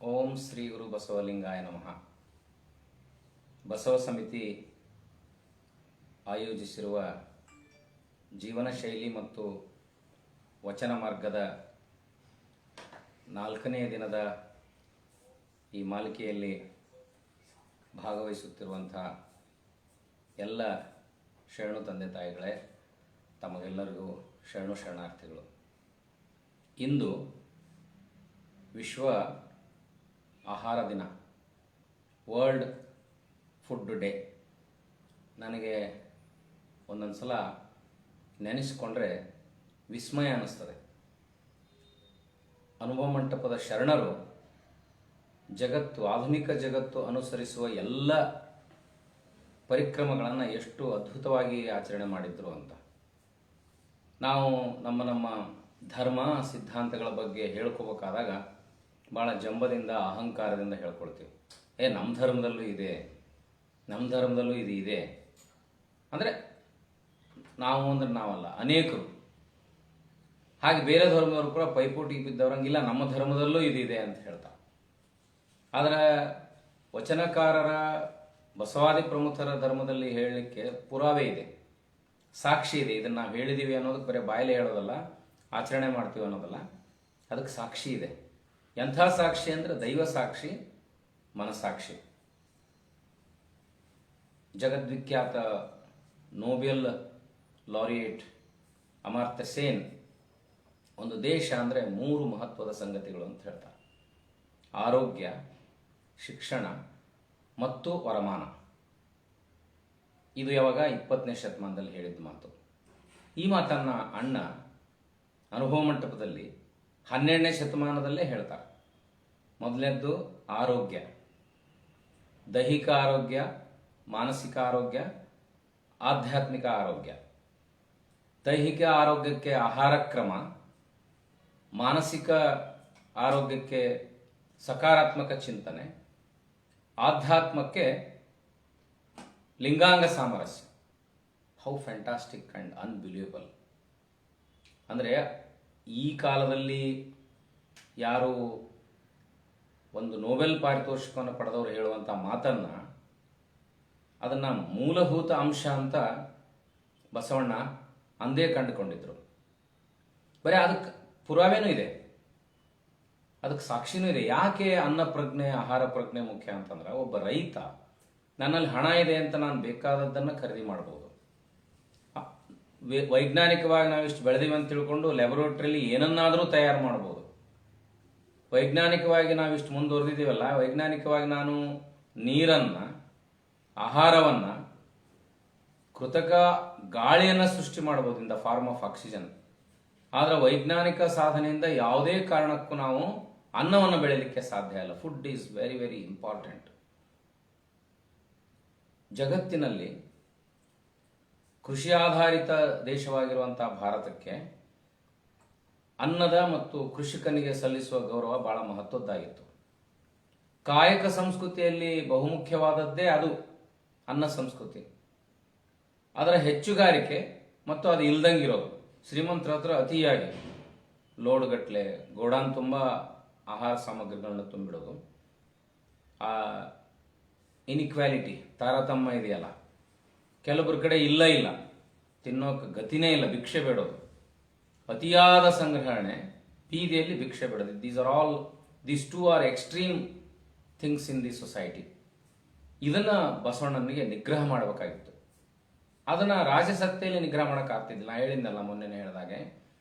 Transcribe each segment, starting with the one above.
ಓಂ ಶ್ರೀ ಗುರು ಬಸವಲಿಂಗಾಯ ನಮಃ. ಬಸವ ಸಮಿತಿ ಆಯೋಜಿಸಿರುವ ಜೀವನ ಶೈಲಿ ಮತ್ತು ವಚನ ಮಾರ್ಗದ 4ನೇ ದಿನದ ಈ ಮಾಲಿಕೆಯಲ್ಲಿ ಭಾಗವಹಿಸುತ್ತಿರುವಂಥ ಎಲ್ಲ ಶರಣು ತಂದೆ ತಾಯಿಗಳೇ, ತಮಗೆಲ್ಲರಿಗೂ ಶರಣಾರ್ಥಿಗಳು. ಇಂದು ವಿಶ್ವ ಆಹಾರ ದಿನ, ವರ್ಲ್ಡ್ ಫುಡ್ ಡೇ. ನನಗೆ ಒಂದೊಂದು ಸಲ ನೆನೆಸಿಕೊಂಡ್ರೆ ವಿಸ್ಮಯ ಅನ್ನಿಸ್ತದೆ. ಅನುಭವ ಮಂಟಪದ ಶರಣರು ಆಧುನಿಕ ಜಗತ್ತು ಅನುಸರಿಸುವ ಎಲ್ಲ ಪರಿಕ್ರಮಗಳನ್ನು ಎಷ್ಟು ಅದ್ಭುತವಾಗಿ ಆಚರಣೆ ಮಾಡಿದ್ರು ಅಂತ. ನಾವು ನಮ್ಮ ಧರ್ಮ ಸಿದ್ಧಾಂತಗಳ ಬಗ್ಗೆ ಹೇಳ್ಕೋಬೇಕಾದಾಗ ಭಾಳ ಜಂಬದಿಂದ ಅಹಂಕಾರದಿಂದ ಹೇಳ್ಕೊಳ್ತೀವಿ. ನಮ್ಮ ಧರ್ಮದಲ್ಲೂ ಇದೆ, ನಮ್ಮ ಧರ್ಮದಲ್ಲೂ ಇದು ಇದೆ ಅಂದರೆ ನಾವು ಅಂದ್ರೆ ನಾವಲ್ಲ, ಅನೇಕರು. ಹಾಗೆ ಬೇರೆ ಧರ್ಮದವರು ಕೂಡ ಪೈಪೋಟಿ ಬಿದ್ದವರಂಗಿಲ್ಲ, ನಮ್ಮ ಧರ್ಮದಲ್ಲೂ ಇದಿದೆ ಅಂತ ಹೇಳ್ತಾರೆ. ಆದರೆ ವಚನಕಾರರ ಬಸವಾದಿ ಪ್ರಮುಖರ ಧರ್ಮದಲ್ಲಿ ಹೇಳಲಿಕ್ಕೆ ಪುರಾವೆ ಇದೆ, ಸಾಕ್ಷಿ ಇದೆ. ಇದನ್ನು ನಾವು ಹೇಳಿದ್ದೀವಿ ಅನ್ನೋದಕ್ಕೆ ಬರೀ ಬಾಯಲ್ಲಿ ಹೇಳೋದಲ್ಲ, ಆಚರಣೆ ಮಾಡ್ತೀವಿ ಅನ್ನೋದಲ್ಲ, ಅದಕ್ಕೆ ಸಾಕ್ಷಿ ಇದೆ. ಎಂಥ ಸಾಕ್ಷಿ ಅಂದರೆ ದೈವ ಸಾಕ್ಷಿ, ಮನಸಾಕ್ಷಿ. ಜಗದ್ವಿಖ್ಯಾತ ನೋಬೆಲ್ ಲಾರಿಯೇಟ್ ಅಮರ್ತ್ಯ ಸೇನ್ ಒಂದು ದೇಶ ಅಂದರೆ 3 ಮಹತ್ವದ ಸಂಗತಿಗಳು ಅಂತ ಹೇಳ್ತಾರೆ: ಆರೋಗ್ಯ, ಶಿಕ್ಷಣ ಮತ್ತು ವರಮಾನ. ಇದು ಯಾವಾಗ 20ನೇ ಶತಮಾನದಲ್ಲಿ ಹೇಳಿದ ಮಾತು. ಈ ಮಾತನ್ನು ಅಣ್ಣ ಅನುಭವ ಮಂಟಪದಲ್ಲಿ 12ನೇ ಶತಮಾನದಲ್ಲೇ ಹೇಳ್ತಾರೆ. ಮೊದಲನೇದ್ದು ಆರೋಗ್ಯ, ದೈಹಿಕ ಆರೋಗ್ಯ, ಮಾನಸಿಕ ಆರೋಗ್ಯ, ಆಧ್ಯಾತ್ಮಿಕ ಆರೋಗ್ಯ. ದೈಹಿಕ ಆರೋಗ್ಯಕ್ಕೆ ಆಹಾರ ಕ್ರಮ, ಮಾನಸಿಕ ಆರೋಗ್ಯಕ್ಕೆ ಸಕಾರಾತ್ಮಕ ಚಿಂತನೆ, ಆಧ್ಯಾತ್ಮಕ್ಕೆ ಲಿಂಗಾಂಗ ಸಾಮರಸ್ಯ. How fantastic and unbelievable. ಅಂದರೆ ಈ ಕಾಲದಲ್ಲಿ ಯಾರು ಒಂದು ನೋಬೆಲ್ ಪಾರಿತೋಷಿಕವನ್ನು ಪಡೆದವರು ಹೇಳುವಂಥ ಮಾತನ್ನು, ಅದನ್ನು ಮೂಲಭೂತ ಅಂಶ ಅಂತ ಬಸವಣ್ಣ ಅಂದೇ ಕಂಡುಕೊಂಡಿದ್ರು. ಬರೀ ಅದಕ್ಕೆ ಪುರಾವೆನೂ ಇದೆ, ಅದಕ್ಕೆ ಸಾಕ್ಷಿನೂ ಇದೆ. ಯಾಕೆ ಅನ್ನ ಪ್ರಜ್ಞೆ, ಆಹಾರ ಪ್ರಜ್ಞೆ ಮುಖ್ಯ ಅಂತಂದ್ರೆ, ಒಬ್ಬ ರೈತ ನನ್ನಲ್ಲಿ ಹಣ ಇದೆ ಅಂತ ನಾನು ಬೇಕಾದದ್ದನ್ನು ಖರೀದಿ ಮಾಡ್ಬೋದು. ವೈಜ್ಞಾನಿಕವಾಗಿ ನಾವಿಷ್ಟು ಬೆಳೆದೀವಿ ಅಂತ ತಿಳ್ಕೊಂಡು ಲ್ಯಾಬೊರೇಟರಿಯಲ್ಲಿ ಏನನ್ನಾದರೂ ತಯಾರು ಮಾಡ್ಬೋದು. ವೈಜ್ಞಾನಿಕವಾಗಿ ನಾವಿಷ್ಟು ಮುಂದುವರೆದಿದ್ದೀವಲ್ಲ, ವೈಜ್ಞಾನಿಕವಾಗಿ ನಾನು ನೀರನ್ನು, ಆಹಾರವನ್ನು, ಕೃತಕ ಗಾಳಿಯನ್ನು ಸೃಷ್ಟಿ ಮಾಡ್ಬೋದು in the form of oxygen. ಆದರೆ ವೈಜ್ಞಾನಿಕ ಸಾಧನೆಯಿಂದ ಯಾವುದೇ ಕಾರಣಕ್ಕೂ ನಾವು ಅನ್ನವನ್ನು ಬೆಳೀಲಿಕ್ಕೆ ಸಾಧ್ಯ ಇಲ್ಲ. Food is very very important. ಜಗತ್ತಿನಲ್ಲಿ ಕೃಷಿ ಆಧಾರಿತ ದೇಶವಾಗಿರುವಂಥ ಭಾರತಕ್ಕೆ ಅನ್ನದ ಮತ್ತು ಕೃಷಿಕನಿಗೆ ಸಲ್ಲಿಸುವ ಗೌರವ ಬಹಳ ಮಹತ್ವದ್ದಾಗಿತ್ತು. ಕಾಯಕ ಸಂಸ್ಕೃತಿಯಲ್ಲಿ ಬಹುಮುಖ್ಯವಾದದ್ದೇ ಅದು ಅನ್ನ ಸಂಸ್ಕೃತಿ. ಅದರ ಹೆಚ್ಚುಗಾರಿಕೆ ಮತ್ತು ಅದು ಇಲ್ದಂಗಿರೋದು. ಶ್ರೀಮಂತರ ಹತ್ರ ಅತಿಯಾಗಿ ಲೋಡ್ಗಟ್ಟಲೆ ಗೋಡಾನ್ ತುಂಬ ಆಹಾರ ಸಾಮಗ್ರಿಗಳನ್ನ ತುಂಬಿಡೋದು. ಆ ಇನ್ಇಕ್ವಾಲಿಟಿ, ತಾರತಮ್ಯ ಇದೆಯಲ್ಲ, ಕೆಲವೊಬ್ಬರ ಕಡೆ ಇಲ್ಲ, ತಿನ್ನೋಕೆ ಗತಿನೇ ಇಲ್ಲ, ಭಿಕ್ಷೆ ಬೇಡೋದು, ಅತಿಯಾದ ಸಂಗ್ರಹಣೆ, ಬೀದಿಯಲ್ಲಿ ಭಿಕ್ಷೆ ಬೇಡೋದು. These two are extreme things in the society. ಇದನ್ನು ಬಸವಣ್ಣನಿಗೆ ನಿಗ್ರಹ ಮಾಡಬೇಕಾಗಿತ್ತು. ಅದನ್ನು ರಾಜಸತ್ತೆಯಲ್ಲಿ ನಿಗ್ರಹ ಮಾಡೋಕ್ಕಾಗ್ತಿದ್ದಿಲ್ಲ. ನಾ ಹೇಳಿದ್ನಲ್ಲ, ಮೊನ್ನೆ ಹೇಳಿದಾಗೆ,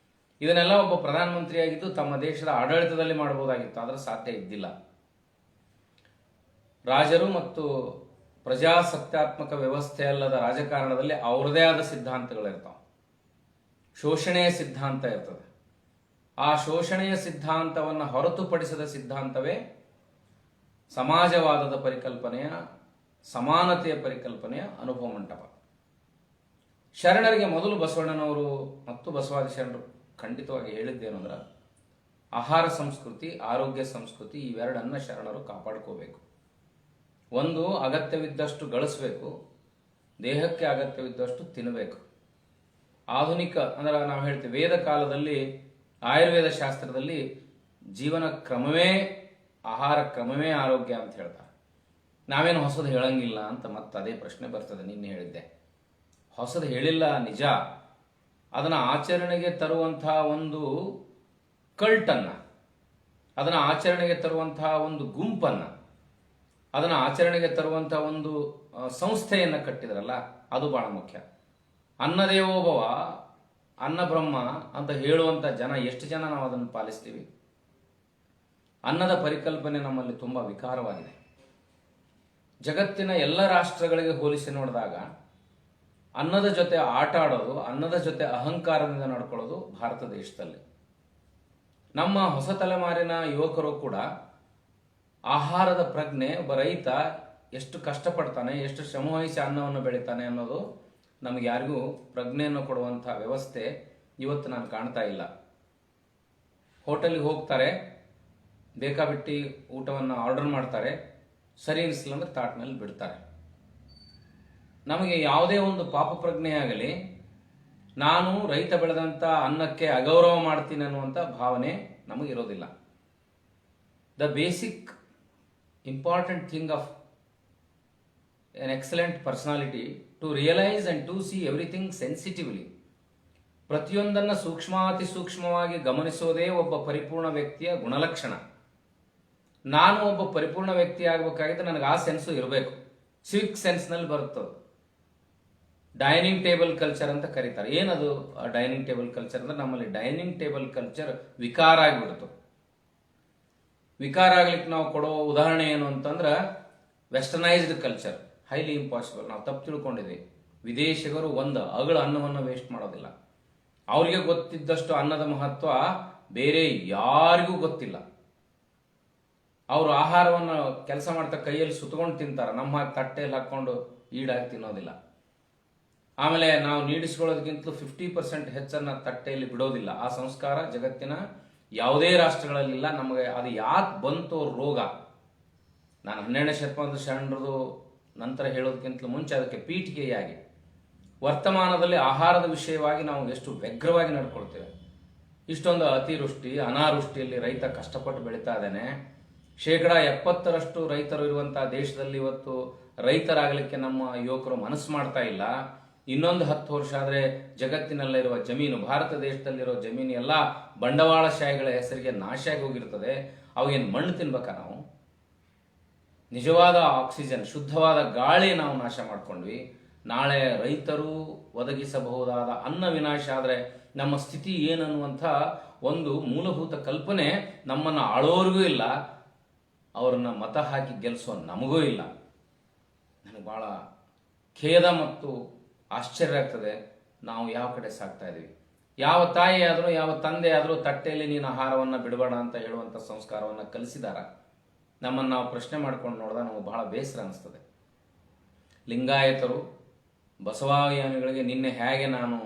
ಇದನ್ನೆಲ್ಲ ಒಬ್ಬ ಪ್ರಧಾನಮಂತ್ರಿಯಾಗಿದ್ದು ತಮ್ಮ ದೇಶದ ಆಡಳಿತದಲ್ಲಿ ಮಾಡಬಹುದಾಗಿತ್ತು, ಆದರೆ ಸಾಧ್ಯ ಇದ್ದಿಲ್ಲ. ರಾಜರು ಮತ್ತು ಪ್ರಜಾಸತ್ತಾತ್ಮಕ ವ್ಯವಸ್ಥೆ ಅಲ್ಲದ ರಾಜಕಾರಣದಲ್ಲಿ ಅವರದೇ ಆದ ಸಿದ್ಧಾಂತಗಳಿರ್ತಾವೆ. ಶೋಷಣೆಯ ಸಿದ್ಧಾಂತ ಇರ್ತದೆ. ಆ ಶೋಷಣೆಯ ಸಿದ್ಧಾಂತವನ್ನು ಹೊರತುಪಡಿಸಿದ ಸಿದ್ಧಾಂತವೇ ಸಮಾಜವಾದದ ಪರಿಕಲ್ಪನೆಯ, ಸಮಾನತೆಯ ಪರಿಕಲ್ಪನೆಯ ಅನುಭವ ಮಂಟಪ. ಶರಣರಿಗೆ ಮೊದಲು ಬಸವಣ್ಣನವರು ಮತ್ತು ಬಸವಾದಿ ಶರಣರು ಖಂಡಿತವಾಗಿ ಹೇಳಿದ್ದೇನೆಂದ್ರೆ, ಆಹಾರ ಸಂಸ್ಕೃತಿ, ಆರೋಗ್ಯ ಸಂಸ್ಕೃತಿ ಇವೆರಡನ್ನ ಶರಣರು ಕಾಪಾಡ್ಕೋಬೇಕು. ಒಂದು, ಅಗತ್ಯವಿದ್ದಷ್ಟು ಗಳಿಸಬೇಕು, ದೇಹಕ್ಕೆ ಅಗತ್ಯವಿದ್ದಷ್ಟು ತಿನ್ನಬೇಕು. ಆಧುನಿಕ ಅಂದ್ರೆ ನಾವು ಹೇಳ್ತೀವಿ, ವೇದ ಕಾಲದಲ್ಲಿ ಆಯುರ್ವೇದ ಶಾಸ್ತ್ರದಲ್ಲಿ ಜೀವನ ಕ್ರಮವೇ ಆಹಾರ ಕ್ರಮವೇ ಆರೋಗ್ಯ ಅಂತ ಹೇಳ್ತಾರೆ. ನಾವೇನು ಹೊಸದು ಹೇಳಂಗಿಲ್ಲ ಅಂತ ಮತ್ತೆ ಅದೇ ಪ್ರಶ್ನೆ ಬರ್ತದೆ. ನಿನ್ನೆ ಹೇಳಿದ್ದೆ, ಹೊಸದು ಹೇಳಿಲ್ಲ ನಿಜ, ಅದನ್ನು ಆಚರಣೆಗೆ ತರುವಂತಹ ಒಂದು ಕಲ್ಟನ್ನು, ಅದನ್ನು ಆಚರಣೆಗೆ ತರುವಂತಹ ಒಂದು ಗುಂಪನ್ನು, ಅದನ್ನು ಆಚರಣೆಗೆ ತರುವಂತಹ ಒಂದು ಸಂಸ್ಥೆಯನ್ನು ಕಟ್ಟಿದ್ರಲ್ಲ, ಅದು ಬಹಳ ಮುಖ್ಯ. ಅನ್ನದೇವೋಭವ, ಅನ್ನ ಬ್ರಹ್ಮ ಅಂತ ಹೇಳುವಂಥ ಜನ ಎಷ್ಟು ಜನ ನಾವು ಅದನ್ನು ಪಾಲಿಸ್ತೀವಿ? ಅನ್ನದ ಪರಿಕಲ್ಪನೆ ನಮ್ಮಲ್ಲಿ ತುಂಬ ವಿಕಾರವಾಗಿದೆ. ಜಗತ್ತಿನ ಎಲ್ಲ ರಾಷ್ಟ್ರಗಳಿಗೆ ಹೋಲಿಸಿ ನೋಡಿದಾಗ ಅನ್ನದ ಜೊತೆ ಆಟ ಆಡೋದು, ಅನ್ನದ ಜೊತೆ ಅಹಂಕಾರದಿಂದ ನಡ್ಕೊಳ್ಳೋದು ಭಾರತ ದೇಶದಲ್ಲಿ. ನಮ್ಮ ಹೊಸ ತಲೆಮಾರಿನ ಯುವಕರು ಕೂಡ ಆಹಾರದ ಪ್ರಜ್ಞೆ, ಒಬ್ಬ ರೈತ ಎಷ್ಟು ಕಷ್ಟಪಡ್ತಾನೆ, ಎಷ್ಟು ಶ್ರಮವಹಿಸಿ ಅನ್ನವನ್ನು ಬೆಳಿತಾನೆ ಅನ್ನೋದು ನಮಗೆ ಯಾರಿಗೂ ಪ್ರಜ್ಞೆಯನ್ನು ಕೊಡುವಂಥ ವ್ಯವಸ್ಥೆ ಇವತ್ತು ನಾನು ಕಾಣ್ತಾ ಇಲ್ಲ. ಹೋಟೆಲ್ಗೆ ಹೋಗ್ತಾರೆ, ಬೇಕಾಬಿಟ್ಟಿ ಊಟವನ್ನು ಆರ್ಡರ್ ಮಾಡ್ತಾರೆ, ಸರಿ ಅನಿಸಲಿಲ್ಲ ಅಂದರೆ ತಾಟ್ನಲ್ಲಿ ಬಿಡ್ತಾರೆ. ನಮಗೆ ಯಾವುದೇ ಒಂದು ಪಾಪ ಪ್ರಜ್ಞೆ ಆಗಲಿ, ನಾನು ರೈತ ಬೆಳೆದಂಥ ಅನ್ನಕ್ಕೆ ಅಗೌರವ ಮಾಡ್ತೀನಿ ಅನ್ನುವಂಥ ಭಾವನೆ ನಮಗಿರೋದಿಲ್ಲ. The basic important thing of an excellent personality to realise and to see everything sensitively. ಪ್ರತಿಯೊಂದನ್ನು ಸೂಕ್ಷ್ಮಾತಿ ಸೂಕ್ಷ್ಮವಾಗಿ ಗಮನಿಸೋದೇ ಒಬ್ಬ ಪರಿಪೂರ್ಣ ವ್ಯಕ್ತಿಯ ಗುಣಲಕ್ಷಣ. ನಾನು ಒಬ್ಬ ಪರಿಪೂರ್ಣ ವ್ಯಕ್ತಿ ಆಗಬೇಕಾಗಿದ್ದರೆ ನನಗೆ ಆ ಸೆನ್ಸು ಇರಬೇಕು. ಸಿವಿಕ್ ಸೆನ್ಸ್ನಲ್ಲಿ ಬರುತ್ತದೆ. ಡೈನಿಂಗ್ ಟೇಬಲ್ ಕಲ್ಚರ್ ಅಂತ ಕರೀತಾರೆ. ಏನದು ಡೈನಿಂಗ್ ಟೇಬಲ್ ಕಲ್ಚರ್ ಅಂದ್ರೆ, ನಮ್ಮಲ್ಲಿ ಡೈನಿಂಗ್ ಟೇಬಲ್ ಕಲ್ಚರ್ ವಿಕಾರ ಆಗಿಬಿಡ್ತು. ವಿಕಾರ ಆಗ್ಲಿಕ್ಕೆ ನಾವು ಕೊಡೋ ಉದಾಹರಣೆ ಏನು ಅಂತಂದ್ರೆ, ವೆಸ್ಟರ್ನೈಸ್ಡ್ ಕಲ್ಚರ್, ಹೈಲಿ ಇಂಪಾಸಿಬಲ್. ನಾವು ತಪ್ಪು ತಿಳ್ಕೊಂಡಿದ್ವಿ. ವಿದೇಶಿಗರು ಒಂದು ಅಗಳ ಅನ್ನವನ್ನು ವೇಸ್ಟ್ ಮಾಡೋದಿಲ್ಲ. ಅವ್ರಿಗೆ ಗೊತ್ತಿದ್ದಷ್ಟು ಅನ್ನದ ಮಹತ್ವ ಬೇರೆ ಯಾರಿಗೂ ಗೊತ್ತಿಲ್ಲ. ಅವರು ಆಹಾರವನ್ನು ಕೆಲಸ ಮಾಡ್ತಾ ಕೈಯಲ್ಲಿ ಸುತ್ತಕೊಂಡು ತಿಂತಾರೆ, ನಮ್ಮ ತಟ್ಟೆಯಲ್ಲಿ ಹಾಕ್ಕೊಂಡು ಈಡಾಗಿ ತಿನ್ನೋದಿಲ್ಲ. ಆಮೇಲೆ ನಾವು ನೀಡಿಸ್ಕೊಳ್ಳೋದಕ್ಕಿಂತಲೂ 50% ಹೆಚ್ಚನ್ನು ತಟ್ಟೆಯಲ್ಲಿ ಬಿಡೋದಿಲ್ಲ. ಆ ಸಂಸ್ಕಾರ ಜಗತ್ತಿನ ಯಾವುದೇ ರಾಷ್ಟ್ರಗಳಲ್ಲಿಲ್ಲ. ನಮಗೆ ಅದು ಯಾಕೆ ಬಂತು ರೋಗ? ನಾನು 12ನೇ ಶತಮಾನದ ಶರಣರದು ನಂತರ ಹೇಳೋದಕ್ಕಿಂತಲೂ ಮುಂಚೆ ಅದಕ್ಕೆ ಪೀಠಿಕೆಯಾಗಿ ವರ್ತಮಾನದಲ್ಲಿ ಆಹಾರದ ವಿಷಯವಾಗಿ ನಾವು ಎಷ್ಟು ವ್ಯಗ್ರವಾಗಿ ನಡ್ಕೊಳ್ತೇವೆ. ಇಷ್ಟೊಂದು ಅತಿವೃಷ್ಟಿ ಅನಾವೃಷ್ಟಿಯಲ್ಲಿ ರೈತ ಕಷ್ಟಪಟ್ಟು ಬೆಳೀತಾ ಇದ್ದಾನೆ. 70% ರೈತರು ಇರುವಂತಹ ದೇಶದಲ್ಲಿ ಇವತ್ತು ರೈತರಾಗಲಿಕ್ಕೆ ನಮ್ಮ ಯುವಕರು ಮನಸ್ಸು ಮಾಡ್ತಾ ಇಲ್ಲ. ಇನ್ನೊಂದು 10 ವರ್ಷ ಆದರೆ ಜಗತ್ತಿನಲ್ಲಿರುವ ಜಮೀನು, ಭಾರತ ದೇಶದಲ್ಲಿರೋ ಜಮೀನು ಎಲ್ಲ ಬಂಡವಾಳಶಾಹಿಗಳ ಹೆಸರಿಗೆ ನಾಶ ಆಗಿ ಹೋಗಿರ್ತದೆ. ಅವಾಗೇನು ಮಣ್ಣು ತಿನ್ಬೇಕಾ ನಾವು? ನಿಜವಾದ ಆಕ್ಸಿಜನ್, ಶುದ್ಧವಾದ ಗಾಳಿ ನಾವು ನಾಶ ಮಾಡ್ಕೊಂಡ್ವಿ. ನಾಳೆ ರೈತರು ಒದಗಿಸಬಹುದಾದ ಅನ್ನ ವಿನಾಶ ಆದರೆ ನಮ್ಮ ಸ್ಥಿತಿ ಏನನ್ನುವಂಥ ಒಂದು ಮೂಲಭೂತ ಕಲ್ಪನೆ ನಮ್ಮನ್ನು ಆಳೋರಿಗೂ ಇಲ್ಲ, ಅವರನ್ನ ಮತ ಹಾಕಿ ಗೆಲ್ಲಿಸೋ ನಮಗೂ ಇಲ್ಲ. ನನಗೆ ಭಾಳ ಖೇದ ಮತ್ತು ಆಶ್ಚರ್ಯ ಆಗ್ತದೆ. ನಾವು ಯಾವ ಕಡೆ ಸಾಗ್ತಾ ಇದ್ದೀವಿ? ಯಾವ ತಾಯಿ ಆದರೂ, ಯಾವ ತಂದೆ ಆದರೂ ತಟ್ಟೆಯಲ್ಲಿ ನೀನು ಆಹಾರವನ್ನು ಬಿಡಬೇಡ ಅಂತ ಹೇಳುವಂಥ ಸಂಸ್ಕಾರವನ್ನು ಕಲಿಸಿದಾರ? ನಮ್ಮನ್ನು ನಾವು ಪ್ರಶ್ನೆ ಮಾಡ್ಕೊಂಡು ನೋಡಿದಾಗ ನಮಗೆ ಬಹಳ ಬೇಸರ ಅನಿಸ್ತದೆ. ಲಿಂಗಾಯತರು, ಬಸವಾಯಾನಿಗಳಿಗೆ ನಿನ್ನೆ ಹೇಗೆ ನಾನು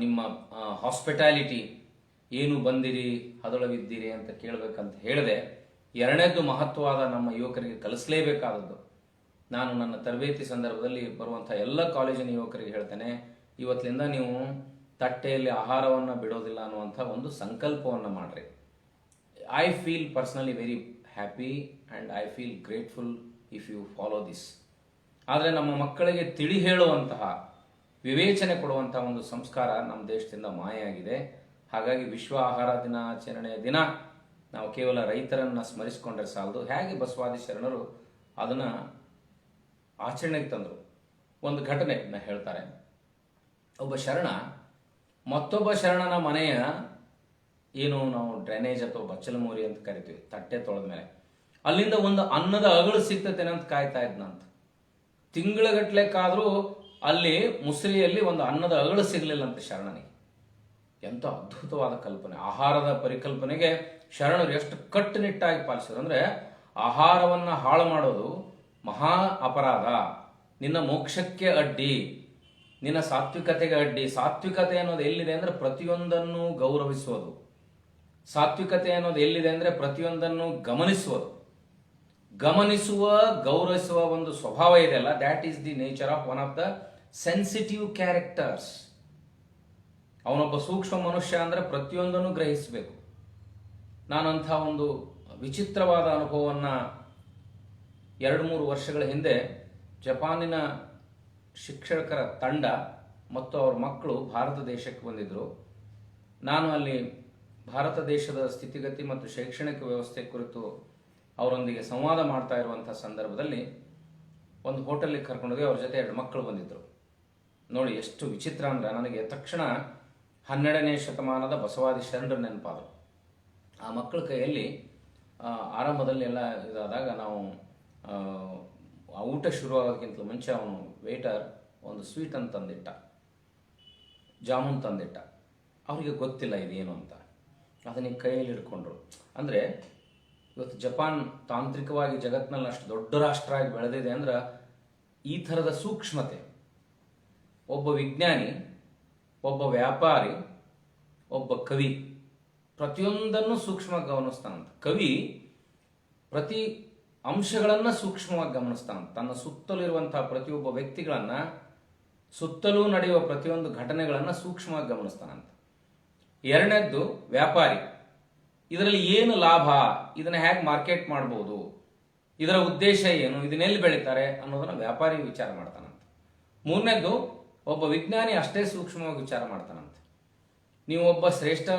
ನಿಮ್ಮ ಹಾಸ್ಪಿಟಾಲಿಟಿ ಏನು ಬಂದಿರಿ, ಹದಳವಿದ್ದೀರಿ ಅಂತ ಕೇಳಬೇಕಂತ ಹೇಳಿದೆ. ಎರಡನೇದು ಮಹತ್ವವಾದ ನಮ್ಮ ಯುವಕರಿಗೆ ಕಲಿಸಲೇಬೇಕಾದದ್ದು. ನಾನು ನನ್ನ ತರಬೇತಿ ಸಂದರ್ಭದಲ್ಲಿ ಬರುವಂಥ ಎಲ್ಲ ಕಾಲೇಜಿನ ಯುವಕರಿಗೆ ಹೇಳ್ತೇನೆ, ಇವತ್ತಿನಿಂದ ನೀವು ತಟ್ಟೆಯಲ್ಲಿ ಆಹಾರವನ್ನು ಬಿಡೋದಿಲ್ಲ ಅನ್ನುವಂಥ ಒಂದು ಸಂಕಲ್ಪವನ್ನು ಮಾಡ್ರಿ. I feel personally very happy and I feel grateful if you follow this. ಆದರೆ ನಮ್ಮ ಮಕ್ಕಳಿಗೆ ತಿಳಿ ಹೇಳುವಂತಹ, ವಿವೇಚನೆ ಕೊಡುವಂತಹ ಒಂದು ಸಂಸ್ಕಾರ ನಮ್ಮ ದೇಶದಿಂದ ಮಾಯಾಗಿದೆ. ಹಾಗಾಗಿ ವಿಶ್ವ ಆಹಾರ ದಿನಾಚರಣೆಯ ದಿನ ನಾವು ಕೇವಲ ರೈತರನ್ನು ಸ್ಮರಿಸಿಕೊಂಡ್ರೆ ಸಾಲದು. ಹೇಗೆ ಬಸವಾದಿ ಶರಣರು ಅದನ್ನು ಆಚರಣೆಗೆ ತಂದರು. ಒಂದು ಘಟನೆ ಹೇಳ್ತಾರೆ. ಒಬ್ಬ ಶರಣ ಮತ್ತೊಬ್ಬ ಶರಣನ ಮನೆಯ ಏನು ನಾವು ಡ್ರೈನೇಜ್ ಅಥವಾ ಬಚ್ಚಲಮೂರಿ ಅಂತ ಕರಿತೀವಿ, ತಟ್ಟೆ ತೊಳೆದ ಮೇಲೆ ಅಲ್ಲಿಂದ ಒಂದು ಅನ್ನದ ಅಗಳು ಸಿಗ್ತತೇನೆ ಅಂತ ಕಾಯ್ತಾ ಇದ್ನಂತ. ತಿಂಗಳಗಟ್ಲೆಕ್ಕಾದರೂ ಅಲ್ಲಿ ಮುಸ್ರಿಯಲ್ಲಿ ಒಂದು ಅನ್ನದ ಅಗಳು ಸಿಗಲಿಲ್ಲಂತೆ ಶರಣನಿಗೆ. ಎಂಥ ಅದ್ಭುತವಾದ ಕಲ್ಪನೆ! ಆಹಾರದ ಪರಿಕಲ್ಪನೆಗೆ ಶರಣರು ಎಷ್ಟು ಕಟ್ಟುನಿಟ್ಟಾಗಿ ಪಾಲಿಸಿದ್ರು ಅಂದರೆ, ಆಹಾರವನ್ನು ಹಾಳು ಮಾಡೋದು ಮಹಾ ಅಪರಾಧ, ನಿನ್ನ ಮೋಕ್ಷಕ್ಕೆ ಅಡ್ಡಿ, ನಿನ್ನ ಸಾತ್ವಿಕತೆಗೆ ಅಡ್ಡಿ. ಸಾತ್ವಿಕತೆ ಅನ್ನೋದು ಎಲ್ಲಿದೆ ಅಂದರೆ ಪ್ರತಿಯೊಂದನ್ನು ಗೌರವಿಸುವುದು. ಸಾತ್ವಿಕತೆ ಅನ್ನೋದು ಎಲ್ಲಿದೆ ಅಂದರೆ ಪ್ರತಿಯೊಂದನ್ನು ಗಮನಿಸುವುದು. ಗಮನಿಸುವ, ಗೌರವಿಸುವ ಒಂದು ಸ್ವಭಾವ ಇದೆಯಲ್ಲ, that is the nature of one of the sensitive characters. ಅವನೊಬ್ಬ ಸೂಕ್ಷ್ಮ ಮನುಷ್ಯ ಅಂದರೆ ಪ್ರತಿಯೊಂದನ್ನು ಗ್ರಹಿಸಬೇಕು. ನಾನಂಥ ಒಂದು ವಿಚಿತ್ರವಾದ ಅನುಭವವನ್ನು 2-3 ವರ್ಷಗಳ ಹಿಂದೆ ಜಪಾನಿನ ಶಿಕ್ಷಕರ ತಂಡ ಮತ್ತು ಅವ್ರ ಮಕ್ಕಳು ಭಾರತ ದೇಶಕ್ಕೆ ಬಂದಿದ್ದರು. ನಾನು ಅಲ್ಲಿ ಭಾರತ ದೇಶದ ಸ್ಥಿತಿಗತಿ ಮತ್ತು ಶೈಕ್ಷಣಿಕ ವ್ಯವಸ್ಥೆ ಕುರಿತು ಅವರೊಂದಿಗೆ ಸಂವಾದ ಮಾಡ್ತಾ ಇರುವಂಥ ಸಂದರ್ಭದಲ್ಲಿ ಒಂದು ಹೋಟೆಲ್ಗೆ ಕರ್ಕೊಂಡೋಗಿ ಅವ್ರ ಜೊತೆ 2 ಮಕ್ಕಳು ಬಂದಿದ್ದರು. ನೋಡಿ ಎಷ್ಟು ವಿಚಿತ್ರ ಅಂದರೆ ನನಗೆ ತಕ್ಷಣ 12ನೇ ಶತಮಾನದ ಬಸವಾದಿ ಶರಣರು ನೆನಪಾದರು. ಆ ಮಕ್ಕಳ ಕೈಯಲ್ಲಿ ಆರಂಭದಲ್ಲಿ ಎಲ್ಲ ಇದಾದಾಗ ನಾವು ಊಟ ಶುರುವಾಗೋದಕ್ಕಿಂತ ಮುಂಚೆ ಅವನು ವೇಟರ್ ಒಂದು ಸ್ವೀಟ್ ಅಂತ ತಂದಿಟ್ಟ, ಜಾಮೂನ್ ತಂದಿಟ್ಟ. ಅವರಿಗೆ ಗೊತ್ತಿಲ್ಲ ಇದೇನು ಅಂತ, ಅದನ್ನ ಕೈಯಲ್ಲಿ ಹಿಡ್ಕೊಂಡ್ರು. ಅಂದರೆ ಇವತ್ತು ಜಪಾನ್ ತಾಂತ್ರಿಕವಾಗಿ ಜಗತ್ತಿನಲ್ಲಿ ಅಷ್ಟು ದೊಡ್ಡ ರಾಷ್ಟ್ರ ಆಗಿ ಬೆಳೆದಿದೆ ಅಂದ್ರೆ ಈ ಥರದ ಸೂಕ್ಷ್ಮತೆ. ಒಬ್ಬ ವಿಜ್ಞಾನಿ, ಒಬ್ಬ ವ್ಯಾಪಾರಿ, ಒಬ್ಬ ಕವಿ ಪ್ರತಿಯೊಂದನ್ನು ಸೂಕ್ಷ್ಮವಾಗಿ ಗಮನಿಸ್ತಾನಂತ. ಕವಿ ಪ್ರತಿ ಅಂಶಗಳನ್ನು ಸೂಕ್ಷ್ಮವಾಗಿ ಗಮನಿಸ್ತಾನಂತ. ತನ್ನ ಸುತ್ತಲಿರುವಂತಹ ಪ್ರತಿಯೊಬ್ಬ ವ್ಯಕ್ತಿಗಳನ್ನು, ಸುತ್ತಲೂ ನಡೆಯುವ ಪ್ರತಿಯೊಂದು ಘಟನೆಗಳನ್ನು ಸೂಕ್ಷ್ಮವಾಗಿ ಗಮನಿಸ್ತಾನಂತ. ಎರಡನೇದ್ದು ವ್ಯಾಪಾರಿ, ಇದರಲ್ಲಿ ಏನು ಲಾಭ, ಇದನ್ನು ಹೇಗೆ ಮಾರ್ಕೆಟ್ ಮಾಡ್ಬೋದು, ಇದರ ಉದ್ದೇಶ ಏನು, ಇದನ್ನೆಲ್ಲಿ ಬೆಳೀತಾರೆ ಅನ್ನೋದನ್ನು ವ್ಯಾಪಾರಿ ವಿಚಾರ ಮಾಡ್ತಾನಂತ. ಮೂರನೇದ್ದು ಒಬ್ಬ ವಿಜ್ಞಾನಿ ಅಷ್ಟೇ ಸೂಕ್ಷ್ಮವಾಗಿ ವಿಚಾರ ಮಾಡ್ತಾನಂತೆ. ನೀವು ಒಬ್ಬ ಶ್ರೇಷ್ಠ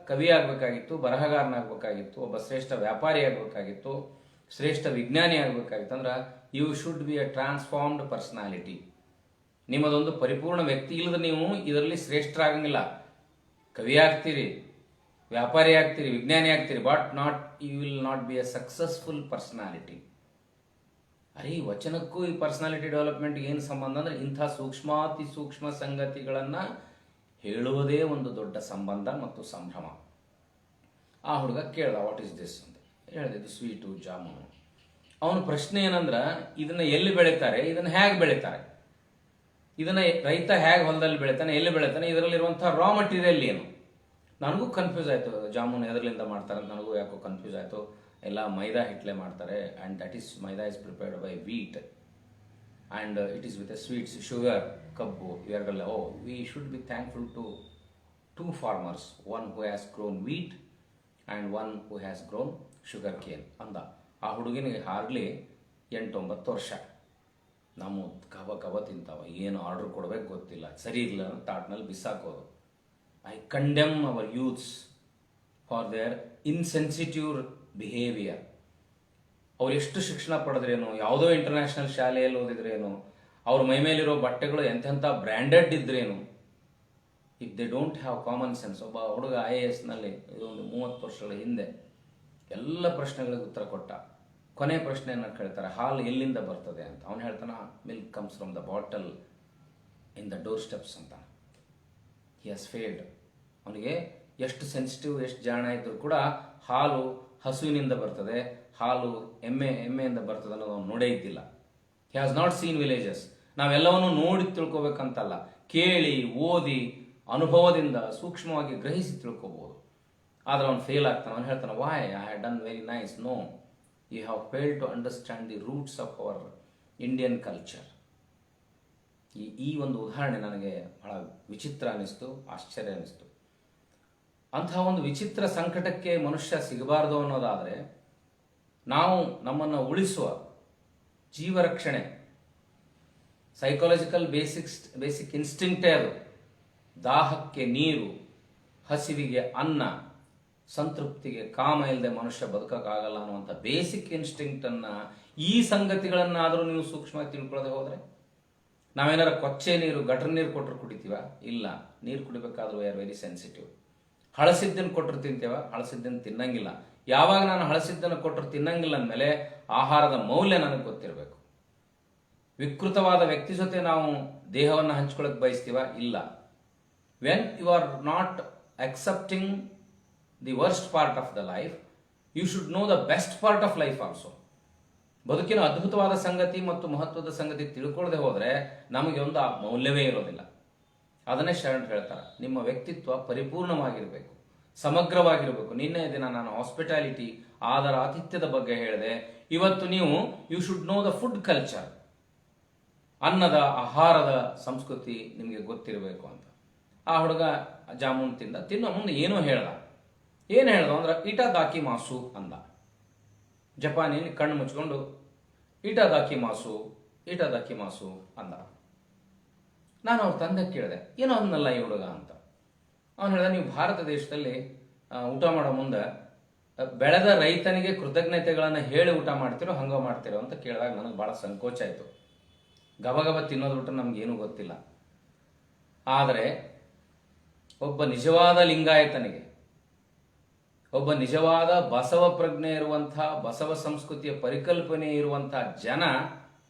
ಕವಿ ಆಗಬೇಕಾಗಿತ್ತು, ಬರಹಗಾರನಾಗಬೇಕಾಗಿತ್ತು, ಒಬ್ಬ ಶ್ರೇಷ್ಠ ವ್ಯಾಪಾರಿ ಆಗಬೇಕಾಗಿತ್ತು, ಶ್ರೇಷ್ಠ ವಿಜ್ಞಾನಿ ಆಗಬೇಕಾಗಿತ್ತು ಅಂದ್ರೆ you should be a transformed personality. ನಿಮ್ಮದೊಂದು ಪರಿಪೂರ್ಣ ವ್ಯಕ್ತಿ ಇಲ್ಲದ ನೀವು ಇದರಲ್ಲಿ ಶ್ರೇಷ್ಠರಾಗಂಗಿಲ್ಲ. ಕವಿ ಆಗ್ತೀರಿ, ವ್ಯಾಪಾರಿ ಆಗ್ತೀರಿ, ವಿಜ್ಞಾನಿ ಆಗ್ತೀರಿ, but you will not be a successful personality. ಅರೆ ಈ ವಚನಕ್ಕೂ ಈ ಪರ್ಸನಾಲಿಟಿ ಡೆವಲಪ್ಮೆಂಟ್ಗೆ ಏನು ಸಂಬಂಧ ಅಂದರೆ ಇಂಥ ಸೂಕ್ಷ್ಮಾತಿ ಸೂಕ್ಷ್ಮ ಸಂಗತಿಗಳನ್ನು ಹೇಳುವುದೇ ಒಂದು ದೊಡ್ಡ ಸಂಬಂಧ ಮತ್ತು ಸಂಭ್ರಮ. ಆ ಹುಡುಗ ಕೇಳ್ದ, ವಾಟ್ ಈಸ್ ದಿಸ್ ಅಂತ. ಹೇಳಿದೆ, ಇದು ಸ್ವೀಟು, ಜಾಮೂನು. ಅವನ ಪ್ರಶ್ನೆ ಏನಂದ್ರೆ ಇದನ್ನು ಎಲ್ಲಿ ಬೆಳೀತಾರೆ, ಇದನ್ನು ಹೇಗೆ ಬೆಳೀತಾರೆ, ಇದನ್ನು ರೈತ ಹೇಗೆ ಹೊಲದಲ್ಲಿ ಬೆಳಿತಾನೆ, ಎಲ್ಲಿ ಬೆಳಿತಾನೆ, ಇದರಲ್ಲಿರುವಂಥ ರಾ ಮಟೀರಿಯಲ್ ಏನು. ನನಗೂ ಕನ್ಫ್ಯೂಸ್ ಆಯಿತು. ಜಾಮೂನು ಎದರಲ್ಲಿಂದ ಮಾಡ್ತಾರೆ ಅಂತ ನನಗೂ ಯಾಕೋ ಕನ್ಫ್ಯೂಸ್ ಆಯಿತು. ಎಲ್ಲ ಮೈದಾ ಹಿಟ್ಲೆ ಮಾಡ್ತಾರೆ, and that is maida is prepared by wheat and it is with a sweets, sugar, ಕಬ್ಬು ಇವೆರಡಲ್ಲ. We should be thankful to 2 farmers, one who has grown wheat and one who has grown sugar cane ಅಂದ. ಆ ಹುಡುಗಿನಿಗೆ hardly 8-9 ವರ್ಷ. ನಮ್ಮ ಕವ ತಿಂತಾವ, ಏನು order ಕೊಡ್ಬೇಕು ಗೊತ್ತಿಲ್ಲ, ಸರಿ ಇಲ್ಲ ತಾಟ್ನಲ್ಲಿ ಬಿಸಾಕೋದು. I condemn our youths for their insensitive behaviour. ಅವ್ರು ಎಷ್ಟು ಶಿಕ್ಷಣ ಪಡೆದ್ರೇನು, ಯಾವುದೋ ಇಂಟರ್ನ್ಯಾಷನಲ್ ಶಾಲೆಯಲ್ಲಿ ಓದಿದ್ರೇನು, ಅವ್ರ ಮೈ ಮೇಲಿರೋ ಬಟ್ಟೆಗಳು ಎಂತೆಂಥ ಬ್ರ್ಯಾಂಡೆಡ್ ಇದ್ರೇನು, if they don't have common sense. ಒಬ್ಬ ಹುಡುಗ IAS-ನಲ್ಲಿ ಇದೊಂದು 30 ವರ್ಷಗಳ ಹಿಂದೆ ಎಲ್ಲ ಪ್ರಶ್ನೆಗಳಿಗೆ ಉತ್ತರ ಕೊಟ್ಟ. ಕೊನೆ ಪ್ರಶ್ನೆಯನ್ನು ಕೇಳ್ತಾರೆ, ಹಾಲು ಎಲ್ಲಿಂದ ಬರ್ತದೆ ಅಂತ. ಅವನು ಹೇಳ್ತಾನೆ, milk comes from the bottle in the door steps ಅಂತ. He has failed. ಅವನಿಗೆ ಎಷ್ಟು ಸೆನ್ಸಿಟಿವ್, ಎಷ್ಟು ಜಾಣ ಇದ್ದರೂ ಕೂಡ ಹಾಲು ಹಸುವಿನಿಂದ ಬರ್ತದೆ, ಹಾಲು ಎಮ್ಮೆಯಿಂದ ಬರ್ತದೆ ಅನ್ನೋದು ಅವನು ನೋಡೇ ಇದ್ದಿಲ್ಲ. He has not seen villages. ನಾವೆಲ್ಲವನ್ನು ನೋಡಿ ತಿಳ್ಕೊಬೇಕಂತಲ್ಲ, ಕೇಳಿ ಓದಿ ಅನುಭವದಿಂದ ಸೂಕ್ಷ್ಮವಾಗಿ ಗ್ರಹಿಸಿ ತಿಳ್ಕೊಬೋದು. ಆದರೆ ಅವನು ಫೇಲ್ ಆಗ್ತಾನೆ. ಅವನು ಹೇಳ್ತಾನೆ, why I have done very nice. No, you have failed to understand the roots of our Indian culture. ಈ ಒಂದು ಉದಾಹರಣೆ ನನಗೆ ಬಹಳ ವಿಚಿತ್ರ ಅನ್ನಿಸ್ತು, ಆಶ್ಚರ್ಯ ಅನ್ನಿಸ್ತು. ಅಂತಹ ಒಂದು ವಿಚಿತ್ರ ಸಂಕಟಕ್ಕೆ ಮನುಷ್ಯ ಸಿಗಬಾರದು ಅನ್ನೋದಾದರೆ ನಾವು ನಮ್ಮನ್ನು ಉಳಿಸುವ ಜೀವರಕ್ಷಣೆ, ಸೈಕಾಲಜಿಕಲ್ ಬೇಸಿಕ್ ಇನ್ಸ್ಟಿಂಕ್ಟೇ ಅದು. ದಾಹಕ್ಕೆ ನೀರು, ಹಸಿವಿಗೆ ಅನ್ನ, ಸಂತೃಪ್ತಿಗೆ ಕಾಮ ಇಲ್ಲದೆ ಮನುಷ್ಯ ಬದುಕಕ್ಕಾಗಲ್ಲ ಅನ್ನುವಂಥ ಬೇಸಿಕ್ ಇನ್ಸ್ಟಿಂಕ್ಟನ್ನು, ಈ ಸಂಗತಿಗಳನ್ನಾದರೂ ನೀವು ಸೂಕ್ಷ್ಮವಾಗಿ ತಿಳ್ಕೊಳ್ಳದೆ ಹೋದರೆ, ನಾವೇನಾರ ಕೊಚ್ಚೆ ನೀರು, ಗಟರ್ ನೀರು ಕೊಟ್ಟರು ಕುಡಿತೀವ? ಇಲ್ಲ. ನೀರು ಕುಡಿಬೇಕಾದ್ರೂ ವಿ ಆರ್ ವೆರಿ ಸೆನ್ಸಿಟಿವ್. ಹಳಸಿದ್ದನ್ನು ಕೊಟ್ಟರು ತಿಂತೇವ? ಹಳಸಿದ್ದನ್ನು ತಿನ್ನಂಗಿಲ್ಲ. ಯಾವಾಗ ನಾನು ಹಳಸಿದ್ದನ್ನು ಕೊಟ್ಟರು ತಿನ್ನಂಗಿಲ್ಲ ಅಂದಮೇಲೆ ಆಹಾರದ ಮೌಲ್ಯ ನನಗೆ ಗೊತ್ತಿರಬೇಕು. ವಿಕೃತವಾದ ವ್ಯಕ್ತಿ ಜೊತೆ ನಾವು ದೇಹವನ್ನು ಹಂಚ್ಕೊಳ್ಳೋಕೆ ಬಯಸ್ತೀವ? ಇಲ್ಲ. When you are not accepting the worst part of the life, you should know the best part of life also. ಬದುಕಿನ ಅದ್ಭುತವಾದ ಸಂಗತಿ ಮತ್ತು ಮಹತ್ವದ ಸಂಗತಿ ತಿಳ್ಕೊಳ್ಳದೆ ಹೋದರೆ ನಮಗೆ ಒಂದು ಮೌಲ್ಯವೇ ಇರೋದಿಲ್ಲ. ಅದನ್ನೇ ಶರಣರು ಹೇಳ್ತಾರೆ, ನಿಮ್ಮ ವ್ಯಕ್ತಿತ್ವ ಪರಿಪೂರ್ಣವಾಗಿರಬೇಕು, ಸಮಗ್ರವಾಗಿರಬೇಕು. ನಿನ್ನೆ ದಿನ ನಾನು ಹಾಸ್ಪಿಟಾಲಿಟಿ, ಆದರ ಆತಿಥ್ಯದ ಬಗ್ಗೆ ಹೇಳಿದೆ. ಇವತ್ತು ನೀವು you should know the food culture, ಅನ್ನದ ಆಹಾರದ ಸಂಸ್ಕೃತಿ ನಿಮಗೆ ಗೊತ್ತಿರಬೇಕು ಅಂತ. ಆ ಹುಡುಗ ಜಾಮೂನ್ ತಿನ್ನೋ ಮುಂದೆ ಏನೋ ಹೇಳ್ದ. ಏನು ಹೇಳ್ದ ಅಂದ್ರೆ ಇಟ ದಾಕಿ ಮಾಸು ಅಂದ. ಜಪಾನಿಯಲ್ಲಿ ಕಣ್ಣು ಮುಚ್ಕೊಂಡು ಇಟದಾಕಿ ಮಾಸು ಇಟದಾಕಿ ಮಾಸು ಅಂದ. ನಾನು ಅವ್ರ ತಂದೆ ಕೇಳಿದೆ, ಏನೋ ಅನ್ನಲ್ಲ ಈ ಹುಡುಗ ಅಂತ. ಅವನು ಹೇಳಿದ, ನೀವು ಭಾರತ ದೇಶದಲ್ಲಿ ಊಟ ಮಾಡೋ ಮುಂದೆ ಬೆಳೆದ ರೈತನಿಗೆ ಕೃತಜ್ಞತೆಗಳನ್ನು ಹೇಳಿ ಊಟ ಮಾಡ್ತಿರೋ ಹಂಗ ಮಾಡ್ತಿರೋ ಅಂತ ಕೇಳಿದಾಗ ನನಗೆ ಭಾಳ ಸಂಕೋಚ ಆಯಿತು. ಗಬಗಬ ತಿನ್ನೋದು ಬಿಟ್ಟು ನಮಗೇನು ಗೊತ್ತಿಲ್ಲ. ಆದರೆ ಒಬ್ಬ ನಿಜವಾದ ಲಿಂಗಾಯತನಿಗೆ, ಒಬ್ಬ ನಿಜವಾದ ಬಸವ ಪ್ರಜ್ಞೆ ಇರುವಂಥ, ಬಸವ ಸಂಸ್ಕೃತಿಯ ಪರಿಕಲ್ಪನೆ ಇರುವಂಥ ಜನ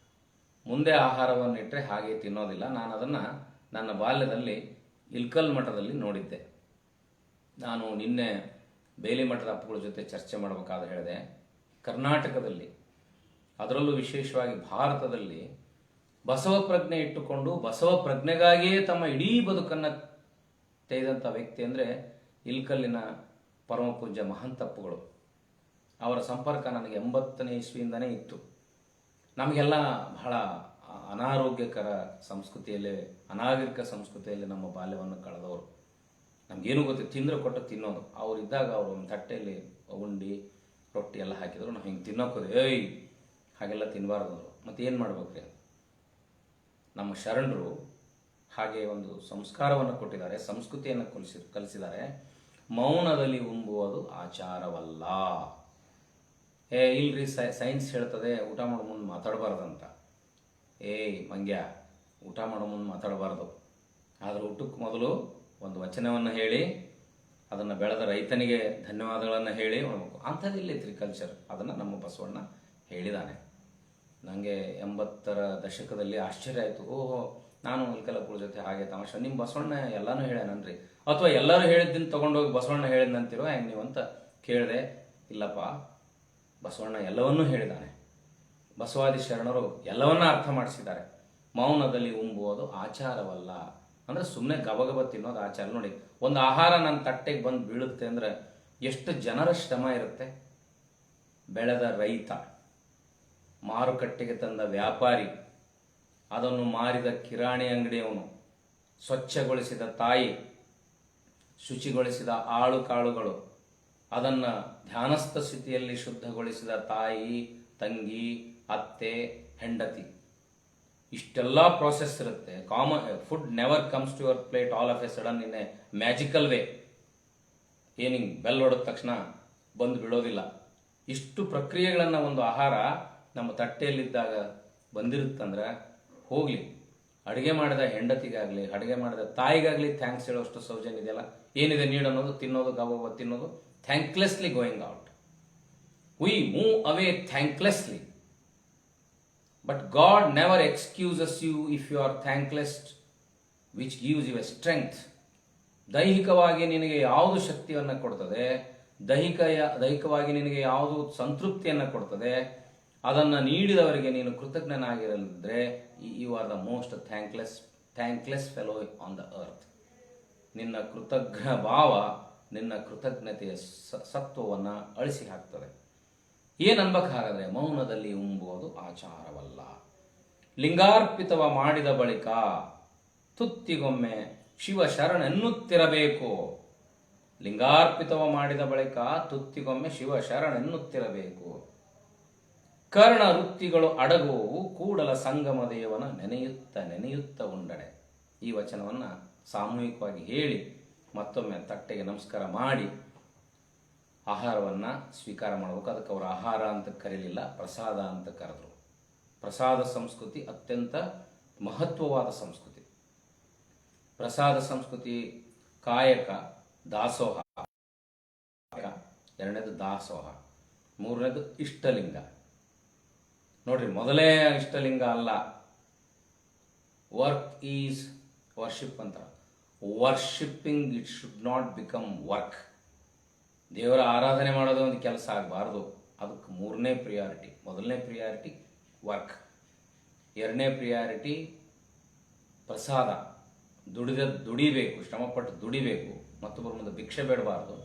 ಮುಂದೆ ಆಹಾರವನ್ನು ಇಟ್ಟರೆ ಹಾಗೆ ತಿನ್ನೋದಿಲ್ಲ. ನಾನು ಅದನ್ನು ನನ್ನ ಬಾಲ್ಯದಲ್ಲಿ ಇಲ್ಕಲ್ ಮಠದಲ್ಲಿ ನೋಡಿದ್ದೆ. ನಾನು ನಿನ್ನೆ ಬೇಲಿ ಮಠದ ಅಪ್ಪುಗಳ ಜೊತೆ ಚರ್ಚೆ ಮಾಡಬೇಕಾದ ಹೇಳಿದೆ, ಕರ್ನಾಟಕದಲ್ಲಿ, ಅದರಲ್ಲೂ ವಿಶೇಷವಾಗಿ ಭಾರತದಲ್ಲಿ ಬಸವ ಪ್ರಜ್ಞೆ ಇಟ್ಟುಕೊಂಡು ಬಸವ ಪ್ರಜ್ಞೆಗಾಗಿಯೇ ತಮ್ಮ ಇಡೀ ಬದುಕನ್ನು ತೆಗೆದಂಥ ವ್ಯಕ್ತಿ ಅಂದರೆ ಇಲ್ಕಲ್ಲಿನ ಪರಮ ಪೂಜ್ಯ ಮಹಂತಪ್ಪುಗಳು. ಅವರ ಸಂಪರ್ಕ ನನಗೆ 80ನೇ ಇಸ್ವಿಯಿಂದನೇ ಇತ್ತು. ನಮಗೆಲ್ಲ ಬಹಳ ಅನಾರೋಗ್ಯಕರ ಸಂಸ್ಕೃತಿಯಲ್ಲಿ, ಅನಾಗರಿಕ ಸಂಸ್ಕೃತಿಯಲ್ಲಿ ನಮ್ಮ ಬಾಲ್ಯವನ್ನು ಕಳೆದವರು. ನಮಗೇನು ಗೊತ್ತು, ತಿಂದರೆ ಕೊಟ್ಟು ತಿನ್ನೋದು. ಅವ್ರು ಇದ್ದಾಗ ಅವರು ಒಂದು ತಟ್ಟೆಯಲ್ಲಿ ಉಂಡಿ ರೊಟ್ಟಿ ಎಲ್ಲ ಹಾಕಿದ್ರು, ನಾವು ಹಿಂಗೆ ತಿನ್ನೋಕೋದು, ಏಯ್ ಹಾಗೆಲ್ಲ ತಿನ್ನಬಾರ್ದು ಅವರು. ಮತ್ತು ಏನು ಮಾಡ್ಬೇಕ್ರಿ? ನಮ್ಮ ಶರಣರು ಹಾಗೆ ಒಂದು ಸಂಸ್ಕಾರವನ್ನು ಕೊಟ್ಟಿದ್ದಾರೆ, ಸಂಸ್ಕೃತಿಯನ್ನು ಕಲಿಸಿದ್ದಾರೆ. ಮೌನದಲ್ಲಿ ಉಂಬುವುದು ಆಚಾರವಲ್ಲ. ಇಲ್ರಿ, ಸೈನ್ಸ್ ಹೇಳ್ತದೆ ಊಟ ಮಾಡೋ ಮುಂದೆ ಮಾತಾಡಬಾರ್ದಂತ. ಮಂಗ್ಯ, ಊಟ ಮಾಡೋ ಮುಂದೆ ಮಾತಾಡಬಾರ್ದು. ಆದರೆ ಊಟಕ್ಕೆ ಮೊದಲು ಒಂದು ವಚನವನ್ನು ಹೇಳಿ, ಅದನ್ನು ಬೆಳೆದ ರೈತನಿಗೆ ಧನ್ಯವಾದಗಳನ್ನು ಹೇಳಿ ಮಾಡಬೇಕು. ಅಂಥದ್ದಿಲ್ಲೈತ್ರಿ ಕಲ್ಚರ್. ಅದನ್ನು ನಮ್ಮ ಬಸವಣ್ಣ ಹೇಳಿದ್ದಾನೆ. ನನಗೆ 80ರ ದಶಕದಲ್ಲಿ ಆಶ್ಚರ್ಯ ಆಯಿತು. ಓಹೋ, ನಾನು ಇಲ್ಕಲ್ಲಪ್ಪಳ ಜೊತೆ ಹಾಗೆ ತಮಾಷೆ, ನಿಮ್ಮ ಬಸವಣ್ಣ ಎಲ್ಲನೂ ಹೇಳ್ಯಾನನ್ರಿ, ಅಥವಾ ಎಲ್ಲರೂ ಹೇಳಿದ್ದನ್ನು ತೊಗೊಂಡೋಗಿ ಬಸವಣ್ಣ ಹೇಳಿದ್ನಂತಿರೋ ಹೆಂಗೆ ನೀವು ಅಂತ ಕೇಳಿದೆ. ಇಲ್ಲಪ್ಪ, ಬಸವಣ್ಣ ಎಲ್ಲವನ್ನೂ ಹೇಳಿದ್ದಾನೆ. ಬಸವಾದಿ ಶರಣರು ಎಲ್ಲವನ್ನ ಅರ್ಥ ಮಾಡಿಸಿದ್ದಾರೆ. ಮೌನದಲ್ಲಿ ಉಂಬುವುದು ಆಚಾರವಲ್ಲ ಅಂದರೆ ಸುಮ್ಮನೆ ಗಬಗಬ ತಿನ್ನೋದು ಆಚಾರ. ನೋಡಿ, ಒಂದು ಆಹಾರ ನನ್ನ ತಟ್ಟೆಗೆ ಬಂದು ಬೀಳುತ್ತೆ ಅಂದರೆ ಎಷ್ಟು ಜನರ ಶ್ರಮ ಇರುತ್ತೆ. ಬೆಳೆದ ರೈತ, ಮಾರುಕಟ್ಟೆಗೆ ತಂದ ವ್ಯಾಪಾರಿ, ಅದನ್ನು ಮಾರಿದ ಕಿರಾಣಿ ಅಂಗಡಿಯವನು, ಸ್ವಚ್ಛಗೊಳಿಸಿದ ತಾಯಿ, ಶುಚಿಗೊಳಿಸಿದ ಆಳು ಕಾಳುಗಳು, ಅದನ್ನು ಧ್ಯಾನಸ್ಥ ಸ್ಥಿತಿಯಲ್ಲಿ ಶುದ್ಧಗೊಳಿಸಿದ ತಾಯಿ, ತಂಗಿ, ಅತ್ತೆ, ಹೆಂಡತಿ. ಇಷ್ಟೆಲ್ಲ ಪ್ರೋಸೆಸ್ ಇರುತ್ತೆ. Food never comes to your plate all of a sudden in a magical way. ಏನಿಂಗ್ ಬೆಲ್ ಹೊಡೆದ ತಕ್ಷಣ ಬಂದು ಬಿಡೋದಿಲ್ಲ. ಇಷ್ಟು ಪ್ರಕ್ರಿಯೆಗಳನ್ನು ಒಂದು ಆಹಾರ ನಮ್ಮ ತಟ್ಟೆಯಲ್ಲಿದ್ದಾಗ ಬಂದಿರುತ್ತಂದ್ರೆ ಹೋಗಲಿ, ಅಡುಗೆ ಮಾಡಿದ ಹೆಂಡತಿಗಾಗಲಿ, ಅಡುಗೆ ಮಾಡಿದ ತಾಯಿಗಾಗಲಿ ಥ್ಯಾಂಕ್ಸ್ ಹೇಳೋಷ್ಟು ಸೌಜನ್ಯ ಇದೆಯಲ್ಲ. ಏನಿದೆ ನೀಡು ಅನ್ನೋದು, ತಿನ್ನೋದು, ಗಬಗಬ ತಿನ್ನೋದು, thanklessly going out. We move away thanklessly. But God never excuses you if you are thankless, which gives you a strength. ದೈಹಿಕವಾಗಿ ನಿನಗೆ ಯಾವುದು ಶಕ್ತಿಯನ್ನು ಕೊಡ್ತದೆ, ದೈಹಿಕವಾಗಿ ನಿನಗೆ ಯಾವುದು ಸಂತೃಪ್ತಿಯನ್ನು ಕೊಡ್ತದೆ, ಅದನ್ನು ನೀಡಿದವರಿಗೆ ನೀನು ಕೃತಜ್ಞನಾಗಿರಲಿದ್ರೆ you are the most thankless fellow on the earth. ನಿನ್ನ ಕೃತಜ್ಞ ಭಾವ ನಿನ್ನ ಕೃತಜ್ಞತೆಯ ಸತ್ವವನ್ನು ಅಳಿಸಿ ಹಾಕ್ತದೆ. ಏನನ್ಬೇಕಾದ್ರೆ ಮೌನದಲ್ಲಿ ಉಂಬುವುದು ಆಚಾರವಲ್ಲ. ಲಿಂಗಾರ್ಪಿತವ ಮಾಡಿದ ಬಳಿಕ ತುತ್ತಿಗೊಮ್ಮೆ ಶಿವ ಶರಣೆನ್ನುತ್ತಿರಬೇಕು. ಲಿಂಗಾರ್ಪಿತವ ಮಾಡಿದ ಬಳಿಕ ತುತ್ತಿಗೊಮ್ಮೆ ಶಿವ ಶರಣೆನ್ನುತ್ತಿರಬೇಕು. ಕರ್ಣ ವೃತ್ತಿಗಳು ಅಡಗುವವು ಕೂಡಲ ಸಂಗಮ ದೇವನ ನೆನೆಯುತ್ತ ಉಂಡಡೆ. ಈ ವಚನವನ್ನು ಸಾಮೂಹಿಕವಾಗಿ ಹೇಳಿ ಮತ್ತೊಮ್ಮೆ ತಟ್ಟೆಗೆ ನಮಸ್ಕಾರ ಮಾಡಿ ಆಹಾರವನ್ನು ಸ್ವೀಕಾರ ಮಾಡಬೇಕು. ಅದಕ್ಕೆ ಅವರು ಆಹಾರ ಅಂತ ಕರೀಲಿಲ್ಲ, ಪ್ರಸಾದ ಅಂತ ಕರೆದರು. ಪ್ರಸಾದ ಸಂಸ್ಕೃತಿ ಅತ್ಯಂತ ಮಹತ್ವವಾದ ಸಂಸ್ಕೃತಿ. ಪ್ರಸಾದ ಸಂಸ್ಕೃತಿ ಕಾಯಕ, ದಾಸೋಹ, ಎರಡನೇದು ದಾಸೋಹ, ಮೂರನೇದು ಇಷ್ಟಲಿಂಗ. ನೋಡ್ರಿ, ಮೊದಲೇ ಇಷ್ಟಲಿಂಗ ಅಲ್ಲ, ವರ್ಕ್ ಈಸ್ ವರ್ಷಿಪ್ ಅಂತ. Worshipping it should not become work. ದೇವರ ಆರಾಧನೆ ಮಾಡೋದು ಒಂದು ಕೆಲಸ ಆಗಬಾರ್ದು. ಅದಕ್ಕೆ ಮೂರನೇ ಪ್ರಿಯಾರಿಟಿ. ಮೊದಲನೇ ಪ್ರಿಯಾರಿಟಿ ವರ್ಕ್, ಎರಡನೇ ಪ್ರಿಯಾರಿಟಿ ಪ್ರಸಾದ. ದುಡಿಬೇಕು, ಶ್ರಮಪಟ್ಟು ದುಡಿಬೇಕು, ಮತ್ತೊಬ್ಬರ ಮುಂದೆ ಭಿಕ್ಷೆ ಬೇಡಬಾರ್ದು.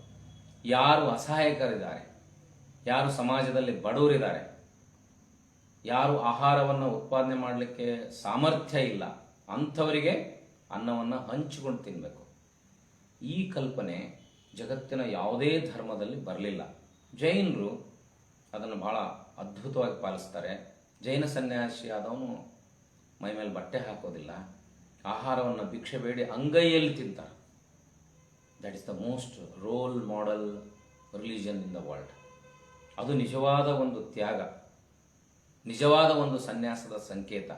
ಯಾರು ಅಸಹಾಯಕರಿದ್ದಾರೆ, ಯಾರು ಸಮಾಜದಲ್ಲಿ ಬಡವರಿದ್ದಾರೆ, ಯಾರು ಆಹಾರವನ್ನು ಉತ್ಪಾದನೆ ಮಾಡಲಿಕ್ಕೆ ಸಾಮರ್ಥ್ಯ ಇಲ್ಲ, ಅಂಥವರಿಗೆ ಅನ್ನವನ್ನು ಹಂಚಿಕೊಂಡು ತಿನ್ನಬೇಕು. ಈ ಕಲ್ಪನೆ ಜಗತ್ತಿನ ಯಾವುದೇ ಧರ್ಮದಲ್ಲಿ ಬರಲಿಲ್ಲ. ಜೈನರು ಅದನ್ನು ಭಾಳ ಅದ್ಭುತವಾಗಿ ಪಾಲಿಸ್ತಾರೆ. ಜೈನ ಸನ್ಯಾಸಿ ಆದವನು ಮೈ ಮೇಲೆ ಬಟ್ಟೆ ಹಾಕೋದಿಲ್ಲ, ಆಹಾರವನ್ನು ಭಿಕ್ಷೆ ಬೇಡಿ ಅಂಗೈಯಲ್ಲಿ ತಿಂತಾರೆ. That is the most role model religion in the world. ಅದು ನಿಜವಾದ ಒಂದು ತ್ಯಾಗ, ನಿಜವಾದ ಒಂದು ಸನ್ಯಾಸದ ಸಂಕೇತ.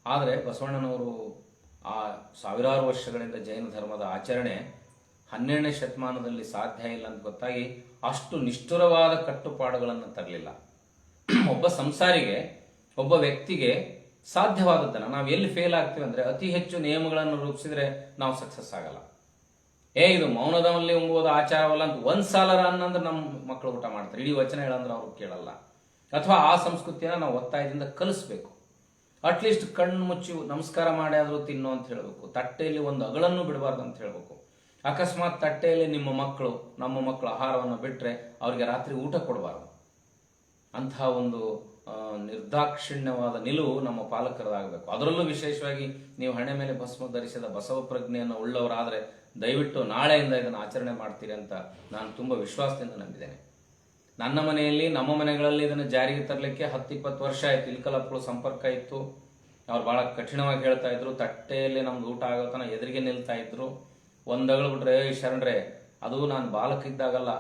ಆದರೆ ಬಸವಣ್ಣನವರು ಆ ಸಾವಿರಾರು ವರ್ಷಗಳಿಂದ ಜೈನ ಧರ್ಮದ ಆಚರಣೆ 12ನೇ ಶತಮಾನದಲ್ಲಿ ಸಾಧ್ಯ ಇಲ್ಲ ಅಂತ ಗೊತ್ತಾಗಿ ಅಷ್ಟು ನಿಷ್ಠುರವಾದ ಕಟ್ಟುಪಾಡುಗಳನ್ನು ತರಲಿಲ್ಲ. ಒಬ್ಬ ಸಂಸಾರಿಗೆ, ಒಬ್ಬ ವ್ಯಕ್ತಿಗೆ ಸಾಧ್ಯವಾದದ್ದನ್ನು ನಾವು ಎಲ್ಲಿ ಫೇಲ್ ಆಗ್ತೀವಿ ಅಂದರೆ, ಅತಿ ಹೆಚ್ಚು ನಿಯಮಗಳನ್ನು ರೂಪಿಸಿದ್ರೆ ನಾವು ಸಕ್ಸಸ್ ಆಗಲ್ಲ. ಇದು ಮೌನದಲ್ಲಿ ಉಂಬುವುದು ಆಚಾರವಲ್ಲ ಅಂತ ಒಂದು ಸಾಲರ ಅನ್ನಂದ್ರೆ ನಮ್ಮ ಮಕ್ಕಳು ಊಟ ಮಾಡ್ತಾರೆ, ಇಡೀ ವಚನ ಹೇಳಂದ್ರೆ ಅವ್ರು ಕೇಳಲ್ಲ. ಅಥವಾ ಆ ಸಂಸ್ಕೃತಿಯನ್ನು ನಾವು ಒತ್ತಾಯದಿಂದ ಕಲಿಸ್ಬೇಕು. ಅಟ್ಲೀಸ್ಟ್ ಕಣ್ಣು ಮುಚ್ಚಿ ನಮಸ್ಕಾರ ಮಾಡಿ ಆದರೂ ತಿನ್ನು ಅಂತ ಹೇಳಬೇಕು. ತಟ್ಟೆಯಲ್ಲಿ ಒಂದು ಅಗಳನ್ನು ಬಿಡಬಾರ್ದು ಅಂತ ಹೇಳಬೇಕು. ಅಕಸ್ಮಾತ್ ತಟ್ಟೆಯಲ್ಲಿ ನಮ್ಮ ಮಕ್ಕಳು ಆಹಾರವನ್ನು ಬಿಟ್ಟರೆ ಅವರಿಗೆ ರಾತ್ರಿ ಊಟ ಕೊಡಬಾರ್ದು. ಅಂತಹ ಒಂದು ನಿರ್ದಾಕ್ಷಿಣ್ಯವಾದ ನಿಲುವು ನಮ್ಮ ಪಾಲಕರದಾಗಬೇಕು. ಅದರಲ್ಲೂ ವಿಶೇಷವಾಗಿ ನೀವು ಹಣೆ ಮೇಲೆ ಭಸ್ಮ ಧರಿಸಿದ ಬಸವ ಪ್ರಜ್ಞೆಯನ್ನು ಉಳ್ಳವರಾದರೆ ದಯವಿಟ್ಟು ನಾಳೆಯಿಂದ ಇದನ್ನು ಆಚರಣೆ ಮಾಡ್ತೀರಿ ಅಂತ ನಾನು ತುಂಬ ವಿಶ್ವಾಸದಿಂದ ನಂಬಿದ್ದೇನೆ. ನನ್ನ ಮನೆಯಲ್ಲಿ, ನಮ್ಮ ಮನೆಗಳಲ್ಲಿ ಇದನ್ನು ಜಾರಿಗೆ ತರಲಿಕ್ಕೆ 10-20 ವರ್ಷ ಆಯಿತು. ಇಲ್ಕಲಪ್ಪಳು ಸಂಪರ್ಕ ಇತ್ತು. ಅವ್ರು ಭಾಳ ಕಠಿಣವಾಗಿ ಹೇಳ್ತಾ ಇದ್ರು. ತಟ್ಟೆಯಲ್ಲಿ ನಮ್ದು ಊಟ ಆಗೋತನ ಎದುರಿಗೆ ನಿಲ್ತಾ ಇದ್ರು. ಒಂದಗಳು ಬಿಟ್ರೆ, ಶರಣರೇ, ಅದು ನಾನು ಬಾಲಕ ಇದ್ದಾಗಲ್ಲ,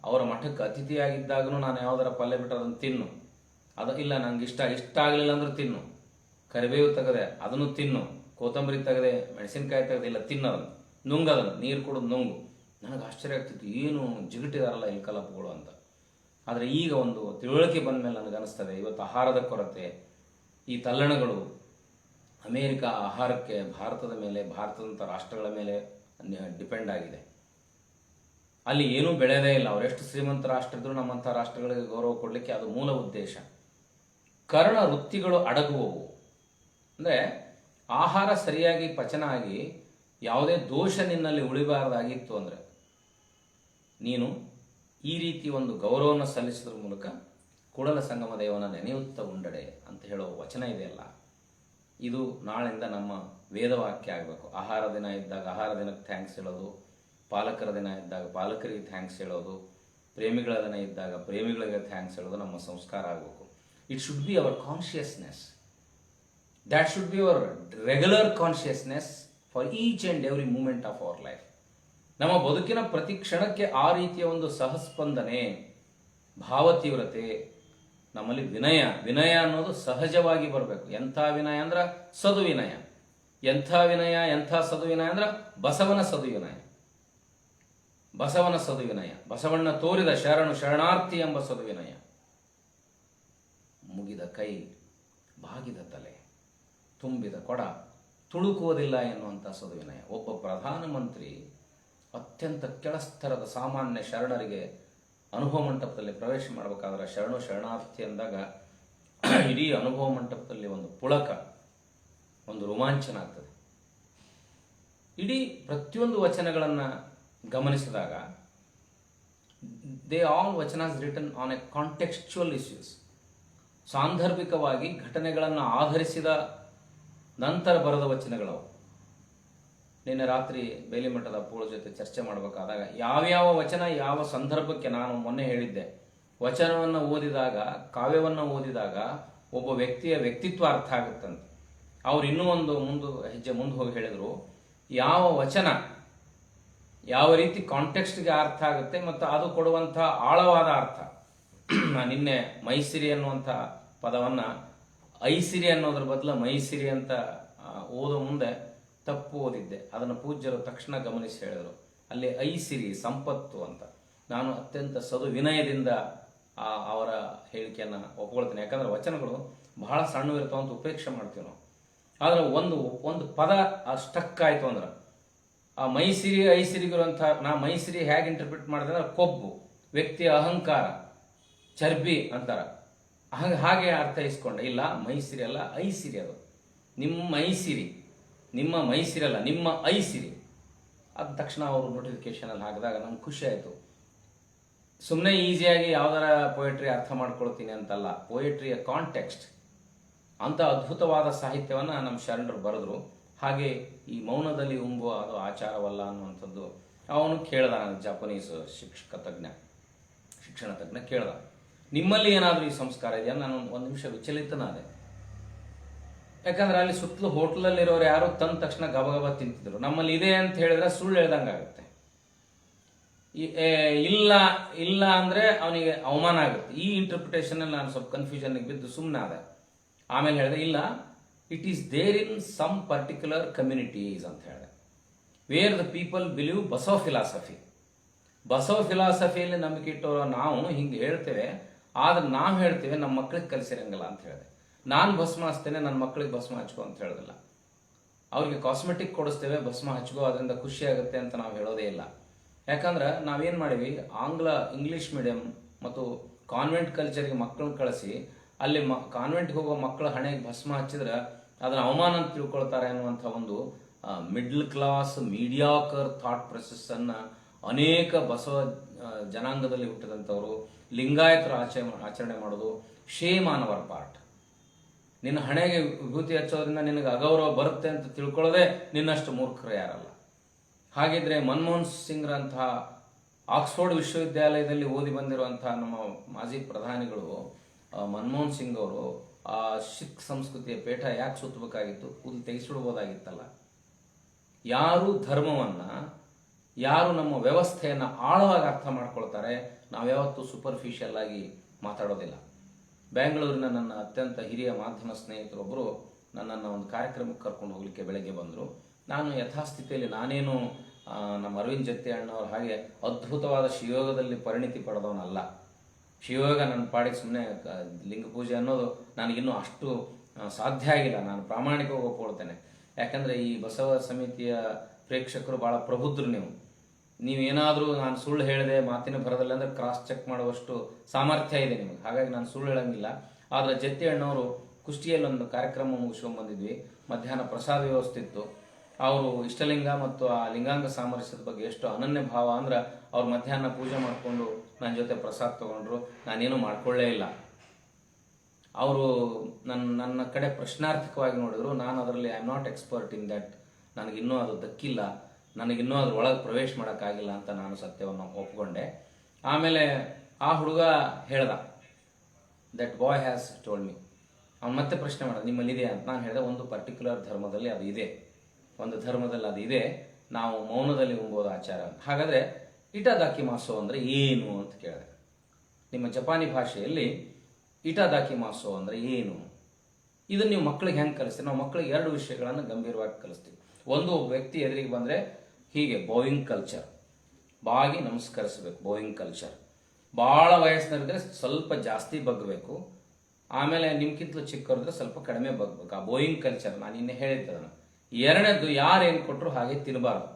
ಅವರ ಮಠಕ್ಕೆ ಅತಿಥಿಯಾಗಿದ್ದಾಗೂ ನಾನು ಯಾವುದರ ಪಲ್ಯ ಬಿಟ್ಟರೆ ಅದನ್ನು ತಿನ್ನು. ಅದು ಇಲ್ಲ, ನಂಗೆ ಇಷ್ಟ ಆಗಲಿಲ್ಲ ಅಂದ್ರೆ ತಿನ್ನು. ಕರಿಬೇವು ತೆಗೆದೆ ಅದನ್ನು ತಿನ್ನು, ಕೊತ್ತಂಬರಿ ತೆಗೆದೆ, ಮೆಣಸಿನ್ಕಾಯಿ ತೆಗೆದೆ, ಇಲ್ಲ ತಿನ್ನೋದನ್ನು, ನುಂಗದನ್ನು, ನೀರು ಕುಡಿದು ನುಂಗು. ನನಗೆ ಆಶ್ಚರ್ಯ ಆಗ್ತಿತ್ತು, ಏನು ಜಿಗಿಟಿದಾರಲ್ಲ ಇಲ್ಕಲಪ್ಪಗಳು ಅಂತ. ಆದರೆ ಈಗ ಒಂದು ತಿಳುವಳಿಕೆ ಬಂದ ಮೇಲೆ ನನಗನ್ನಿಸ್ತದೆ, ಇವತ್ತು ಆಹಾರದ ಕೊರತೆ, ಈ ತಲ್ಲಣಗಳು ಅಮೇರಿಕ ಆಹಾರಕ್ಕೆ ಭಾರತದ ಮೇಲೆ, ಭಾರತದಂಥ ರಾಷ್ಟ್ರಗಳ ಮೇಲೆ ಡಿಪೆಂಡ್ ಆಗಿದೆ. ಅಲ್ಲಿ ಏನೂ ಬೆಳೆಯೋದೇ ಇಲ್ಲ. ಅವರೆಷ್ಟು ಶ್ರೀಮಂತ ರಾಷ್ಟ್ರ ಇದ್ರೂ ನಮ್ಮಂಥ ರಾಷ್ಟ್ರಗಳಿಗೆ ಗೌರವ ಕೊಡಲಿಕ್ಕೆ ಅದು ಮೂಲ ಉದ್ದೇಶ. ಕರ್ಣ ವೃತ್ತಿಗಳು ಅಡಗುವವು ಅಂದರೆ ಆಹಾರ ಸರಿಯಾಗಿ ಪಚನ ಆಗಿ ಯಾವುದೇ ದೋಷ ನಿನ್ನಲ್ಲಿ ಉಳಿಬಾರದಾಗಿತ್ತು ಅಂದರೆ ನೀನು ಈ ರೀತಿ ಒಂದು ಗೌರವವನ್ನು ಸಲ್ಲಿಸೋದ್ರ ಮೂಲಕ ಕೂಡಲ ಸಂಗಮ ದೇವನ ನೆನೆಯುತ್ತ ಉಂಡಡೆ ಅಂತ ಹೇಳೋ ವಚನ ಇದೆಯಲ್ಲ, ಇದು ನಾಳೆಯಿಂದ ನಮ್ಮ ವೇದವಾಕ್ಯ ಆಗಬೇಕು. ಆಹಾರ ದಿನ ಇದ್ದಾಗ ಆಹಾರ ದಿನಕ್ಕೆ ಥ್ಯಾಂಕ್ಸ್ ಹೇಳೋದು, ಪಾಲಕರ ದಿನ ಇದ್ದಾಗ ಪಾಲಕರಿಗೆ ಥ್ಯಾಂಕ್ಸ್ ಹೇಳೋದು, ಪ್ರೇಮಿಗಳ ದಿನ ಇದ್ದಾಗ ಪ್ರೇಮಿಗಳಿಗೆ ಥ್ಯಾಂಕ್ಸ್ ಹೇಳೋದು ನಮ್ಮ ಸಂಸ್ಕಾರ ಆಗಬೇಕು. It should be our consciousness. That should be our regular consciousness for each and every moment of our life. ನಮ್ಮ ಬದುಕಿನ ಪ್ರತಿ ಕ್ಷಣಕ್ಕೆ ಆ ರೀತಿಯ ಒಂದು ಸಹಸ್ಪಂದನೆ, ಭಾವತೀವ್ರತೆ, ನಮ್ಮಲ್ಲಿ ವಿನಯ ಅನ್ನೋದು ಸಹಜವಾಗಿ ಬರಬೇಕು. ಎಂಥ ವಿನಯ ಅಂದ್ರೆ ಸದುವಿನಯ. ಎಂಥ ವಿನಯ, ಎಂಥ ಸದುವಿನಯ ಅಂದ್ರೆ ಬಸವನ ಸದುವಿನಯ. ಬಸವಣ್ಣ ತೋರಿದ ಶರಣಾರ್ಥಿ ಎಂಬ ಸದುವಿನಯ. ಮುಗಿದ ಕೈ, ಬಾಗಿದ ತಲೆ, ತುಂಬಿದ ಕೊಡ ತುಳುಕುವುದಿಲ್ಲ ಎನ್ನುವಂಥ ಸದುವಿನಯ. ಒಬ್ಬ ಪ್ರಧಾನಮಂತ್ರಿ ಅತ್ಯಂತ ಕೆಳಸ್ತರದ ಸಾಮಾನ್ಯ ಶರಣರಿಗೆ ಅನುಭವ ಮಂಟಪದಲ್ಲಿ ಪ್ರವೇಶ ಮಾಡಬೇಕಾದ್ರೆ ಶರಣಾರ್ಥಿ ಅಂದಾಗ ಇಡೀ ಅನುಭವ ಮಂಟಪದಲ್ಲಿ ಒಂದು ಪುಳಕ, ಒಂದು ರೋಮಾಂಚನ ಆಗ್ತದೆ. ಇಡೀ ಪ್ರತಿಯೊಂದು ವಚನಗಳನ್ನು ಗಮನಿಸಿದಾಗ they all vachanas written on a contextual issues. ಸಾಂದರ್ಭಿಕವಾಗಿ ಘಟನೆಗಳನ್ನು ಆಧರಿಸಿದ ನಂತರ ಬರೆದ ವಚನಗಳವು. ನಿನ್ನೆ ರಾತ್ರಿ ಬೇಲಿಮಠದ ಅಪ್ಪುಗಳ ಜೊತೆ ಚರ್ಚೆ ಮಾಡಬೇಕಾದಾಗ ಯಾವ್ಯಾವ ವಚನ ಯಾವ ಸಂದರ್ಭಕ್ಕೆ, ನಾನು ಮೊನ್ನೆ ಹೇಳಿದ್ದೆ, ವಚನವನ್ನು ಓದಿದಾಗ, ಕಾವ್ಯವನ್ನು ಓದಿದಾಗ ಒಬ್ಬ ವ್ಯಕ್ತಿಯ ವ್ಯಕ್ತಿತ್ವ ಅರ್ಥ ಆಗುತ್ತಂತೆ. ಅವ್ರು ಇನ್ನೂ ಒಂದು ಹೆಜ್ಜೆ ಮುಂದೆ ಹೋಗಿ ಹೇಳಿದರು, ಯಾವ ವಚನ ಯಾವ ರೀತಿ ಕಾಂಟೆಕ್ಸ್ಟ್ಗೆ ಅರ್ಥ ಆಗುತ್ತೆ ಮತ್ತು ಅದು ಕೊಡುವಂಥ ಆಳವಾದ ಅರ್ಥ. ನಾನು ನಿನ್ನೆ ಮೈಸಿರಿ ಅನ್ನುವಂಥ ಪದವನ್ನು ಐಸಿರಿ ಅನ್ನೋದ್ರ ಬದಲು ಮೈಸಿರಿ ಅಂತ ಓದೋ ಮುಂದೆ ತಪ್ಪು ಓದಿದ್ದೆ. ಅದನ್ನು ಪೂಜ್ಯರು ತಕ್ಷಣ ಗಮನಿಸಿ ಹೇಳಿದರು, ಅಲ್ಲಿ ಐಸಿರಿ ಸಂಪತ್ತು ಅಂತ. ನಾನು ಅತ್ಯಂತ ಸದು ವಿನಯದಿಂದ ಅವರ ಹೇಳಿಕೆಯನ್ನು ಒಪ್ಕೊಳ್ತೇನೆ. ಯಾಕಂದರೆ ವಚನಗಳು ಬಹಳ ಸಣ್ಣವಿರ್ತಾವ ಅಂತ ಉಪೇಕ್ಷೆ ಮಾಡ್ತೀವಿ ನಾವು. ಆದರೆ ಒಂದು ಪದ ಸ್ಟಕ್ ಆಯಿತು ಅಂದ್ರೆ ಆ ಮೈಸಿರಿ ಐಸಿರಿಗಿರುವಂಥ, ನಾ ಮೈಸಿರಿ ಹೇಗೆ ಇಂಟರ್ಪ್ರಿಟ್ ಮಾಡಿದೆ ಅಂದ್ರೆ ಕೊಬ್ಬು, ವ್ಯಕ್ತಿಯ ಅಹಂಕಾರ, ಚರ್ಬಿ ಅಂತಾರೆ. ಹಾಗೆ ಅರ್ಥೈಸ್ಕೊಂಡೆ. ಇಲ್ಲ, ಮೈಸಿರಿ ಅಲ್ಲ, ಐಸಿರಿ. ಅದು ನಿಮ್ಮ ಮೈಸಿರಿ ಅಲ್ಲ, ನಿಮ್ಮ ಐಸಿರಿ. ಅದ ತಕ್ಷಣ ಅವರು ನೋಟಿಫಿಕೇಶನಲ್ಲಿ ಹಾಕಿದಾಗ ನಮ್ಗೆ ಖುಷಿ ಆಯಿತು. ಸುಮ್ಮನೆ ಈಸಿಯಾಗಿ ಯಾವ್ದಾರ ಪೊಯೆಟ್ರಿ ಅರ್ಥ ಮಾಡ್ಕೊಳ್ತೀನಿ ಅಂತಲ್ಲ, ಪೊಯೆಟ್ರಿಯ ಕಾಂಟೆಕ್ಸ್ಟ್, ಅಂಥ ಅದ್ಭುತವಾದ ಸಾಹಿತ್ಯವನ್ನು ನಮ್ಮ ಶರಣರು ಬರೆದ್ರು. ಹಾಗೆ ಈ ಮೌನದಲ್ಲಿ ಉಂಬುವ ಅದು ಆಚಾರವಲ್ಲ ಅನ್ನುವಂಥದ್ದು ಅವನು ಕೇಳ್ದ. ನಾನು ಜಪಾನೀಸ್ ಶಿಕ್ಷಣ ತಜ್ಞ ಕೇಳ್ದ, ನಿಮ್ಮಲ್ಲಿ ಏನಾದರೂ ಈ ಸಂಸ್ಕಾರ ಇದೆಯಾ? ನಾನು ಒಂದು ನಿಮಿಷ ವಿಚಲಿತನಾದೆ. ಯಾಕಂದ್ರೆ ಅಲ್ಲಿ ಸುತ್ತಲೂ ಹೋಟ್ಲಲ್ಲಿರೋರು ಯಾರು ತಂದ ತಕ್ಷಣ ಗಬಗಬ ತಿಂತಿದ್ರು. ನಮ್ಮಲ್ಲಿ ಇದೆ ಅಂತ ಹೇಳಿದ್ರೆ ಸುಳ್ಳು ಹೇಳ್ದಂಗಾಗುತ್ತೆ. ಇಲ್ಲ ಇಲ್ಲ ಅಂದ್ರೆ ಅವನಿಗೆ ಅವಮಾನ ಆಗುತ್ತೆ. ಈ ಇಂಟರ್ಪ್ರಿಟೇಷನ್ ಅಲ್ಲಿ ನಾನು ಸ್ವಲ್ಪ ಕನ್ಫ್ಯೂಷನ್ಗೆ ಬಿದ್ದು ಸುಮ್ಮನೆ ಆದೆ. ಆಮೇಲೆ ಹೇಳಿದೆ, ಇಲ್ಲ, it is there in some particular communities ಅಂತ ಹೇಳಿದೆ, where the people believe Basava philosophy. Basava ಫಿಲಾಸಫಿಯಲ್ಲಿ ನಂಬಿಕೆ ಇಟ್ಟವರು ನಾವು ಹಿಂಗೆ ಹೇಳ್ತೇವೆ, ಆದ್ರೆ ನಾವು ಹೇಳ್ತೇವೆ ನಮ್ಮ ಮಕ್ಕಳಿಗೆ ಕಲಿಸಿರಂಗಿಲ್ಲ ಅಂತ ಹೇಳಿದೆ. ನಾನು ಭಸ್ಮ ಹಚ್ತೇನೆ, ನನ್ನ ಮಕ್ಕಳಿಗೆ ಭಸ್ಮ ಹಚ್ಕೋ ಅಂತ ಹೇಳೋದಿಲ್ಲ. ಅವ್ರಿಗೆ ಕಾಸ್ಮೆಟಿಕ್ ಕೊಡಿಸ್ತೇವೆ, ಭಸ್ಮ ಹಚ್ಕೋ, ಅದರಿಂದ ಖುಷಿ ಆಗುತ್ತೆ ಅಂತ ನಾವು ಹೇಳೋದೇ ಇಲ್ಲ. ಯಾಕಂದ್ರೆ ನಾವೇನು ಮಾಡೀವಿ, ಇಂಗ್ಲೀಷ್ ಮೀಡಿಯಂ ಮತ್ತು ಕಾನ್ವೆಂಟ್ ಕಲ್ಚರ್ಗೆ ಮಕ್ಕಳನ್ನ ಕಳಿಸಿ ಅಲ್ಲಿ ಕಾನ್ವೆಂಟ್ಗೆ ಹೋಗೋ ಮಕ್ಕಳ ಹಣೆಗೆ ಭಸ್ಮ ಹಚ್ಚಿದ್ರೆ ಅದನ್ನ ಅವಮಾನ ಅಂತ ತಿಳ್ಕೊಳ್ತಾರೆ ಅನ್ನುವಂಥ ಒಂದು ಮಿಡ್ಲ್ ಕ್ಲಾಸ್ ಮೀಡಿಯಾಕರ್ ಥಾಟ್ ಪ್ರೊಸೆಸ್ಸನ್ನು ಅನೇಕ ಬಸವ ಜನಾಂಗದಲ್ಲಿ ಹುಟ್ಟಿದಂಥವರು ಲಿಂಗಾಯತರು ಆಚರಣೆ ಮಾಡೋದು ಶೇಮ್ ಆನ್ ಅವರ್ ಪಾರ್ಟ್. ನಿನ್ನ ಹಣೆಗೆ ವಿಭೂತಿ ಹಚ್ಚೋದ್ರಿಂದ ನಿನಗೆ ಅಗೌರವ ಬರುತ್ತೆ ಅಂತ ತಿಳ್ಕೊಳ್ಳೋದೇ ನಿನ್ನಷ್ಟು ಮೂರ್ಖರು ಯಾರಲ್ಲ. ಹಾಗಿದ್ರೆ ಮನಮೋಹನ್ ಸಿಂಗ್ರಂತಹ ಆಕ್ಸ್ಫೋರ್ಡ್ ವಿಶ್ವವಿದ್ಯಾಲಯದಲ್ಲಿ ಓದಿ ಬಂದಿರುವಂತಹ ನಮ್ಮ ಮಾಜಿ ಪ್ರಧಾನಿಗಳು ಮನಮೋಹನ್ ಸಿಂಗ್ ಅವರು ಆ ಸಿಖ್ ಸಂಸ್ಕೃತಿಯ ಪೇಟ ಯಾಕೆ ಸುತ್ತಬೇಕಾಗಿತ್ತು? ಕೂದಲು ತೆಗೆಸಿಡ್ಬೋದಾಗಿತ್ತಲ್ಲ. ಯಾರು ಧರ್ಮವನ್ನ, ಯಾರು ನಮ್ಮ ವ್ಯವಸ್ಥೆಯನ್ನು ಆಳವಾಗಿ ಅರ್ಥ ಮಾಡ್ಕೊಳ್ತಾರೆ, ನಾವ್ಯಾವತ್ತೂ ಸೂಪರ್ಫಿಷಿಯಲ್ ಆಗಿ ಮಾತಾಡೋದಿಲ್ಲ. ಬೆಂಗಳೂರಿನ ನನ್ನ ಅತ್ಯಂತ ಹಿರಿಯ ಮಾಧ್ಯಮ ಸ್ನೇಹಿತರೊಬ್ಬರು ನನ್ನನ್ನು ಒಂದು ಕಾರ್ಯಕ್ರಮಕ್ಕೆ ಕರ್ಕೊಂಡು ಹೋಗ್ಲಿಕ್ಕೆ ಬೆಳಗ್ಗೆ ಬಂದರು. ನಾನು ಯಥಾಸ್ಥಿತಿಯಲ್ಲಿ ನಾನೇನು ನಮ್ಮ ಅರವಿಂದ್ ಜತ್ತಿ ಅಣ್ಣವ್ರು ಹಾಗೆ ಅದ್ಭುತವಾದ ಶಿವಯೋಗದಲ್ಲಿ ಪರಿಣಿತಿ ಪಡೆದವನಲ್ಲ. ಶಿವಯೋಗ ನನ್ನ ಪಾಡಿಗೆ ಸುಮ್ಮನೆ ಲಿಂಗ ಪೂಜೆ ಅನ್ನೋದು ನನಗಿನ್ನೂ ಅಷ್ಟು ಸಾಧ್ಯ ಆಗಿಲ್ಲ. ನಾನು ಪ್ರಾಮಾಣಿಕವಾಗಿ ಒಪ್ಕೊಳ್ತೇನೆ. ಯಾಕಂದರೆ ಈ ಬಸವ ಸಮಿತಿಯ ಪ್ರೇಕ್ಷಕರು ಭಾಳ ಪ್ರಬುದ್ಧರು. ನೀವೇನಾದರೂ ನಾನು ಸುಳ್ಳು ಹೇಳಿದೆ ಮಾತಿನ ಭರದಲ್ಲಿ ಅಂದರೆ ಕ್ರಾಸ್ ಚೆಕ್ ಮಾಡುವಷ್ಟು ಸಾಮರ್ಥ್ಯ ಇದೆ ನಿಮಗೆ. ಹಾಗಾಗಿ ನಾನು ಸುಳ್ಳು ಹೇಳಂಗಿಲ್ಲ. ಆದರೆ ಜತ್ತಿ ಅಣ್ಣವರು ಕುಷ್ಟಿಯಲ್ಲಿ ಒಂದು ಕಾರ್ಯಕ್ರಮ ಮುಗಿಸ್ಕೊಂಡು ಬಂದಿದ್ವಿ. ಮಧ್ಯಾಹ್ನ ಪ್ರಸಾದ ವ್ಯವಸ್ಥೆ ಇತ್ತು. ಅವರು ಇಷ್ಟಲಿಂಗ ಮತ್ತು ಆ ಲಿಂಗಾಂಗ ಸಾಮರಸ್ಯದ ಬಗ್ಗೆ ಎಷ್ಟು ಅನನ್ಯ ಭಾವ ಅಂದ್ರೆ ಅವ್ರು ಮಧ್ಯಾಹ್ನ ಪೂಜೆ ಮಾಡಿಕೊಂಡು ನನ್ನ ಜೊತೆ ಪ್ರಸಾದ ತಗೊಂಡ್ರು. ನಾನೇನು ಮಾಡ್ಕೊಳ್ಳೇ ಇಲ್ಲ. ಅವರು ನನ್ನ ಕಡೆ ಪ್ರಶ್ನಾರ್ಥಕವಾಗಿ ನೋಡಿದ್ರು. ನಾನು ಅದರಲ್ಲಿ I am not expert in that, ನನಗಿನ್ನೂ ಅದು ದಕ್ಕಿಲ್ಲ, ನನಗಿನ್ನೂ ಅದ್ರ ಒಳಗೆ ಪ್ರವೇಶ ಮಾಡೋಕ್ಕಾಗಿಲ್ಲ ಅಂತ ನಾನು ಸತ್ಯವನ್ನು ಒಪ್ಕೊಂಡೆ. ಆಮೇಲೆ ಆ ಹುಡುಗ ಹೇಳ್ದ, that boy has told me. ಅವ್ನು ಮತ್ತೆ ಪ್ರಶ್ನೆ ಮಾಡ್ದ, ನಿಮ್ಮಲ್ಲಿದೆ ಅಂತ. ನಾನು ಹೇಳಿದೆ, ಒಂದು ಪರ್ಟಿಕ್ಯುಲರ್ ಧರ್ಮದಲ್ಲಿ ಅದು ಇದೆ, ಒಂದು ಧರ್ಮದಲ್ಲಿ ಅದು ಇದೆ, ನಾವು ಮೌನದಲ್ಲಿ ಉಂಬೋದು ಆಚಾರ. ಹಾಗಾದರೆ ಇಟಾದಾಕಿ ಮಾಸೋ ಅಂದರೆ ಏನು ಅಂತ ಕೇಳಿದೆ. ನಿಮ್ಮ ಜಪಾನಿ ಭಾಷೆಯಲ್ಲಿ ಇಟಾದಾಕಿ ಮಾಸೋ ಅಂದರೆ ಏನು? ಇದನ್ನು ನೀವು ಮಕ್ಕಳಿಗೆ ಹೆಂಗೆ ಕಲಿಸ್ತೀವಿ? ನಾವು ಮಕ್ಕಳಿಗೆ ಎರಡು ವಿಷಯಗಳನ್ನು ಗಂಭೀರವಾಗಿ ಕಲಿಸ್ತೀವಿ. ಒಂದು, ಒಬ್ಬ ವ್ಯಕ್ತಿ ಎದುರಿಗೆ ಬಂದರೆ ಹೀಗೆ ಬೋಯಿಂಗ್ ಕಲ್ಚರ್, ಬಾಗಿ ನಮಸ್ಕರಿಸಬೇಕು, ಬೋಯಿಂಗ್ ಕಲ್ಚರ್. ಭಾಳ ವಯಸ್ಸಿನಲ್ಲಿದ್ದರೆ ಸ್ವಲ್ಪ ಜಾಸ್ತಿ ಬಗ್ಗಬೇಕು. ಆಮೇಲೆ ನಿಮ್ಗಿಂತಲೂ ಚಿಕ್ಕವರಿದ್ರೆ ಸ್ವಲ್ಪ ಕಡಿಮೆ ಬಗ್ಬೇಕು. ಆ ಬೋಯಿಂಗ್ ಕಲ್ಚರ್ ನಾನು ಇನ್ನೇ ಹೇಳಿದ್ದೆ ಅದನ್ನು. ಎರಡನೇದು, ಯಾರೇನು ಕೊಟ್ಟರು ಹಾಗೆ ತಿನ್ನಬಾರ್ದು.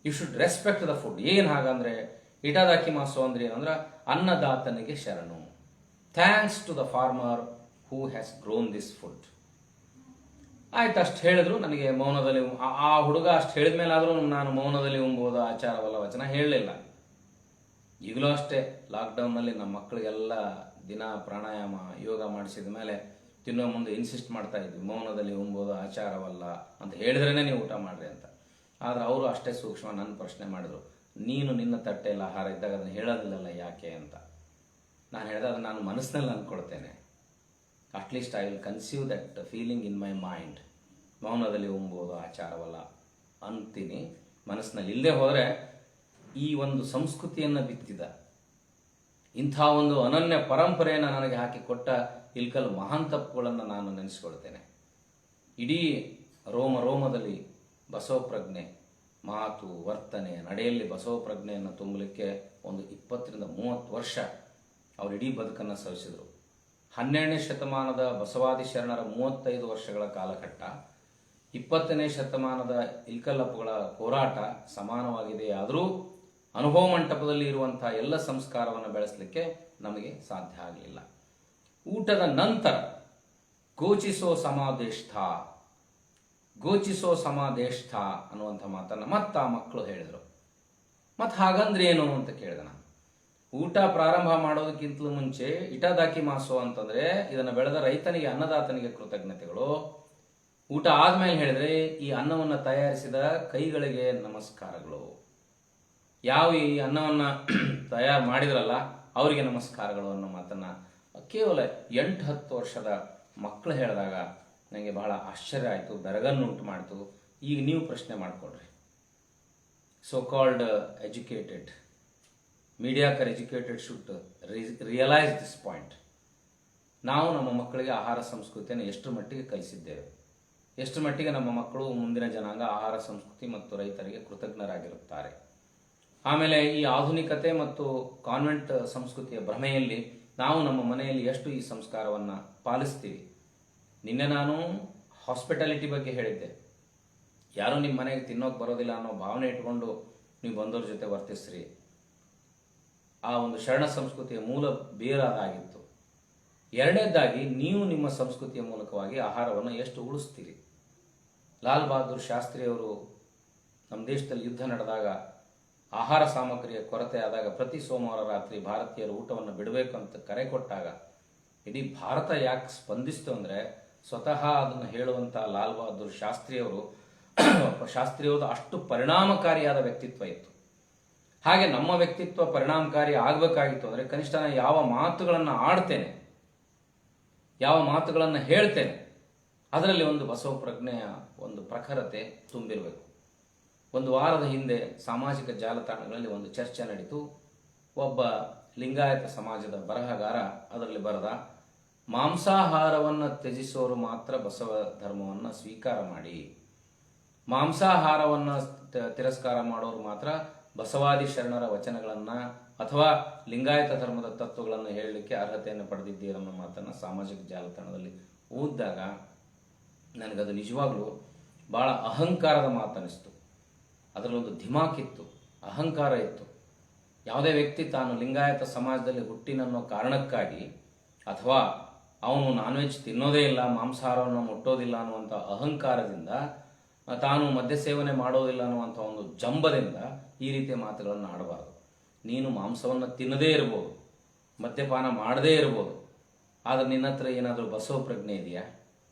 You should respect the food. ಏನು ಹಾಗಂದ್ರೆ ಇಟಾದಾಕಿ ಮಾಸೋ ಅಂದ್ರೆ ಏನಂದ್ರೆ ಅನ್ನದಾತನಿಗೆ ಶರಣು. Thanks to the farmer who has grown this food. ಆಯ್ತು, ಅಷ್ಟು ಹೇಳಿದ್ರು. ನನಗೆ ಮೌನದಲ್ಲಿ ಆ ಹುಡುಗ ಅಷ್ಟು ಹೇಳಿದ ಮೇಲಾದರೂ ನಾನು ಮೌನದಲ್ಲಿ ಉಂಬೋದು ಆಚಾರವಲ್ಲ ವಚನ ಹೇಳಲಿಲ್ಲ. ಈಗಲೂ ಅಷ್ಟೇ, ಲಾಕ್ಡೌನ್ನಲ್ಲಿ ನಮ್ಮ ಮಕ್ಕಳಿಗೆಲ್ಲ ದಿನ ಪ್ರಾಣಾಯಾಮ ಯೋಗ ಮಾಡಿಸಿದ ಮೇಲೆ ತಿನ್ನೋ ಮುಂದೆ ಇನ್ಸಿಸ್ಟ್ ಮಾಡ್ತಾ ಇದ್ವಿ, ಮೌನದಲ್ಲಿ ಉಂಬೋದು ಆಚಾರವಲ್ಲ ಅಂತ ಹೇಳಿದ್ರೇ ನೀವು ಊಟ ಮಾಡ್ರಿ ಅಂತ. ಆದರೆ ಅವರು ಅಷ್ಟೇ ಸೂಕ್ಷ್ಮ ನನ್ನ ಪ್ರಶ್ನೆ ಮಾಡಿದ್ರು, ನೀನು ನಿನ್ನ ತಟ್ಟೆಯಲ್ಲಿ ಆಹಾರ ಇದ್ದಾಗ ಅದನ್ನು ಹೇಳೋದಿಲ್ಲಲ್ಲ ಯಾಕೆ ಅಂತ. ನಾನು ಹೇಳಿದೆ, ಅದನ್ನು ನಾನು ಮನಸ್ಸಿನಲ್ಲಿ ಅಂದ್ಕೊಳ್ತೇನೆ. At least I will conceive that feeling in my mind. ಮೌನದಲ್ಲಿ ಉಂಬೋದು ಆಚಾರವಲ್ಲ ಅಂತೀನಿ ಮನಸ್ಸಿನಲ್ಲಿ. ಇಲ್ಲದೆ ಹೋದರೆ ಈ ಒಂದು ಸಂಸ್ಕೃತಿಯನ್ನು ಬಿತ್ತಿದ ಇಂಥ ಒಂದು ಅನನ್ಯ ಪರಂಪರೆಯನ್ನು ನನಗೆ ಹಾಕಿಕೊಟ್ಟ ಇಲ್ಕಲ್ ಮಹಾನ್ ತಪ್ಪುಗಳನ್ನು ನಾನು ನೆನೆಸ್ಕೊಳ್ತೇನೆ. ಇಡೀ ರೋಮದಲ್ಲಿ ಬಸವ ಪ್ರಜ್ಞೆ, ಮಾತು, ವರ್ತನೆ, ನಡೆಯಲ್ಲಿ ಬಸವ ಪ್ರಜ್ಞೆಯನ್ನು ತುಂಬಲಿಕ್ಕೆ ಒಂದು 20-30 ವರ್ಷ ಅವರು ಇಡೀ ಬದುಕನ್ನು ಸವಿಸಿದರು. 12ನೇ ಶತಮಾನದ ಬಸವಾದಿ ಶರಣರ 35 ವರ್ಷಗಳ ಕಾಲಘಟ್ಟ, 20ನೇ ಶತಮಾನದ ಇಲ್ಕಲ್ಲಪ್ಪಗಳ ಹೋರಾಟ ಸಮಾನವಾಗಿದೆ. ಆದರೂ ಅನುಭವ ಮಂಟಪದಲ್ಲಿ ಇರುವಂತಹ ಎಲ್ಲ ಸಂಸ್ಕಾರವನ್ನು ಬೆಳೆಸಲಿಕ್ಕೆ ನಮಗೆ ಸಾಧ್ಯ ಆಗಲಿಲ್ಲ. ಊಟದ ನಂತರ ಗೋಚಿಸೋ ಸಮಾದೇಷ್ಠ ಅನ್ನುವಂಥ ಮಾತನ್ನು ಮತ್ತೆ ಆ ಮಕ್ಕಳು ಹೇಳಿದರು. ಮತ್ತು ಹಾಗಂದ್ರೆ ಏನು ಅಂತ ಕೇಳಿದೆ ನಾನು. ಊಟ ಪ್ರಾರಂಭ ಮಾಡೋದಕ್ಕಿಂತಲೂ ಮುಂಚೆ ಇಟಾದಾಕಿ ಮಾಸೋ ಅಂತಂದ್ರೆ ಇದನ್ನು ಬೆಳೆದ ರೈತನಿಗೆ, ಅನ್ನದಾತನಿಗೆ ಕೃತಜ್ಞತೆಗಳು. ಊಟ ಆದ್ಮೇಲೆ ಹೇಳಿದ್ರೆ ಈ ಅನ್ನವನ್ನು ತಯಾರಿಸಿದ ಕೈಗಳಿಗೆ ನಮಸ್ಕಾರಗಳು. ಯಾವ ಈ ಅನ್ನವನ್ನು ತಯಾರು ಮಾಡಿದ್ರಲ್ಲ ಅವರಿಗೆ ನಮಸ್ಕಾರಗಳು ಅನ್ನೋ ಮಾತನ್ನು ಕೇವಲ 8-10 ವರ್ಷದ ಮಕ್ಕಳು ಹೇಳಿದಾಗ ನನಗೆ ಬಹಳ ಆಶ್ಚರ್ಯ ಆಯಿತು, ಬೆರಗನ್ನುಂಟು ಮಾಡಿತು. ಈಗ ನೀವು ಪ್ರಶ್ನೆ ಮಾಡಿಕೊಡ್ರಿ. So called educated, mediocre educated should realise this point. ನಾವು ನಮ್ಮ ಮಕ್ಕಳಿಗೆ ಆಹಾರ ಸಂಸ್ಕೃತಿಯನ್ನು ಎಷ್ಟರ ಮಟ್ಟಿಗೆ ಕಲಿಸಿದ್ದೇವೆ, ಎಷ್ಟರ ಮಟ್ಟಿಗೆ ನಮ್ಮ ಮಕ್ಕಳು ಮುಂದಿನ ಜನಾಂಗ ಆಹಾರ ಸಂಸ್ಕೃತಿ ಮತ್ತು ರೈತರಿಗೆ ಕೃತಜ್ಞರಾಗಿರುತ್ತಾರೆ. ಆಮೇಲೆ ಈ ಆಧುನಿಕತೆ ಮತ್ತು ಕಾನ್ವೆಂಟ್ ಸಂಸ್ಕೃತಿಯ ಭ್ರಮೆಯಲ್ಲಿ ನಾವು ನಮ್ಮ ಮನೆಯಲ್ಲಿ ಎಷ್ಟು ಈ ಸಂಸ್ಕಾರವನ್ನು ಪಾಲಿಸ್ತೀವಿ. ನಿನ್ನೆ ನಾನು ಹಾಸ್ಪಿಟಾಲಿಟಿ ಬಗ್ಗೆ ಹೇಳಿದ್ದೆ. ಯಾರೂ ನಿಮ್ಮ ಮನೆಗೆ ತಿನ್ನೋಕೆ ಬರೋದಿಲ್ಲ ಅನ್ನೋ ಭಾವನೆ ಇಟ್ಕೊಂಡು ನೀವು ಬಂದವ್ರ ಜೊತೆ ವರ್ತಿಸ್ರಿ. ಆ ಒಂದು ಶರಣ ಸಂಸ್ಕೃತಿಯ ಮೂಲ ಬೇರಾದಾಗಿತ್ತು. ಎರಡನೇದಾಗಿ, ನೀವು ನಿಮ್ಮ ಸಂಸ್ಕೃತಿಯ ಮೂಲಕವಾಗಿ ಆಹಾರವನ್ನು ಎಷ್ಟು ಉಳಿಸ್ತೀರಿ. ಲಾಲ್ ಬಹದ್ದೂರ್ ಶಾಸ್ತ್ರಿಯವರು ನಮ್ಮ ದೇಶದಲ್ಲಿ ಯುದ್ಧ ನಡೆದಾಗ ಆಹಾರ ಸಾಮಗ್ರಿಯ ಕೊರತೆ ಆದಾಗ ಪ್ರತಿ ಸೋಮವಾರ ರಾತ್ರಿ ಭಾರತೀಯರು ಊಟವನ್ನು ಬಿಡಬೇಕು ಅಂತ ಕರೆ ಕೊಟ್ಟಾಗ ಇಡೀ ಭಾರತ ಯಾಕೆ ಸ್ಪಂದಿಸ್ತು ಅಂದರೆ, ಸ್ವತಃ ಅದನ್ನು ಹೇಳುವಂಥ ಲಾಲ್ ಬಹದ್ದೂರ್ ಶಾಸ್ತ್ರಿಯವರು ಅಷ್ಟು ಪರಿಣಾಮಕಾರಿಯಾದ ವ್ಯಕ್ತಿತ್ವ ಇತ್ತು. ಹಾಗೆ ನಮ್ಮ ವ್ಯಕ್ತಿತ್ವ ಪರಿಣಾಮಕಾರಿ ಆಗಬೇಕಾಗಿತ್ತು ಅಂದರೆ ಕನಿಷ್ಠ ನಾನು ಯಾವ ಮಾತುಗಳನ್ನು ಆಡ್ತೇನೆ, ಯಾವ ಮಾತುಗಳನ್ನು ಹೇಳ್ತೇನೆ, ಅದರಲ್ಲಿ ಒಂದು ಬಸವ ಪ್ರಜ್ಞೆಯ ಒಂದು ಪ್ರಖರತೆ ತುಂಬಿರಬೇಕು. ಒಂದು ವಾರದ ಹಿಂದೆ ಸಾಮಾಜಿಕ ಜಾಲತಾಣಗಳಲ್ಲಿ ಒಂದು ಚರ್ಚೆ ನಡೀತು. ಒಬ್ಬ ಲಿಂಗಾಯತ ಸಮಾಜದ ಬರಹಗಾರ ಅದರಲ್ಲಿ ಬರೆದ, ಮಾಂಸಾಹಾರವನ್ನು ತ್ಯಜಿಸೋರು ಮಾತ್ರ ಬಸವ ಧರ್ಮವನ್ನು ಸ್ವೀಕಾರ ಮಾಡಿ, ಮಾಂಸಾಹಾರವನ್ನು ತಿರಸ್ಕಾರ ಮಾಡೋರು ಮಾತ್ರ ಬಸವಾದಿ ಶರಣರ ವಚನಗಳನ್ನು ಅಥವಾ ಲಿಂಗಾಯತ ಧರ್ಮದ ತತ್ವಗಳನ್ನು ಹೇಳಲಿಕ್ಕೆ ಅರ್ಹತೆಯನ್ನು ಪಡೆದಿದ್ದೀರನ್ನೋ ಮಾತನ್ನು ಸಾಮಾಜಿಕ ಜಾಲತಾಣದಲ್ಲಿ ಓದಿದಾಗ ನನಗದು ನಿಜವಾಗ್ಲೂ ಭಾಳ ಅಹಂಕಾರದ ಮಾತನಿಸ್ತು. ಅದರಲ್ಲೊಂದು ಧಿಮಾಕಿತ್ತು, ಅಹಂಕಾರ ಇತ್ತು. ಯಾವುದೇ ವ್ಯಕ್ತಿ ತಾನು ಲಿಂಗಾಯತ ಸಮಾಜದಲ್ಲಿ ಹುಟ್ಟಿನನ್ನೋ ಕಾರಣಕ್ಕಾಗಿ ಅಥವಾ ಅವನು ನಾನ್ ವೆಜ್ ತಿನ್ನೋದೇ ಇಲ್ಲ, ಮಾಂಸಾಹಾರವನ್ನು ಮುಟ್ಟೋದಿಲ್ಲ ಅನ್ನುವಂಥ ಅಹಂಕಾರದಿಂದ, ತಾನು ಮದ್ಯ ಸೇವನೆ ಮಾಡೋದಿಲ್ಲ ಅನ್ನುವಂಥ ಒಂದು ಜಂಬದಿಂದ ಈ ರೀತಿಯ ಮಾತುಗಳನ್ನು ಆಡಬಾರ್ದು. ನೀನು ಮಾಂಸವನ್ನು ತಿನ್ನದೇ ಇರ್ಬೋದು, ಮದ್ಯಪಾನ ಮಾಡದೇ ಇರ್ಬೋದು, ಆದರೆ ನಿನ್ನ ಹತ್ರ ಏನಾದರೂ ಬಸವ ಪ್ರಜ್ಞೆ ಇದೆಯಾ,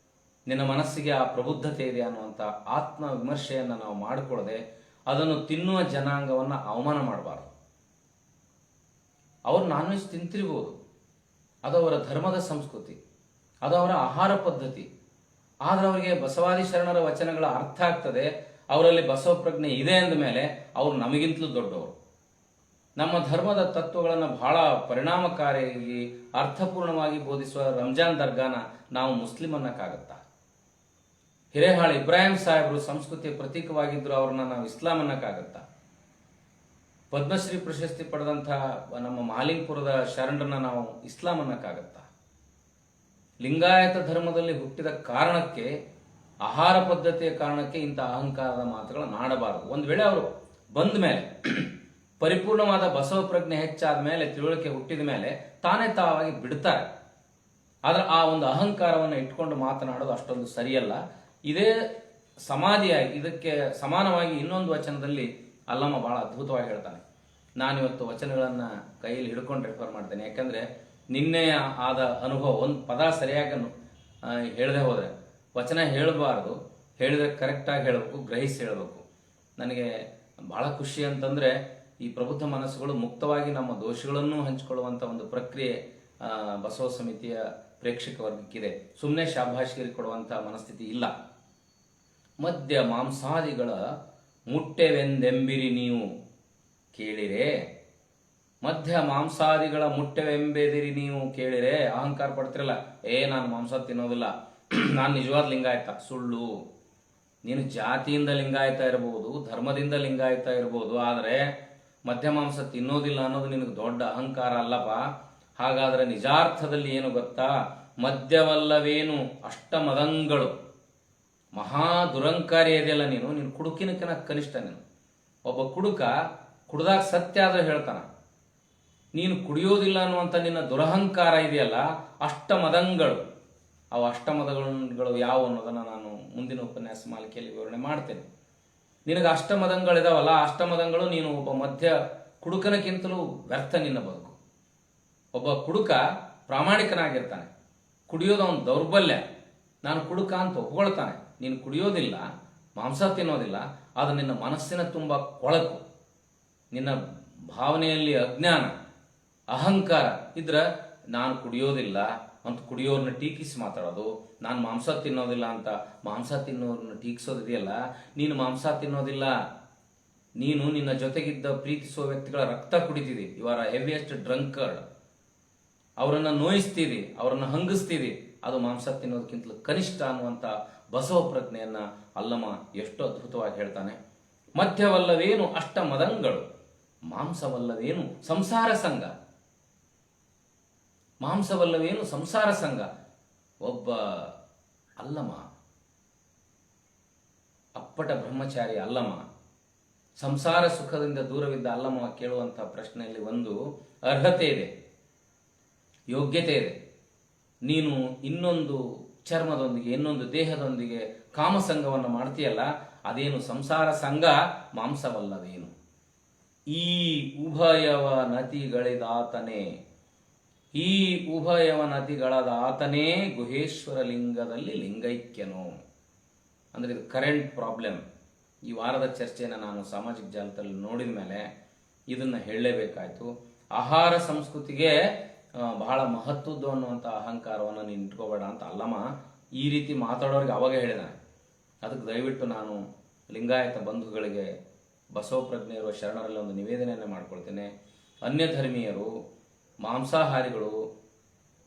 ನಿನ್ನ ಮನಸ್ಸಿಗೆ ಆ ಪ್ರಬುದ್ಧತೆ ಇದೆಯಾ ಅನ್ನುವಂಥ ಆತ್ಮ ವಿಮರ್ಶೆಯನ್ನು ನಾವು ಮಾಡಿಕೊಳ್ಳದೆ ಅದನ್ನು ತಿನ್ನುವ ಜನಾಂಗವನ್ನು ಅವಮಾನ ಮಾಡಬಾರ್ದು. ಅವರು ನಾನ್ ವೆಜ್ ತಿಂತಿರ್ಬೋದು, ಅದು ಅವರ ಧರ್ಮದ ಸಂಸ್ಕೃತಿ, ಅದು ಅವರ ಆಹಾರ ಪದ್ಧತಿ. ಆದರೆ ಅವರಿಗೆ ಬಸವಾದಿ ಶರಣರ ವಚನಗಳ ಅರ್ಥ ಆಗ್ತದೆ, ಅವರಲ್ಲಿ ಬಸವ ಪ್ರಜ್ಞೆ ಇದೆ ಅಂದ ಮೇಲೆ ಅವರು ನಮಗಿಂತಲೂ ದೊಡ್ಡವರು. ನಮ್ಮ ಧರ್ಮದ ತತ್ವಗಳನ್ನು ಬಹಳ ಪರಿಣಾಮಕಾರಿಯಾಗಿ ಅರ್ಥಪೂರ್ಣವಾಗಿ ಬೋಧಿಸುವ ರಂಜಾನ್ ದರ್ಗಾನ ನಾವು ಮುಸ್ಲಿಂ ಅನ್ನಕ್ಕಾಗತ್ತಾ? ಹಿರೇಹಾಳ ಇಬ್ರಾಹಿಂ ಸಾಹೇಬರು ಸಂಸ್ಕೃತಿಯ ಪ್ರತೀಕವಾಗಿದ್ದರು, ಅವ್ರನ್ನ ನಾವು ಇಸ್ಲಾಂ ಅನ್ನಕ್ಕಾಗತ್ತಾ? ಪದ್ಮಶ್ರೀ ಪ್ರಶಸ್ತಿ ಪಡೆದಂಥ ನಮ್ಮ ಮಹಾಲಿಂಗಪುರದ ಶರಣರನ್ನ ನಾವು ಇಸ್ಲಾಂ ಅನ್ನಕ್ಕಾಗತ್ತಾ? ಲಿಂಗಾಯತ ಧರ್ಮದಲ್ಲಿ ಹುಟ್ಟಿದ ಕಾರಣಕ್ಕೆ, ಆಹಾರ ಪದ್ಧತಿಯ ಕಾರಣಕ್ಕೆ ಇಂಥ ಅಹಂಕಾರದ ಮಾತುಗಳನ್ನು ಆಡಬಾರದು. ಒಂದು ವೇಳೆ ಅವರು ಬಂದ ಮೇಲೆ, ಪರಿಪೂರ್ಣವಾದ ಬಸವ ಪ್ರಜ್ಞೆ ಹೆಚ್ಚಾದ ಮೇಲೆ, ತಿಳುವಳಿಕೆ ಹುಟ್ಟಿದ ಮೇಲೆ ತಾನೇ ತಾವಾಗಿ ಬಿಡ್ತಾರೆ. ಆದರೆ ಆ ಒಂದು ಅಹಂಕಾರವನ್ನು ಇಟ್ಕೊಂಡು ಮಾತನಾಡೋದು ಅಷ್ಟೊಂದು ಸರಿಯಲ್ಲ. ಇದೇ ಸಮಾಧಿಯಾಗಿ ಇದಕ್ಕೆ ಸಮಾನವಾಗಿ ಇನ್ನೊಂದು ವಚನದಲ್ಲಿ ಅಲ್ಲಮ್ಮ ಬಹಳ ಅದ್ಭುತವಾಗಿ ಹೇಳ್ತಾನೆ. ನಾನಿವತ್ತು ವಚನಗಳನ್ನು ಕೈಯಲ್ಲಿ ಹಿಡ್ಕೊಂಡು ರೆಫರ್ ಮಾಡ್ತೇನೆ, ಯಾಕಂದರೆ ನಿನ್ನೆ ಆದ ಅನುಭವ. ಒಂದು ಪದ ಸರಿಯಾಗಿ ಹೇಳದೆ ಹೋದರೆ, ವಚನ ಹೇಳಬಾರ್ದು, ಹೇಳಿದ್ರೆ ಕರೆಕ್ಟಾಗಿ ಹೇಳಬೇಕು, ಗ್ರಹಿಸಿ ಹೇಳಬೇಕು. ನನಗೆ ಬಹಳ ಖುಷಿ ಅಂತಂದರೆ ಈ ಪ್ರಬುದ್ಧ ಮನಸ್ಸುಗಳು ಮುಕ್ತವಾಗಿ ನಮ್ಮ ದೋಷಗಳನ್ನು ಹಂಚಿಕೊಳ್ಳುವಂಥ ಒಂದು ಪ್ರಕ್ರಿಯೆ ಬಸವ ಸಮಿತಿಯ ಪ್ರೇಕ್ಷಕ ವರ್ಗಕ್ಕಿದೆ. ಸುಮ್ಮನೆ ಶಾಭಾಷಿಗರಿಗೆ ಕೊಡುವಂಥ ಮನಸ್ಥಿತಿ ಇಲ್ಲ. ಮದ್ಯ ಮಾಂಸಾದಿಗಳ ಮುಟ್ಟೆವೆಂದೆಂಬಿರಿ ನೀವು ಕೇಳಿರೆ, ಮಧ್ಯ ಮಾಂಸಾದಿಗಳ ಮುಟ್ಟೆವೆಂಬೆದಿರಿ ನೀವು ಕೇಳಿರೆ. ಅಹಂಕಾರ ಪಡ್ತಿರಲ್ಲ, ನಾನು ಮಾಂಸ ತಿನ್ನೋದಿಲ್ಲ, ನಾನು ನಿಜವಾದ ಲಿಂಗಾಯತ. ಸುಳ್ಳು. ನೀನು ಜಾತಿಯಿಂದ ಲಿಂಗಾಯತ ಇರ್ಬೋದು, ಧರ್ಮದಿಂದ ಲಿಂಗಾಯತ ಇರ್ಬೋದು, ಆದರೆ ಮಧ್ಯ ಮಾಂಸ ತಿನ್ನೋದಿಲ್ಲ ಅನ್ನೋದು ನಿನಗೆ ದೊಡ್ಡ ಅಹಂಕಾರ ಅಲ್ಲಪ್ಪ. ಹಾಗಾದರೆ ನಿಜಾರ್ಥದಲ್ಲಿ ಏನು ಗೊತ್ತಾ? ಮದ್ಯವಲ್ಲವೇನು ಅಷ್ಟಮದಂಗಳು. ಮಹಾ ದುರಂಕಾರಿ ಇದೆಯಲ್ಲ ನೀನು ಕುಡುಕಿನಕ್ಕಿನ ಕನಿಷ್ಠ. ನೀನು ಒಬ್ಬ ಕುಡುಕ ಕುಡ್ದಾಗ ಸತ್ಯ ಆದ್ರೆ ಹೇಳ್ತಾನ. ನೀನು ಕುಡಿಯೋದಿಲ್ಲ ಅನ್ನುವಂಥ ನಿನ್ನ ದುರಹಂಕಾರ ಇದೆಯಲ್ಲ, ಅಷ್ಟಮದಂಗಳು. ಅವು ಅಷ್ಟಮದಗಳು ಯಾವುವು ಅನ್ನೋದನ್ನು ನಾನು ಮುಂದಿನ ಉಪನ್ಯಾಸ ಮಾಲಿಕೆಯಲ್ಲಿ ವಿವರಣೆ ಮಾಡ್ತೇನೆ. ನಿನಗೆ ಅಷ್ಟಮದಂಗಳಿದಾವಲ್ಲ, ಅಷ್ಟಮದಂಗಳು ನೀನು ಒಬ್ಬ ಮಧ್ಯ ಕುಡುಕನಕ್ಕಿಂತಲೂ ವ್ಯರ್ಥ ನಿನ್ನ ಬದುಕು. ಒಬ್ಬ ಕುಡುಕ ಪ್ರಾಮಾಣಿಕನಾಗಿರ್ತಾನೆ, ಕುಡಿಯೋದು ಅವನ ದೌರ್ಬಲ್ಯ. ನಾನು ಕುಡುಕ ಅಂತ ಒಪ್ಕೊಳ್ತಾನೆ. ನೀನು ಕುಡಿಯೋದಿಲ್ಲ, ಮಾಂಸ ತಿನ್ನೋದಿಲ್ಲ, ಅದು ನಿನ್ನ ಮನಸ್ಸಿನ ತುಂಬ ಕೊಳಕು. ನಿನ್ನ ಭಾವನೆಯಲ್ಲಿ ಅಜ್ಞಾನ, ಅಹಂಕಾರ ಇದ್ರೆ ನಾನು ಕುಡಿಯೋದಿಲ್ಲ ಅಂತ ಕುಡಿಯೋರನ್ನ ಟೀಕಿಸಿ ಮಾತಾಡೋದು, ನಾನು ಮಾಂಸ ತಿನ್ನೋದಿಲ್ಲ ಅಂತ ಮಾಂಸ ತಿನ್ನೋರನ್ನ ಟೀಕಿಸೋದಿದೆಯಲ್ಲ, ನೀನು ಮಾಂಸ ತಿನ್ನೋದಿಲ್ಲ, ನೀನು ನಿನ್ನ ಜೊತೆಗಿದ್ದ ಪ್ರೀತಿಸುವ ವ್ಯಕ್ತಿಗಳ ರಕ್ತ ಕುಡಿತಿದಿ. You are heaviest drunkard. ಅವರನ್ನು ನೋಯಿಸ್ತೀರಿ, ಅವರನ್ನು ಹಂಗಿಸ್ತೀರಿ, ಅದು ಮಾಂಸ ತಿನ್ನೋದಕ್ಕಿಂತಲೂ ಕನಿಷ್ಠ ಅನ್ನುವಂಥ ಬಸವ ಪ್ರಜ್ಞೆಯನ್ನ ಅಲ್ಲಮ ಎಷ್ಟು ಅದ್ಭುತವಾಗಿ ಹೇಳ್ತಾನೆ. ಮಧ್ಯವಲ್ಲವೇನು ಅಷ್ಟ ಮದಂಗಳು, ಮಾಂಸವಲ್ಲವೇನು ಸಂಸಾರ ಸಂಘ. ಮಾಂಸವಲ್ಲವೇನು ಸಂಸಾರ ಸಂಘ. ಒಬ್ಬ ಅಲ್ಲಮ, ಅಪ್ಪಟ ಬ್ರಹ್ಮಚಾರಿ ಅಲ್ಲಮ, ಸಂಸಾರ ಸುಖದಿಂದ ದೂರವಿದ್ದ ಅಲ್ಲಮ ಕೇಳುವಂತಹ ಪ್ರಶ್ನೆಯಲ್ಲಿ ಒಂದು ಅರ್ಹತೆ ಇದೆ, ಯೋಗ್ಯತೆ ಇದೆ. ನೀನು ಇನ್ನೊಂದು ಚರ್ಮದೊಂದಿಗೆ, ಇನ್ನೊಂದು ದೇಹದೊಂದಿಗೆ ಕಾಮಸಂಗವನ್ನು ಮಾಡ್ತೀಯಲ್ಲ, ಅದೇನು ಸಂಸಾರ ಸಂಘ, ಮಾಂಸವಲ್ಲವೇನು. ಈ ಉಭಯವ ನತಿಗಳಿದಾತನೇ, ಈ ಉಭಯವ ನತಿಗಳದಾತನೇ ಗುಹೇಶ್ವರ ಲಿಂಗದಲ್ಲಿ ಲಿಂಗೈಕ್ಯನು. ಅಂದ್ರೆ ಇದು ಕರೆಂಟ್ ಪ್ರಾಬ್ಲಮ್. ಈ ವಾರದ ಚರ್ಚೆಯನ್ನು ನಾನು ಸಾಮಾಜಿಕ ಜಾಲದಲ್ಲಿ ನೋಡಿದ ಮೇಲೆ ಇದನ್ನ ಹೇಳಲೇಬೇಕಾಯ್ತು. ಆಹಾರ ಸಂಸ್ಕೃತಿಗೆ ಬಹಳ ಮಹತ್ವದ್ದು ಅನ್ನುವಂಥ ಅಹಂಕಾರವನ್ನು ನೀನು ಇಟ್ಕೋಬೇಡ ಅಂತ ಅಲ್ಲಮ್ಮ ಈ ರೀತಿ ಮಾತಾಡೋರಿಗೆ ಅವಾಗ ಹೇಳಿದಾನೆ. ಅದಕ್ಕೆ ದಯವಿಟ್ಟು ನಾನು ಲಿಂಗಾಯತ ಬಂಧುಗಳಿಗೆ, ಬಸವ ಪ್ರಜ್ಞೆಯರು, ಶರಣರಲ್ಲಿ ಒಂದು ನಿವೇದನೆಯನ್ನು ಮಾಡ್ಕೊಳ್ತೇನೆ. ಅನ್ಯ ಧರ್ಮೀಯರು, ಮಾಂಸಾಹಾರಿಗಳು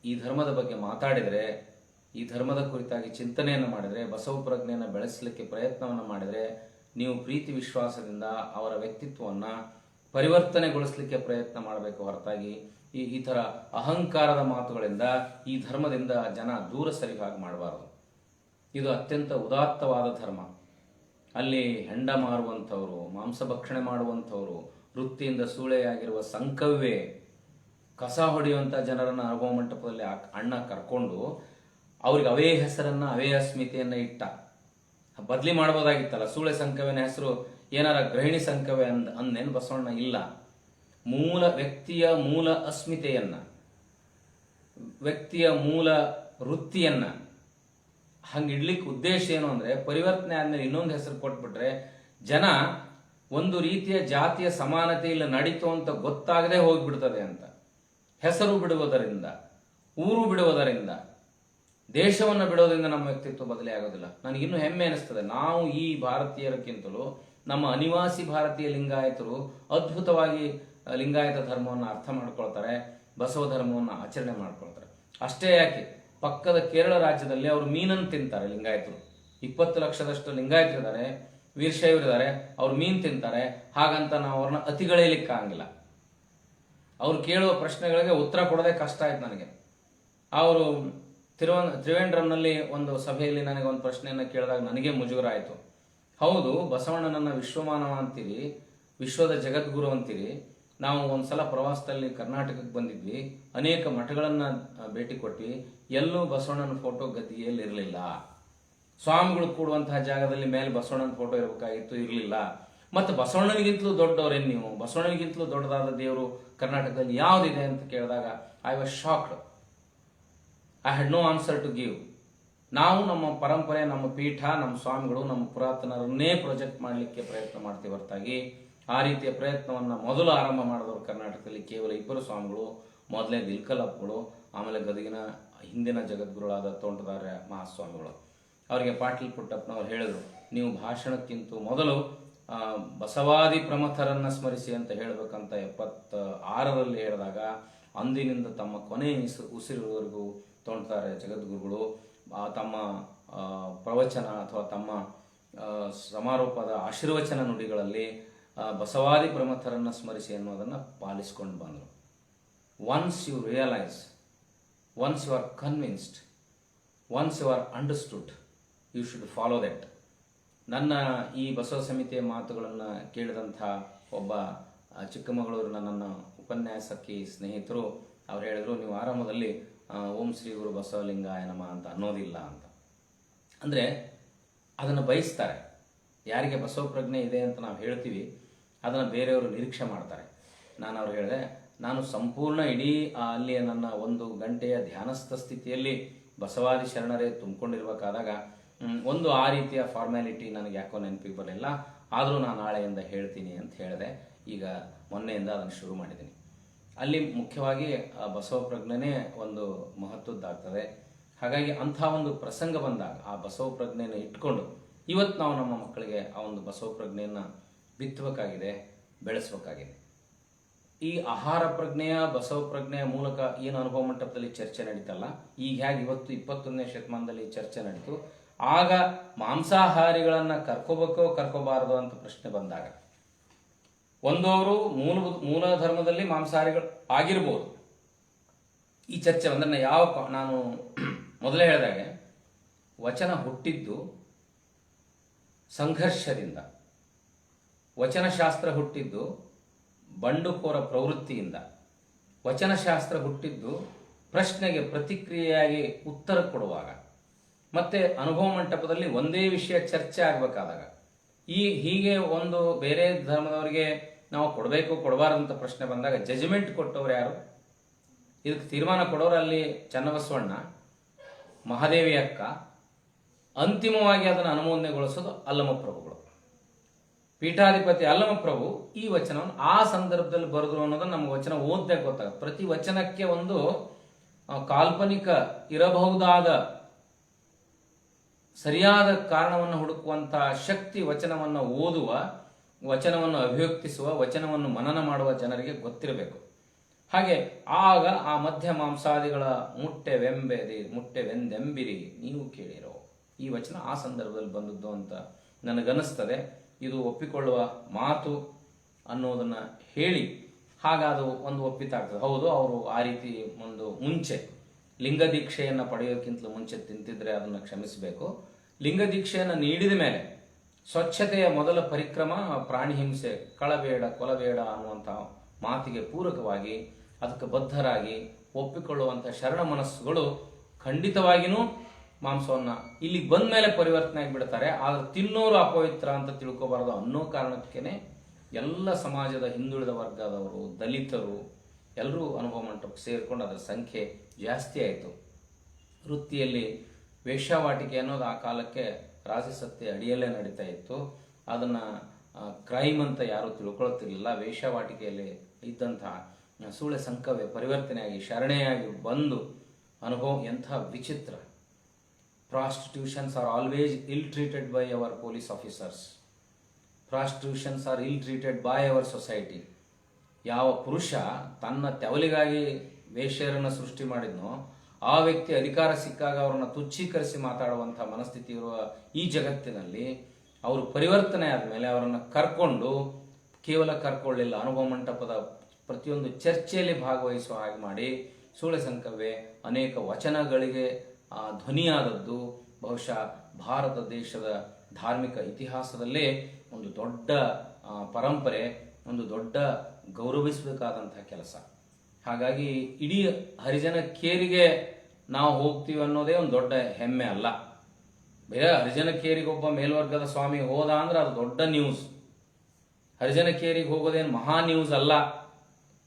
ಈ ಧರ್ಮದ ಬಗ್ಗೆ ಮಾತಾಡಿದರೆ, ಈ ಧರ್ಮದ ಕುರಿತಾಗಿ ಚಿಂತನೆಯನ್ನು ಮಾಡಿದರೆ, ಬಸವ ಪ್ರಜ್ಞೆಯನ್ನು ಬೆಳೆಸಲಿಕ್ಕೆ ಪ್ರಯತ್ನವನ್ನು ಮಾಡಿದರೆ, ನೀವು ಪ್ರೀತಿ ವಿಶ್ವಾಸದಿಂದ ಅವರ ವ್ಯಕ್ತಿತ್ವವನ್ನು ಪರಿವರ್ತನೆಗೊಳಿಸಲಿಕ್ಕೆ ಪ್ರಯತ್ನ ಮಾಡಬೇಕು ಹೊರತಾಗಿ ಈ ಥರ ಅಹಂಕಾರದ ಮಾತುಗಳಿಂದ ಈ ಧರ್ಮದಿಂದ ಜನ ದೂರ ಸರಿ ಹಾಗೆ ಮಾಡಬಾರದು. ಇದು ಅತ್ಯಂತ ಉದಾತ್ತವಾದ ಧರ್ಮ. ಅಲ್ಲಿ ಹೆಂಡ ಮಾರುವಂಥವ್ರು, ಮಾಂಸಭಕ್ಷಣೆ ಮಾಡುವಂಥವ್ರು, ವೃತ್ತಿಯಿಂದ ಸೂಳೆಯಾಗಿರುವ ಸಂಕವ್ಯೆ, ಕಸ ಹೊಡೆಯುವಂಥ ಜನರನ್ನು ಅನುಭವ ಮಂಟಪದಲ್ಲಿ ಅಣ್ಣ ಕರ್ಕೊಂಡು ಅವ್ರಿಗೆ ಅವೇ ಹೆಸರನ್ನ, ಅವೇ ಅಸ್ಮಿತೆಯನ್ನು ಇಟ್ಟ. ಬದಲಿ ಮಾಡ್ಬೋದಾಗಿತ್ತಲ್ಲ. ಸೂಳೆ ಸಂಕವ್ಯನ ಹೆಸರು ಏನಾರ ಗೃಹಿಣಿ ಸಂಕವ್ಯ ಅಂದೇನು ಬಸವಣ್ಣ? ಇಲ್ಲ. ವ್ಯಕ್ತಿಯ ಮೂಲ ಅಸ್ಮಿತೆಯನ್ನ, ವ್ಯಕ್ತಿಯ ಮೂಲ ವೃತ್ತಿಯನ್ನ ಹಂಗಿಡ್ಲಿಕ್ಕೆ ಉದ್ದೇಶ ಏನು ಅಂದ್ರೆ, ಪರಿವರ್ತನೆ ಆದ್ಮೇಲೆ ಇನ್ನೊಂದು ಹೆಸರು ಕೊಟ್ಬಿಟ್ರೆ ಜನ ಒಂದು ರೀತಿಯ ಜಾತಿಯ ಸಮಾನತೆಯಲ್ಲಿ ನಡೀತು ಅಂತ ಗೊತ್ತಾಗದೆ ಹೋಗ್ಬಿಡ್ತದೆ ಅಂತ. ಹೆಸರು ಬಿಡುವುದರಿಂದ, ಊರು ಬಿಡುವುದರಿಂದ, ದೇಶವನ್ನು ಬಿಡೋದ್ರಿಂದ ನಮ್ಮ ವ್ಯಕ್ತಿತ್ವ ಬದಲೇ ಆಗೋದಿಲ್ಲ. ನನಗಿನ್ನೂ ಹೆಮ್ಮೆ ಅನಿಸ್ತದೆ, ನಾವು ಈ ಭಾರತೀಯರಕ್ಕಿಂತಲೂ ನಮ್ಮ ಅನಿವಾಸಿ ಭಾರತೀಯ ಲಿಂಗಾಯತರು ಅದ್ಭುತವಾಗಿ ಲಿಂಗಾಯತ ಧರ್ಮವನ್ನು ಅರ್ಥ ಮಾಡ್ಕೊಳ್ತಾರೆ, ಬಸವ ಧರ್ಮವನ್ನು ಆಚರಣೆ ಮಾಡ್ಕೊಳ್ತಾರೆ. ಅಷ್ಟೇ ಯಾಕೆ, ಪಕ್ಕದ ಕೇರಳ ರಾಜ್ಯದಲ್ಲಿ ಅವರು ಮೀನನ್ನು ತಿಂತಾರೆ ಲಿಂಗಾಯತರು. 20 ಲಕ್ಷದಷ್ಟು ಲಿಂಗಾಯತರಿದ್ದಾರೆ, ವೀರಶೈವರಿದ್ದಾರೆ, ಅವ್ರು ಮೀನು ತಿಂತಾರೆ. ಹಾಗಂತ ನಾವು ಅವ್ರನ್ನ ಅತಿಗಳೆಯಲಿಕ್ಕಾಗಿಲ್ಲ. ಅವ್ರು ಕೇಳುವ ಪ್ರಶ್ನೆಗಳಿಗೆ ಉತ್ತರ ಕೊಡೋದೇ ಕಷ್ಟ ಆಯ್ತು ನನಗೆ. ಅವರು ತ್ರಿವೇಂದ್ರಂನಲ್ಲಿ ಒಂದು ಸಭೆಯಲ್ಲಿ ನನಗೆ ಒಂದು ಪ್ರಶ್ನೆಯನ್ನು ಕೇಳಿದಾಗ ನನಗೆ ಮುಜುಗರ ಆಯಿತು. ಹೌದು, ಬಸವಣ್ಣನನ್ನ ವಿಶ್ವಮಾನವ ಅಂತೀರಿ, ವಿಶ್ವದ ಜಗದ್ಗುರು ಅಂತೀರಿ. ನಾವು ಒಂದ್ಸಲ ಪ್ರವಾಸದಲ್ಲಿ ಕರ್ನಾಟಕಕ್ಕೆ ಬಂದಿದ್ವಿ, ಅನೇಕ ಮಠಗಳನ್ನ ಭೇಟಿ ಕೊಟ್ವಿ, ಎಲ್ಲೂ ಬಸವಣ್ಣನ ಫೋಟೋ ಗದ್ದಿಗೆಯಲ್ಲಿ ಇರಲಿಲ್ಲ. ಸ್ವಾಮಿಗಳು ಕೂಡುವಂತಹ ಜಾಗದಲ್ಲಿ ಮೇಲೆ ಬಸವಣ್ಣನ ಫೋಟೋ ಇರಬೇಕಾಗಿತ್ತು, ಇರಲಿಲ್ಲ. ಮತ್ತು ಬಸವಣ್ಣನಿಗಿಂತಲೂ ದೊಡ್ಡವರೇನು ನೀವು? ಬಸವಣ್ಣನಿಗಿಂತಲೂ ದೊಡ್ಡದಾದ ದೇವರು ಕರ್ನಾಟಕದಲ್ಲಿ ಯಾವುದಿದೆ ಅಂತ ಕೇಳಿದಾಗ I was shocked. I had no answer to give. ನಾವು ನಮ್ಮ ಪರಂಪರೆ, ನಮ್ಮ ಪೀಠ, ನಮ್ಮ ಸ್ವಾಮಿಗಳು, ನಮ್ಮ ಪುರಾತನರನ್ನೇ ಪ್ರೊಜೆಕ್ಟ್ ಮಾಡಲಿಕ್ಕೆ ಪ್ರಯತ್ನ ಮಾಡ್ತೀವಿ ಹೊರತಾಗಿ ಆ ರೀತಿಯ ಪ್ರಯತ್ನವನ್ನು ಮೊದಲು ಆರಂಭ ಮಾಡಿದವರು ಕರ್ನಾಟಕದಲ್ಲಿ ಕೇವಲ 2 ಸ್ವಾಮಿಗಳು. ಮೊದಲೇ ದಿಲ್ಕಲಪ್ಪಗಳು, ಆಮೇಲೆ ಗದಗಿನ ಹಿಂದಿನ ಜಗದ್ಗುರುಳಾದ ತೋಂಟದಾರ್ಯ ಮಹಾಸ್ವಾಮಿಗಳು. ಅವರಿಗೆ ಪಾಟೀಲ್ ಪುಟ್ಟಪ್ಪನವ್ರು ಹೇಳಿದ್ರು, ನೀವು ಭಾಷಣಕ್ಕಿಂತ ಮೊದಲು ಬಸವಾದಿ ಪ್ರಮಥರನ್ನ ಸ್ಮರಿಸಿ ಅಂತ ಹೇಳಬೇಕಂತ 76ರಲ್ಲಿ ಹೇಳಿದಾಗ, ಅಂದಿನಿಂದ ತಮ್ಮ ಕೊನೆಯ ಉಸಿರುವರೆಗೂ ತೋಂಟದಾರ್ಯ ಜಗದ್ಗುರುಗಳು ತಮ್ಮ ಪ್ರವಚನ ಅಥವಾ ತಮ್ಮ ಸಮಾರೋಪದ ಆಶೀರ್ವಚನ ನುಡಿಗಳಲ್ಲಿ ಬಸವಾದಿ ಪ್ರಮಥರನ್ನ ಸ್ಮರಿಸಿ ಅನ್ನೋದನ್ನು ಪಾಲಿಸ್ಕೊಂಡು ಬಂದರು. Once you realise, once you are convinced, once you are understood, you should follow that. ನನ್ನ ಈ ಬಸವ ಸಮಿತಿಯ ಮಾತುಗಳನ್ನು ಕೇಳಿದಂಥ ಒಬ್ಬ ಚಿಕ್ಕಮಗಳೂರಿನ ನನ್ನ ಉಪನ್ಯಾಸಕಿ ಸ್ನೇಹಿತರು ಅವ್ರು ಹೇಳಿದ್ರು, ನೀವು ಆರಂಭದಲ್ಲಿ ಓಂ ಶ್ರೀ ಗುರು ಬಸವಲಿಂಗಾಯ ನಮಃ ಅಂತ ಅನ್ನೋದಿಲ್ಲ ಅಂತ. ಅಂದರೆ ಅದನ್ನು ಬಯಸ್ತಾರೆ. ಯಾರಿಗೆ ಬಸವ ಪ್ರಜ್ಞೆ ಇದೆ ಅಂತ ನಾವು ಹೇಳ್ತೀವಿ, ಅದನ್ನು ಬೇರೆಯವರು ನಿರೀಕ್ಷೆ ಮಾಡ್ತಾರೆ. ನಾನು ಅವ್ರು ಹೇಳಿದೆ, ನಾನು ಸಂಪೂರ್ಣ ಇಡೀ ಅಲ್ಲಿಯ ನನ್ನ 1 ಗಂಟೆಯ ಧ್ಯಾನಸ್ಥ ಸ್ಥಿತಿಯಲ್ಲಿ ಬಸವಾದಿ ಶರಣರೇ ತುಂಬಿಕೊಂಡಿರ್ಬೇಕಾದಾಗ ಒಂದು ಆ ರೀತಿಯ ಫಾರ್ಮ್ಯಾಲಿಟಿ ನನಗೆ ಯಾಕೋ ನೆನಪಿಗೆ ಬರಲಿಲ್ಲ. ಆದರೂ ನಾನು ನಾಳೆಯಿಂದ ಹೇಳ್ತೀನಿ ಅಂತ ಹೇಳಿದೆ. ಈಗ ಮೊನ್ನೆಯಿಂದ ಅದನ್ನು ಶುರು ಮಾಡಿದ್ದೀನಿ. ಅಲ್ಲಿ ಮುಖ್ಯವಾಗಿ ಆ ಬಸವ ಪ್ರಜ್ಞೆನೇ ಒಂದು ಮಹತ್ವದ್ದಾಗ್ತದೆ. ಹಾಗಾಗಿ ಅಂಥ ಒಂದು ಪ್ರಸಂಗ ಬಂದಾಗ ಆ ಬಸವ ಪ್ರಜ್ಞೆಯನ್ನು ಇಟ್ಕೊಂಡು ಇವತ್ತು ನಾವು ನಮ್ಮ ಮಕ್ಕಳಿಗೆ ಆ ಒಂದು ಬಸವ ಪ್ರಜ್ಞೆಯನ್ನು ಬಿತ್ತಬೇಕಾಗಿದೆ, ಬೆಳೆಸಬೇಕಾಗಿದೆ. ಈ ಆಹಾರ ಪ್ರಜ್ಞೆಯ ಬಸವ ಪ್ರಜ್ಞೆಯ ಮೂಲಕ ಏನು ಅನುಭವ ಮಂಟಪದಲ್ಲಿ ಚರ್ಚೆ ನಡೀತಲ್ಲ, ಈಗ ಹೇಗೆ ಇವತ್ತು 21ನೇ ಶತಮಾನದಲ್ಲಿ ಚರ್ಚೆ ನಡೀತು, ಆಗ ಮಾಂಸಾಹಾರಿಗಳನ್ನು ಕರ್ಕೋಬೇಕೋ ಕರ್ಕೋಬಾರದು ಅಂತ ಪ್ರಶ್ನೆ ಬಂದಾಗ ಅವರು ಮೂಲ ಧರ್ಮದಲ್ಲಿ ಮಾಂಸಾಹಾರಿಗಳು ಆಗಿರ್ಬೋದು. ಈ ಚರ್ಚೆ ಅಂದ್ರೆ ನಾನು ಮೊದಲೇ ಹೇಳಿದಾಗೆ ವಚನ ಹುಟ್ಟಿದ್ದು ಸಂಘರ್ಷದಿಂದ, ವಚನಶಾಸ್ತ್ರ ಹುಟ್ಟಿದ್ದು ಬಂಡುಕೋರ ಪ್ರವೃತ್ತಿಯಿಂದ, ವಚನಶಾಸ್ತ್ರ ಹುಟ್ಟಿದ್ದು ಪ್ರಶ್ನೆಗೆ ಪ್ರತಿಕ್ರಿಯೆಯಾಗಿ ಉತ್ತರ ಕೊಡುವಾಗ, ಮತ್ತೆ ಅನುಭವ ಮಂಟಪದಲ್ಲಿ ಒಂದೇ ವಿಷಯ ಚರ್ಚೆ ಆಗಬೇಕಾದಾಗ, ಹೀಗೆ ಒಂದು ಬೇರೆ ಧರ್ಮದವರಿಗೆ ನಾವು ಕೊಡಬೇಕು ಕೊಡಬಾರ್ದಂತ ಪ್ರಶ್ನೆ ಬಂದಾಗ ಜಜ್ಮೆಂಟ್ ಕೊಟ್ಟವ್ರು ಯಾರು? ಇದಕ್ಕೆ ತೀರ್ಮಾನ ಕೊಡೋರು ಅಲ್ಲಿ ಚನ್ನಬಸವಣ್ಣ, ಮಹಾದೇವಿ ಅಕ್ಕ, ಅಂತಿಮವಾಗಿ ಅದನ್ನು ಅನುಮೋದನೆಗೊಳಿಸೋದು ಅಲ್ಲಮಪ್ರಭುಗಳು. ಪೀಠಾಧಿಪತಿ ಅಲ್ಲಮಪ್ರಭು ಈ ವಚನವನ್ನು ಆ ಸಂದರ್ಭದಲ್ಲಿ ಬರೆದ್ರು ಅನ್ನೋದನ್ನು ನಮ್ಗೆ ವಚನ ಓದ್ದಾಗ ಗೊತ್ತಾಗುತ್ತೆ. ಪ್ರತಿ ವಚನಕ್ಕೆ ಒಂದು ಕಾಲ್ಪನಿಕ ಇರಬಹುದಾದ ಸರಿಯಾದ ಕಾರಣವನ್ನು ಹುಡುಕುವಂತಹ ಶಕ್ತಿ ವಚನವನ್ನು ಓದುವ, ವಚನವನ್ನು ಅಭಿವ್ಯಕ್ತಿಸುವ, ವಚನವನ್ನು ಮನನ ಮಾಡುವ ಜನರಿಗೆ ಗೊತ್ತಿರಬೇಕು. ಹಾಗೆ ಆಗ ಆ ಮಧ್ಯ ಮಾಂಸಾದಿಗಳ ಮುಟ್ಟೆವೆಂದೆಂಬಿರಿ ನೀವು ಕೇಳಿರೋ ಈ ವಚನ ಆ ಸಂದರ್ಭದಲ್ಲಿ ಬಂದದ್ದು ಅಂತ ನನಗನ್ನಿಸ್ತದೆ. ಇದು ಒಪ್ಪಿಕೊಳ್ಳುವ ಮಾತು ಅನ್ನೋದನ್ನ ಹೇಳಿ ಹಾಗಾದು ಒಂದು ಒಪ್ಪಿತಾಗ್ತದೆ. ಹೌದು, ಅವರು ಆ ರೀತಿ ಒಂದು ಮುಂಚೆ ಲಿಂಗ ದೀಕ್ಷೆಯನ್ನು ಪಡೆಯೋಕ್ಕಿಂತಲೂ ಮುಂಚೆ ತಿಂತಿದ್ರೆ ಅದನ್ನು ಕ್ಷಮಿಸಬೇಕು. ಲಿಂಗ ದೀಕ್ಷೆಯನ್ನು ನೀಡಿದ ಮೇಲೆ ಸ್ವಚ್ಛತೆಯ ಮೊದಲ ಪರಿಕ್ರಮ ಪ್ರಾಣಿ ಹಿಂಸೆ, ಕಳಬೇಡ ಕೊಲಬೇಡ ಅನ್ನುವಂತಹ ಮಾತಿಗೆ ಪೂರಕವಾಗಿ ಅದಕ್ಕೆ ಬದ್ಧರಾಗಿ ಒಪ್ಪಿಕೊಳ್ಳುವಂಥ ಶರಣ ಮನಸ್ಸುಗಳು ಖಂಡಿತವಾಗಿಯೂ ಮಾಂಸವನ್ನು ಇಲ್ಲಿಗೆ ಬಂದ ಮೇಲೆ ಪರಿವರ್ತನೆ ಆಗಿಬಿಡ್ತಾರೆ. ಆದರೆ ತಿನ್ನೋರು ಅಪವಿತ್ರ ಅಂತ ತಿಳ್ಕೋಬಾರದು ಅನ್ನೋ ಕಾರಣಕ್ಕೇನೆ ಎಲ್ಲ ಸಮಾಜದ ಹಿಂದುಳಿದ ವರ್ಗದವರು, ದಲಿತರು ಎಲ್ಲರೂ ಅನುಭವ ಮಂಟಪಕ್ಕೆ ಸೇರಿಕೊಂಡು ಅದರ ಸಂಖ್ಯೆ ಜಾಸ್ತಿ ಆಯಿತು. ವೃತ್ತಿಯಲ್ಲಿ ವೇಶ್ಯಾವಾಟಿಕೆ ಅನ್ನೋದು ಆ ಕಾಲಕ್ಕೆ ರಾಜಸತ್ತೆ ಅಡಿಯಲ್ಲೇ ನಡೀತಾ ಇತ್ತು. ಅದನ್ನು ಕ್ರೈಮ್ ಅಂತ ಯಾರೂ ತಿಳ್ಕೊಳ್ತಿರ್ಲಿಲ್ಲ. ವೇಶ್ಯಾವಾಟಿಕೆಯಲ್ಲಿ ಇದ್ದಂತಹ ಸೂಳೆ ಸಂಕವೇ ಪರಿವರ್ತನೆಯಾಗಿ ಶರಣೆಯಾಗಿ ಬಂದು ಅನುಭವ ಎಂಥ ವಿಚಿತ್ರ. Prostitutions are always ill treated by our police officers. Prostitutions are ill treated by our society. ಯಾವ ಪುರುಷ ತನ್ನ ತೆವಲಿಗಾಗಿ ವೇಶ್ಯರನ್ನು ಸೃಷ್ಟಿ ಮಾಡಿದ್ನೋ ಆ ವ್ಯಕ್ತಿ ಅಧಿಕಾರ ಸಿಕ್ಕಾಗ ಅವರನ್ನು ತುಚ್ಛೀಕರಿಸಿ ಮಾತಾಡುವಂಥ ಮನಸ್ಥಿತಿ ಇರುವ ಈ ಜಗತ್ತಿನಲ್ಲಿ ಅವರು ಪರಿವರ್ತನೆ ಆದಮೇಲೆ ಅವರನ್ನು ಕರ್ಕೊಂಡು, ಕೇವಲ ಕರ್ಕೊಳ್ಳಿಲ್ಲ, ಅನುಭವ ಮಂಟಪದ ಪ್ರತಿಯೊಂದು ಚರ್ಚೆಯಲ್ಲಿ ಭಾಗವಹಿಸುವ ಹಾಗೆ ಮಾಡಿ ಸೂಳೆ ಸಂಕವೇ ಅನೇಕ ವಚನಗಳಿಗೆ ಧ್ವನಿಯಾದದ್ದು ಬಹುಶಃ ಭಾರತ ದೇಶದ ಧಾರ್ಮಿಕ ಇತಿಹಾಸದಲ್ಲೇ ಒಂದು ದೊಡ್ಡ ಪರಂಪರೆ, ಒಂದು ದೊಡ್ಡ ಗೌರವಿಸಬೇಕಾದಂಥ ಕೆಲಸ. ಹಾಗಾಗಿ ಇಡೀ ಹರಿಜನ ಕೇರಿಗೆ ನಾವು ಹೋಗ್ತೀವಿ ಅನ್ನೋದೇ ಒಂದು ದೊಡ್ಡ ಹೆಮ್ಮೆ ಅಲ್ಲ. ಬೇರೆ ಹರಿಜನ ಕೇರಿಗೆ ಒಬ್ಬ ಮೇಲ್ವರ್ಗದ ಸ್ವಾಮಿ ಹೋದ ಅಂದ್ರೆ ಅದು ದೊಡ್ಡ ನ್ಯೂಸ್. ಹರಿಜನ ಕೇರಿಗೆ ಹೋಗೋದೇನು ಮಹಾ ನ್ಯೂಸ್ ಅಲ್ಲ.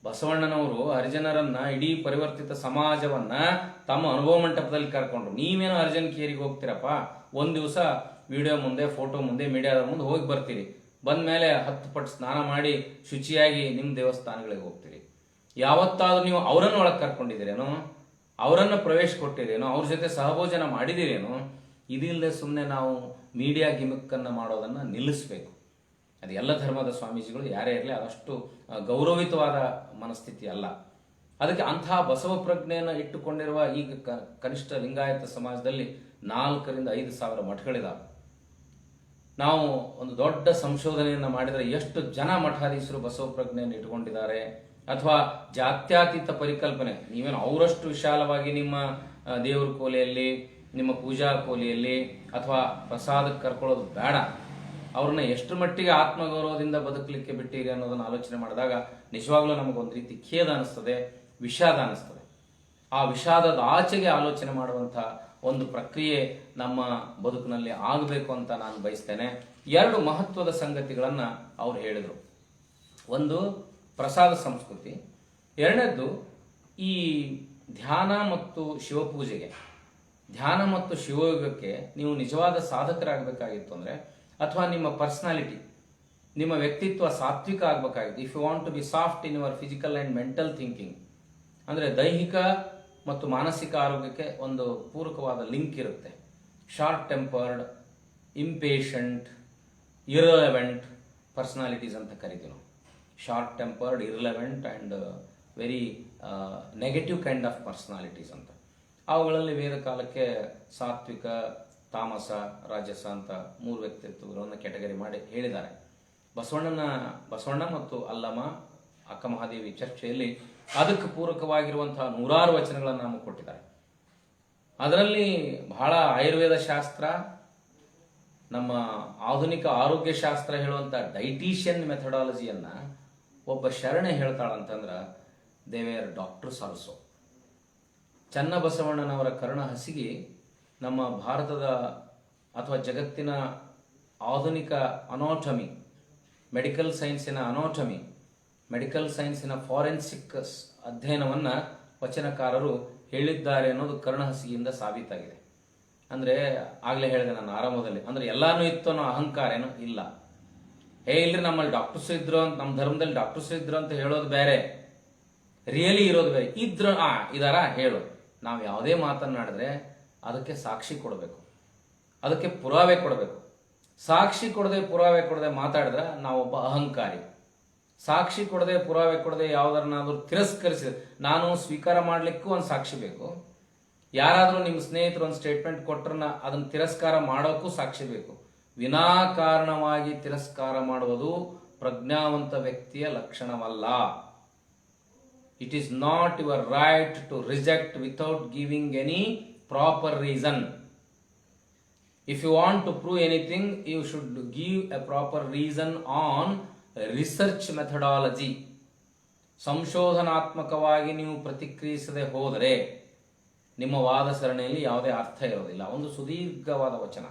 ಬಸವಣ್ಣನವರು ಹರಿಜನರನ್ನ, ಇಡೀ ಪರಿವರ್ತಿತ ಸಮಾಜವನ್ನ ತಮ್ಮ ಅನುಭವ ಮಂಟಪದಲ್ಲಿ ಕರ್ಕೊಂಡ್ರು. ನೀವೇನೋ ಹರಿಜನ ಕೇರಿಗೆ ಹೋಗ್ತೀರಪ್ಪ, ಒಂದ್ ದಿವಸ ವಿಡಿಯೋ ಮುಂದೆ, ಫೋಟೋ ಮುಂದೆ, ಮೀಡಿಯಾದ ಮುಂದೆ ಹೋಗಿ ಬರ್ತೀರಿ. ಬಂದ ಮೇಲೆ 10 ಪಟ್ಟು ಸ್ನಾನ ಮಾಡಿ ಶುಚಿಯಾಗಿ ನಿಮ್ಮ ದೇವಸ್ಥಾನಗಳಿಗೆ ಹೋಗ್ತೀರಿ. ಯಾವತ್ತಾದ್ರೂ ನೀವು ಅವರನ್ನು ಒಳಗೆ ಕರ್ಕೊಂಡಿದ್ದೀರೇನೋ, ಅವರನ್ನು ಪ್ರವೇಶ ಕೊಟ್ಟಿರೇನೋ, ಅವ್ರ ಜೊತೆ ಸಹಭೋಜನ ಮಾಡಿದಿರೇನೋ? ಇದಿಲ್ಲದೆ ಸುಮ್ಮನೆ ನಾವು ಮೀಡಿಯಾ ಗಿಮಿಕ್ಕನ್ನು ಮಾಡೋದನ್ನು ನಿಲ್ಲಿಸಬೇಕು. ಅದು ಎಲ್ಲ ಧರ್ಮದ ಸ್ವಾಮೀಜಿಗಳು ಯಾರೇ ಇರಲಿ ಅದಷ್ಟು ಗೌರವಿತವಾದ ಮನಸ್ಥಿತಿ ಅಲ್ಲ. ಅದಕ್ಕೆ ಅಂತಹ ಬಸವ ಪ್ರಜ್ಞೆಯನ್ನು ಇಟ್ಟುಕೊಂಡಿರುವ ಈಗ ಕನಿಷ್ಠ ಲಿಂಗಾಯತ ಸಮಾಜದಲ್ಲಿ 4,000 ರಿಂದ 5,000 ಮಠಗಳಿದಾವೆ. ನಾವು ಒಂದು ದೊಡ್ಡ ಸಂಶೋಧನೆಯನ್ನು ಮಾಡಿದರೆ ಎಷ್ಟು ಜನ ಮಠಾಧೀಶರು ಬಸವ ಪ್ರಜ್ಞೆಯನ್ನು ಇಟ್ಟುಕೊಂಡಿದ್ದಾರೆ, ಅಥವಾ ಜಾತ್ಯತೀತ ಪರಿಕಲ್ಪನೆ, ನೀವೇನು ಅವರಷ್ಟು ವಿಶಾಲವಾಗಿ ನಿಮ್ಮ ದೇವ್ರ ಕೋಲೆಯಲ್ಲಿ, ನಿಮ್ಮ ಪೂಜಾ ಕೋಲಿಯಲ್ಲಿ ಅಥವಾ ಪ್ರಸಾದಕ್ಕೆ ಕರ್ಕೊಳ್ಳೋದು ಬೇಡ. ಅವ್ರನ್ನ ಎಷ್ಟು ಮಟ್ಟಿಗೆ ಆತ್ಮಗೌರವದಿಂದ ಬದುಕಲಿಕ್ಕೆ ಬಿಟ್ಟಿರಿ ಅನ್ನೋದನ್ನು ಆಲೋಚನೆ ಮಾಡಿದಾಗ ನಿಜವಾಗ್ಲೂ ನಮಗೊಂದು ರೀತಿ ಖೇದ ಅನಿಸ್ತದೆ, ವಿಷಾದ ಅನಿಸ್ತದೆ. ಆ ವಿಷಾದದ ಆಚೆಗೆ ಆಲೋಚನೆ ಮಾಡುವಂಥ ಒಂದು ಪ್ರಕ್ರಿಯೆ ನಮ್ಮ ಬದುಕಿನಲ್ಲಿ ಆಗಬೇಕು ಅಂತ ನಾನು ಬಯಸ್ತೇನೆ. 2 ಮಹತ್ವದ ಸಂಗತಿಗಳನ್ನು ಅವ್ರು ಹೇಳಿದರು. ಒಂದು ಪ್ರಸಾದ ಸಂಸ್ಕೃತಿ, 2ನೇದ್ದು ಈ ಧ್ಯಾನ ಮತ್ತು ಶಿವಪೂಜೆಗೆ, ಧ್ಯಾನ ಮತ್ತು ಶಿವಯೋಗಕ್ಕೆ ನೀವು ನಿಜವಾದ ಸಾಧಕರಾಗಬೇಕಾಗಿತ್ತು ಅಂದರೆ, ಅಥವಾ ನಿಮ್ಮ ಪರ್ಸನಾಲಿಟಿ ನಿಮ್ಮ ವ್ಯಕ್ತಿತ್ವ ಸಾತ್ವಿಕ ಆಗಬೇಕಾಗಿದೆ. If you want to be soft in your physical and mental thinking, ಅಂದರೆ ದೈಹಿಕ ಮತ್ತು ಮಾನಸಿಕ ಆರೋಗ್ಯಕ್ಕೆ ಒಂದು ಪೂರಕವಾದ ಲಿಂಕ್ ಇರುತ್ತೆ. Short tempered, impatient, irrelevant personalities ಅಂತ ಕರಿತೀವಿ ನಾವು. Short tempered, irrelevant and very negative kind of personalities ಅಂತ. ಅವುಗಳಲ್ಲಿ ವೇದ ಕಾಲಕ್ಕೆ ಸಾತ್ವಿಕ, ತಾಮಸ, ರಾಜಸ ಅಂತ 3 ವ್ಯಕ್ತಿತ್ವಗಳನ್ನು ಕೆಟಗರಿ ಮಾಡಿ ಹೇಳಿದ್ದಾರೆ. ಬಸವಣ್ಣ ಮತ್ತು ಅಲ್ಲಮ ಅಕ್ಕಮಹಾದೇವಿ ಚರ್ಚೆಯಲ್ಲಿ ಅದಕ್ಕೆ ಪೂರಕವಾಗಿರುವಂತಹ 100 ವಚನಗಳನ್ನು ನಮಗೆ ಕೊಟ್ಟಿದ್ದಾರೆ. ಅದರಲ್ಲಿ ಬಹಳ ಆಯುರ್ವೇದ ಶಾಸ್ತ್ರ, ನಮ್ಮ ಆಧುನಿಕ ಆರೋಗ್ಯ ಶಾಸ್ತ್ರ ಹೇಳುವಂಥ ಡೈಟೀಷಿಯನ್ ಮೆಥಡಾಲಜಿಯನ್ನು ಒಬ್ಬ ಶರಣೆ ಹೇಳ್ತಾಳಂತಂದ್ರೆ ದೇ ವೇರ್ ಡಾಕ್ಟರ್ಸ್ ಆಲ್ಸೋ. ಚನ್ನಬಸವಣ್ಣನವರ ಕರ್ಣ ಹಸಿಗೆ ನಮ್ಮ ಭಾರತದ ಅಥವಾ ಜಗತ್ತಿನ ಆಧುನಿಕ ಅನಾಟಮಿ, ಮೆಡಿಕಲ್ ಸೈನ್ಸಿನ ಅನಾಟಮಿ, ಮೆಡಿಕಲ್ ಸೈನ್ಸಿನ ಫಾರೆನ್ಸಿಕ್ ಅಧ್ಯಯನವನ್ನು ವಚನಕಾರರು ಹೇಳಿದ್ದಾರೆ ಅನ್ನೋದು ಕರ್ಣಹಸಿಯಿಂದ ಸಾಬೀತಾಗಿದೆ. ಅಂದರೆ ಆಗಲೇ ಹೇಳಿದೆ ನಾನು ಆರಂಭದಲ್ಲಿ, ಅಂದರೆ ಎಲ್ಲಾನು ಇತ್ತು ಅನ್ನೋ ಅಹಂಕಾರ ಏನೋ ಇಲ್ಲ. ಇಲ್ರಿ ನಮ್ಮಲ್ಲಿ ಡಾಕ್ಟರ್ಸ್ ಇದ್ರು ಅಂತ, ನಮ್ಮ ಧರ್ಮದಲ್ಲಿ ಡಾಕ್ಟರ್ಸ್ ಇದ್ರು ಅಂತ ಹೇಳೋದು ಬೇರೆ, ರಿಯಲಿ ಇರೋದು ಬೇರೆ. ಇದ್ರ ಇದಾರ ಹೇಳು. ನಾವು ಯಾವುದೇ ಮಾತನ್ನಾಡಿದ್ರೆ ಅದಕ್ಕೆ ಸಾಕ್ಷಿ ಕೊಡಬೇಕು, ಅದಕ್ಕೆ ಪುರಾವೆ ಕೊಡಬೇಕು. ಸಾಕ್ಷಿ ಕೊಡದೆ ಪುರಾವೆ ಕೊಡದೆ ಮಾತಾಡಿದ್ರೆ ನಾವೊಬ್ಬ ಅಹಂಕಾರಿ. ಸಾಕ್ಷಿ ಕೊಡದೆ ಪುರಾವೆ ಕೊಡದೆ ಯಾವುದನ್ನಾದ್ರೂ ತಿರಸ್ಕರಿಸಿದ್ರೆ, ನಾನು ಸ್ವೀಕಾರ ಮಾಡಲಿಕ್ಕೂ ಒಂದು ಸಾಕ್ಷಿ ಬೇಕು. ಯಾರಾದರೂ ನಿಮ್ಮ ಸ್ನೇಹಿತರು ಒಂದು ಸ್ಟೇಟ್ಮೆಂಟ್ ಕೊಟ್ಟರನ್ನ ಅದನ್ನು ತಿರಸ್ಕಾರ ಮಾಡೋಕ್ಕೂ ಸಾಕ್ಷಿ ಬೇಕು. ವಿನಾಕಾರಣವಾಗಿ ತಿರಸ್ಕಾರ ಮಾಡುವುದು ಪ್ರಜ್ಞಾವಂತ ವ್ಯಕ್ತಿಯ ಲಕ್ಷಣವಲ್ಲ. It is not your right to reject without giving any proper reason. If you want to prove anything, you should give a proper reason on research methodology. ಸಂಶೋಧನಾತ್ಮಕವಾಗಿ ನೀವು ಪ್ರತಿಕ್ರಿಯಿಸದೆ ಹೋದರೆ ನಿಮ್ಮ ವಾದ ಸರಣಿಯಲ್ಲಿ ಯಾವುದೇ ಅರ್ಥ ಇರೋದಿಲ್ಲ. ಒಂದು ಸುದೀರ್ಘವಾದ ವಚನ,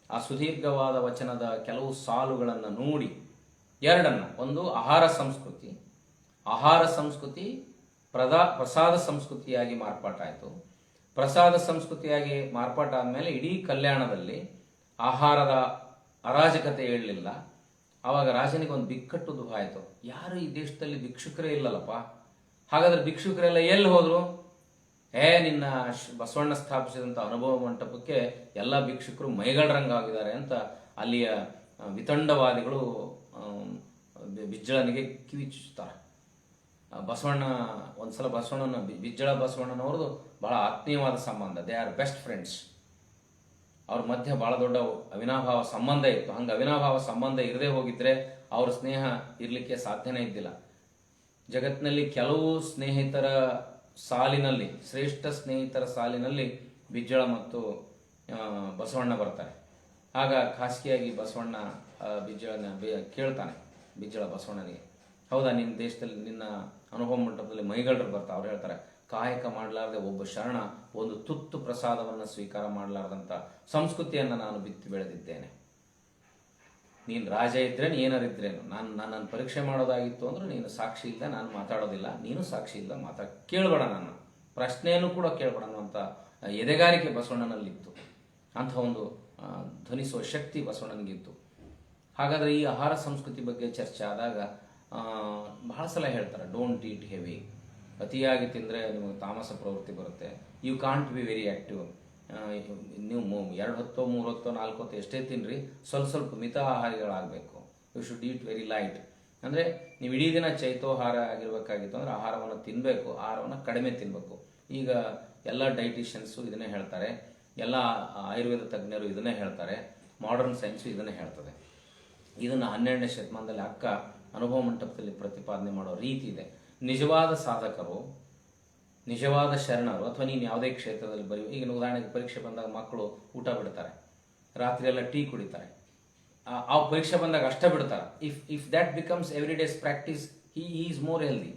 ಆ ಸುದೀರ್ಘವಾದ ವಚನದ ಕೆಲವು ಸಾಲುಗಳನ್ನು ನೋಡಿ ಎರಡನ್ನು, ಒಂದು ಆಹಾರ ಸಂಸ್ಕೃತಿ ಪ್ರಸಾದ ಸಂಸ್ಕೃತಿಯಾಗಿ ಮಾರ್ಪಾಟಾಯಿತು. ಪ್ರಸಾದ ಸಂಸ್ಕೃತಿಯಾಗಿ ಮಾರ್ಪಾಟ ಆದಮೇಲೆ ಇಡೀ ಕಲ್ಯಾಣದಲ್ಲಿ ಆಹಾರದ ಅರಾಜಕತೆ ಹೇಳಲಿಲ್ಲ. ಆವಾಗ ರಾಜನಿಗೆ ಒಂದು ಬಿಕ್ಕಟ್ಟು ದುಃಖ ಆಯಿತು. ಯಾರು ಈ ದೇಶದಲ್ಲಿ ಭಿಕ್ಷುಕರೇ ಇಲ್ಲಲ್ಲಪ್ಪ, ಹಾಗಾದ್ರೆ ಭಿಕ್ಷುಕರೆಲ್ಲ ಎಲ್ಲಿ ಹೋದ್ರು? ನಿನ್ನ ಬಸವಣ್ಣ ಸ್ಥಾಪಿಸಿದಂಥ ಅನುಭವ ಮಂಟಪಕ್ಕೆ ಎಲ್ಲ ಭಿಕ್ಷುಕರು ಮೈಗಳ್ರಂಗಾಗಿದ್ದಾರೆ ಅಂತ ಅಲ್ಲಿಯ ವಿತಂಡವಾದಿಗಳು ಬಿಜ್ಜಳನಿಗೆ ಕಿವಿಚುತ್ತಾರೆ. ಒಂದ್ಸಲ ಬಿಜ್ಜಳ ಬಸವಣ್ಣನವ್ರದ್ದು ಬಹಳ ಆತ್ಮೀಯವಾದ ಸಂಬಂಧ. They are best friends. ಅವ್ರ ಮಧ್ಯೆ ಬಹಳ ದೊಡ್ಡ ಅವಿನಾಭಾವ ಸಂಬಂಧ ಇತ್ತು. ಹಂಗೆ ಅವಿನಾಭಾವ ಸಂಬಂಧ ಇರದೇ ಹೋಗಿದ್ರೆ ಅವ್ರ ಸ್ನೇಹ ಇರಲಿಕ್ಕೆ ಸಾಧ್ಯನೇ ಇದ್ದಿಲ್ಲ. ಜಗತ್ತಿನಲ್ಲಿ ಕೆಲವು ಸ್ನೇಹಿತರ ಸಾಲಿನಲ್ಲಿ, ಶ್ರೇಷ್ಠ ಸ್ನೇಹಿತರ ಸಾಲಿನಲ್ಲಿ ಬಿಜ್ಜಳ ಮತ್ತು ಬಸವಣ್ಣ ಬರ್ತಾರೆ. ಆಗ ಖಾಸಗಿಯಾಗಿ ಬಸವಣ್ಣ ಬಿಜ್ಜಳನ ಕೇಳ್ತಾನೆ, ಬಿಜ್ಜಳ ಬಸವಣ್ಣನಿಗೆ, ಹೌದಾ ನಿನ್ನ ದೇಶದಲ್ಲಿ ನಿನ್ನ ಅನುಭವ ಮಂಟಪದಲ್ಲಿ ಮೈಗಳ್ರು ಬರ್ತಾರೆ. ಅವ್ರು ಹೇಳ್ತಾರೆ, ಕಾಯಕ ಮಾಡಲಾರದೆ ಒಬ್ಬ ಶರಣ ಒಂದು ತುತ್ತು ಪ್ರಸಾದವನ್ನು ಸ್ವೀಕಾರ ಮಾಡಲಾರ್ದಂಥ ಸಂಸ್ಕೃತಿಯನ್ನು ನಾನು ಬಿತ್ತಿ ಬೆಳೆದಿದ್ದೇನೆ. ನೀನು ರಾಜ ಇದ್ರೇನು ಏನಾರಿದ್ರೇನು, ನನ್ನನ್ನು ಪರೀಕ್ಷೆ ಮಾಡೋದಾಗಿತ್ತು ಅಂದ್ರೆ ನೀನು ಸಾಕ್ಷಿ ಇಲ್ಲ, ನಾನು ಮಾತಾಡೋದಿಲ್ಲ, ನೀನು ಸಾಕ್ಷಿ ಇಲ್ಲ, ಕೇಳಬೇಡ, ನನ್ನ ಪ್ರಶ್ನೆಯನ್ನು ಕೂಡ ಕೇಳಬೇಡ ಅನ್ನುವಂಥ ಎದೆಗಾರಿಕೆ ಬಸವಣ್ಣನಲ್ಲಿತ್ತು. ಅಂಥ ಒಂದು ಧ್ವನಿಸುವ ಶಕ್ತಿ ಬಸವಣ್ಣನಿಗಿತ್ತು. ಹಾಗಾದರೆ ಈ ಆಹಾರ ಸಂಸ್ಕೃತಿ ಬಗ್ಗೆ ಚರ್ಚೆ ಆದಾಗ ಬಹಳ ಸಲ ಹೇಳ್ತಾರೆ, ಡೋಂಟ್ ಈಟ್ ಹೆವಿ. ಅತಿಯಾಗಿ ತಿಂದರೆ ನಿಮಗೆ ತಾಮಸ ಪ್ರವೃತ್ತಿ ಬರುತ್ತೆ. You can't be very active. ನೀವು 2 ಹೊತ್ತೋ 3 ಹೊತ್ತೋ 4 ಹೊತ್ತೋ ಎಷ್ಟೇ ತಿನ್ನಿರಿ, ಸ್ವಲ್ಪ ಮಿತ ಆಹಾರಿಗಳಾಗಬೇಕು. You should eat very light. ಅಂದರೆ ನೀವು ಇಡೀ ದಿನ ಚೈತೋಹಾರ ಆಗಿರಬೇಕಾಗಿತ್ತು ಅಂದರೆ ಆಹಾರವನ್ನು ತಿನ್ನಬೇಕು, ಆಹಾರವನ್ನು ಕಡಿಮೆ ತಿನ್ನಬೇಕು. ಈಗ ಎಲ್ಲ ಡೈಟಿಷಿಯನ್ಸು ಇದನ್ನೇ ಹೇಳ್ತಾರೆ, ಎಲ್ಲ ಆಯುರ್ವೇದ ತಜ್ಞರು ಇದನ್ನೇ ಹೇಳ್ತಾರೆ, ಮಾಡರ್ನ್ ಸೈನ್ಸು ಇದನ್ನೇ ಹೇಳ್ತದೆ. ಇದನ್ನು 12ನೇ ಶತಮಾನದಲ್ಲಿ ಅಕ್ಕ ಅನುಭವ ಮಂಟಪದಲ್ಲಿ ಪ್ರತಿಪಾದನೆ ಮಾಡೋ ರೀತಿ ಇದೆ. ನಿಜವಾದ ಸಾಧಕರು, ನಿಜವಾದ ಶರಣರು, ಅಥವಾ ನೀನು ಯಾವುದೇ ಕ್ಷೇತ್ರದಲ್ಲಿ ಬರೆಯುವ, ಈಗಿನ ಉದಾಹರಣೆಗೆ ಪರೀಕ್ಷೆ ಬಂದಾಗ ಮಕ್ಕಳು ಊಟ ಬಿಡ್ತಾರೆ, ರಾತ್ರಿ ಎಲ್ಲ ಟೀ ಕುಡಿತಾರೆ, ಆ ಪರೀಕ್ಷೆ ಬಂದಾಗ ಅಷ್ಟೇ ಬಿಡ್ತಾರೆ. If that becomes every days practice, he is more healthy.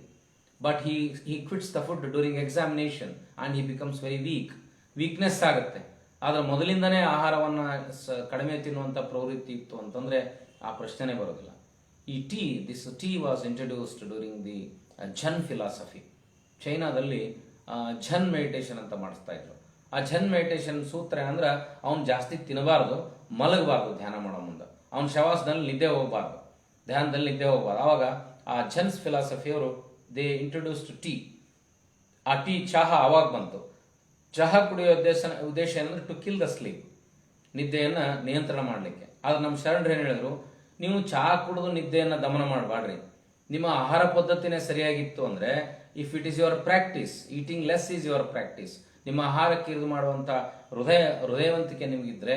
But he quits the food during examination and he becomes very weak. Weakness ಆಗುತ್ತೆ. ಆದರೆ ಮೊದಲಿಂದನೇ ಆಹಾರವನ್ನು ಕಡಿಮೆ ತಿನ್ನುವಂಥ ಪ್ರವೃತ್ತಿ ಇತ್ತು ಅಂತಂದರೆ ಆ ಪ್ರಶ್ನೆನೇ ಬರೋದಿಲ್ಲ. This tea was introduced during the Zen philosophy. ಚೈನಾದಲ್ಲಿ ಝನ್ ಮೆಡಿಟೇಷನ್ ಅಂತ ಮಾಡಿಸ್ತಾ ಇದ್ರು. ಆ ಝನ್ ಮೆಡಿಟೇಷನ್ ಸೂತ್ರ ಅಂದ್ರೆ ಅವನು ಜಾಸ್ತಿ ತಿನ್ನಬಾರ್ದು, ಮಲಗಬಾರ್ದು ಧ್ಯಾನ ಮಾಡೋ ಮುಂದೆ, ಅವನ ಶವಾಸದಲ್ಲಿ ನಿದ್ದೆ ಹೋಗಬಾರ್ದು. ಧ್ಯಾನದಲ್ಲಿ ನಿದ್ದೆ ಹೋಗ್ಬಾರ್ದು. ಆವಾಗ ಆ ಜೆನ್ಸ್ ಫಿಲಾಸಫಿಯವರು ದೇ ಇಂಟ್ರೊಡ್ಯೂಸ್ಡ್ ಟೀ. ಆ ಟೀ ಚಹಾ ಆವಾಗ ಬಂತು. ಚಹಾ ಕುಡಿಯೋ ಉದ್ದೇಶ ಏನಂದ್ರೆ ಟು ಕಿಲ್ ದ ಸ್ಲೀಪ್, ನಿದ್ದೆಯನ್ನು ನಿಯಂತ್ರಣ ಮಾಡಲಿಕ್ಕೆ. ಆದ್ರೆ ನಮ್ಮ ಶರಣರು ಏನು ಹೇಳಿದ್ರು, ನೀವು ಚಹಾ ಕುಡಿದು ನಿದ್ದೆಯನ್ನು ದಮನ ಮಾಡಬಾಡ್ರಿ. ನಿಮ್ಮ ಆಹಾರ ಪದ್ಧತಿನೇ ಸರಿಯಾಗಿತ್ತು ಅಂದರೆ, if it is your practice, eating less is your practice, ನಿಮ್ಮ ಆಹಾರಕ್ಕೆ ಇದು ಮಾಡುವಂಥ ಹೃದಯವಂತಿಕೆ ನಿಮಗಿದ್ರೆ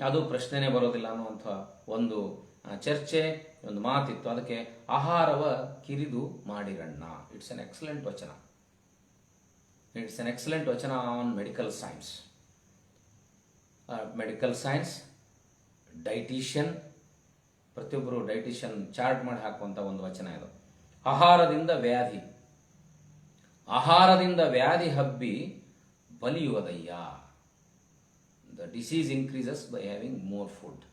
ಅದು ಪ್ರಶ್ನೆನೇ ಬರೋದಿಲ್ಲ ಅನ್ನುವಂಥ ಒಂದು ಚರ್ಚೆ, ಒಂದು ಮಾತಿತ್ತು. ಅದಕ್ಕೆ ಆಹಾರವ ಕಿರಿದು ಮಾಡಿರಣ್ಣ. It's an excellent vachana. It's an excellent vachana on medical science. Medical science, dietician, ಪ್ರತಿಯೊಬ್ಬರು ಡೈಟಿಷಿಯನ್ ಚಾರ್ಟ್ ಮಾಡಿ ಹಾಕುವಂಥ ಒಂದು ವಚನ ಇದು. ಆಹಾರದಿಂದ ವ್ಯಾಧಿ ಹಬ್ಬಿ ಬಲಿಯುವುದಯ್ಯ. The disease increases by having more food.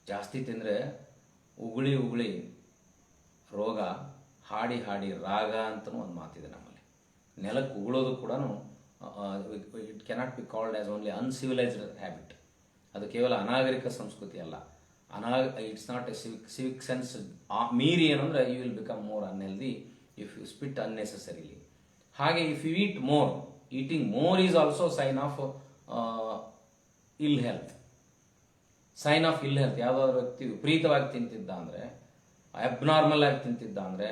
ಜಾಸ್ತಿ ತಿಂದರೆ ಉಗುಳಿ ರೋಗ, ಹಾಡಿ ರಾಗ ಅಂತಲೂ ಒಂದು ಮಾತಿದೆ ನಮ್ಮಲ್ಲಿ. ನೆಲಕ್ಕೆ ಉಗುಳೋದು ಕೂಡ it cannot be called as only uncivilised habit. ಅದು ಕೇವಲ ಅನಾಗರಿಕ ಸಂಸ್ಕೃತಿ ಅಲ್ಲ. It's not a civic sense. ಮೀರಿ ಏನಂದ್ರೆ you will become more unhealthy if you spit unnecessarily. ಹಾಗೆ if you eat more, eating more is also sign of ill health. Sign of ill health. ಯಾವುದಾದ್ರು ವ್ಯಕ್ತಿ ವಿಪರೀತವಾಗಿ ತಿಂತಿದ್ದ ಅಂದರೆ, ಅಬ್ನಾರ್ಮಲ್ ಆಗಿ ತಿಂತಿದ್ದ ಅಂದರೆ,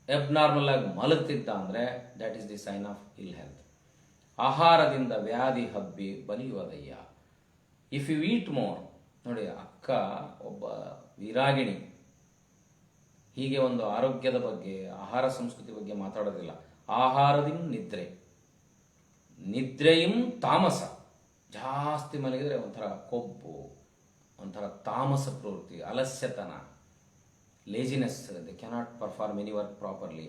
abnormal ಆಗಿ ಮಲಗ್ತಿದ್ದ ಅಂದರೆ, that is the sign of ill health. ಆಹಾರದಿಂದ ವ್ಯಾಧಿ ಹಬ್ಬಿ ಬಲಿಯುವುದಯ್ಯ. ಇಫ್ ಯು ಈಟ್ ಮೋರ್, ನೋಡಿ ಅಕ್ಕ ಒಬ್ಬ ವಿರಾಗಿಣಿ, ಹೀಗೆ ಒಂದು ಆರೋಗ್ಯದ ಬಗ್ಗೆ, ಆಹಾರ ಸಂಸ್ಕೃತಿ ಬಗ್ಗೆ ಮಾತಾಡೋದಿಲ್ಲ. ಆಹಾರದಿಂದ ನಿದ್ರೆಯಂ ತಾಮಸ. ಜಾಸ್ತಿ ಮಲಗಿದ್ರೆ ಒಂಥರ ಕೊಬ್ಬು, ಒಂಥರ ತಾಮಸ ಪ್ರವೃತ್ತಿ, ಅಲಸ್ಯತನ, laziness, they cannot perform any work properly.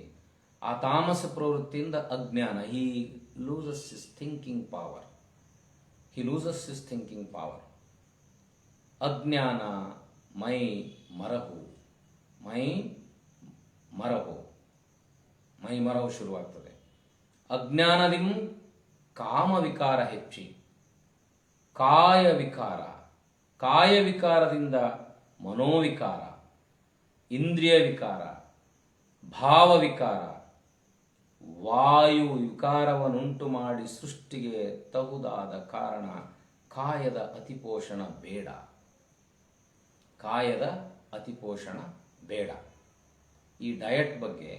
ಆ ತಾಮಸ ಪ್ರವೃತ್ತಿಯಿಂದ ಅಜ್ಞಾನ, he loses his thinking power. ಅಜ್ಞಾನ ಮೈ ಮರಹು ಶುರುವಾಗ್ತದೆ. ಅಜ್ಞಾನದಿಂ ಕಾಮವಿಕಾರ ಹೆಚ್ಚಿ, ಕಾಯವಿಕಾರದಿಂದ ಮನೋವಿಕಾರ, ಇಂದ್ರಿಯ ವಿಕಾರ, ಭಾವವಿಕಾರ, ವಾಯು ವಿಕಾರವನ್ನುಂಟು ಮಾಡಿ ಸೃಷ್ಟಿಗೆ ತಹುದಾದ ಕಾರಣ ಕಾಯದ ಅತಿಪೋಷಣ ಬೇಡ. ಈ ಡಯಟ್ ಬಗ್ಗೆ,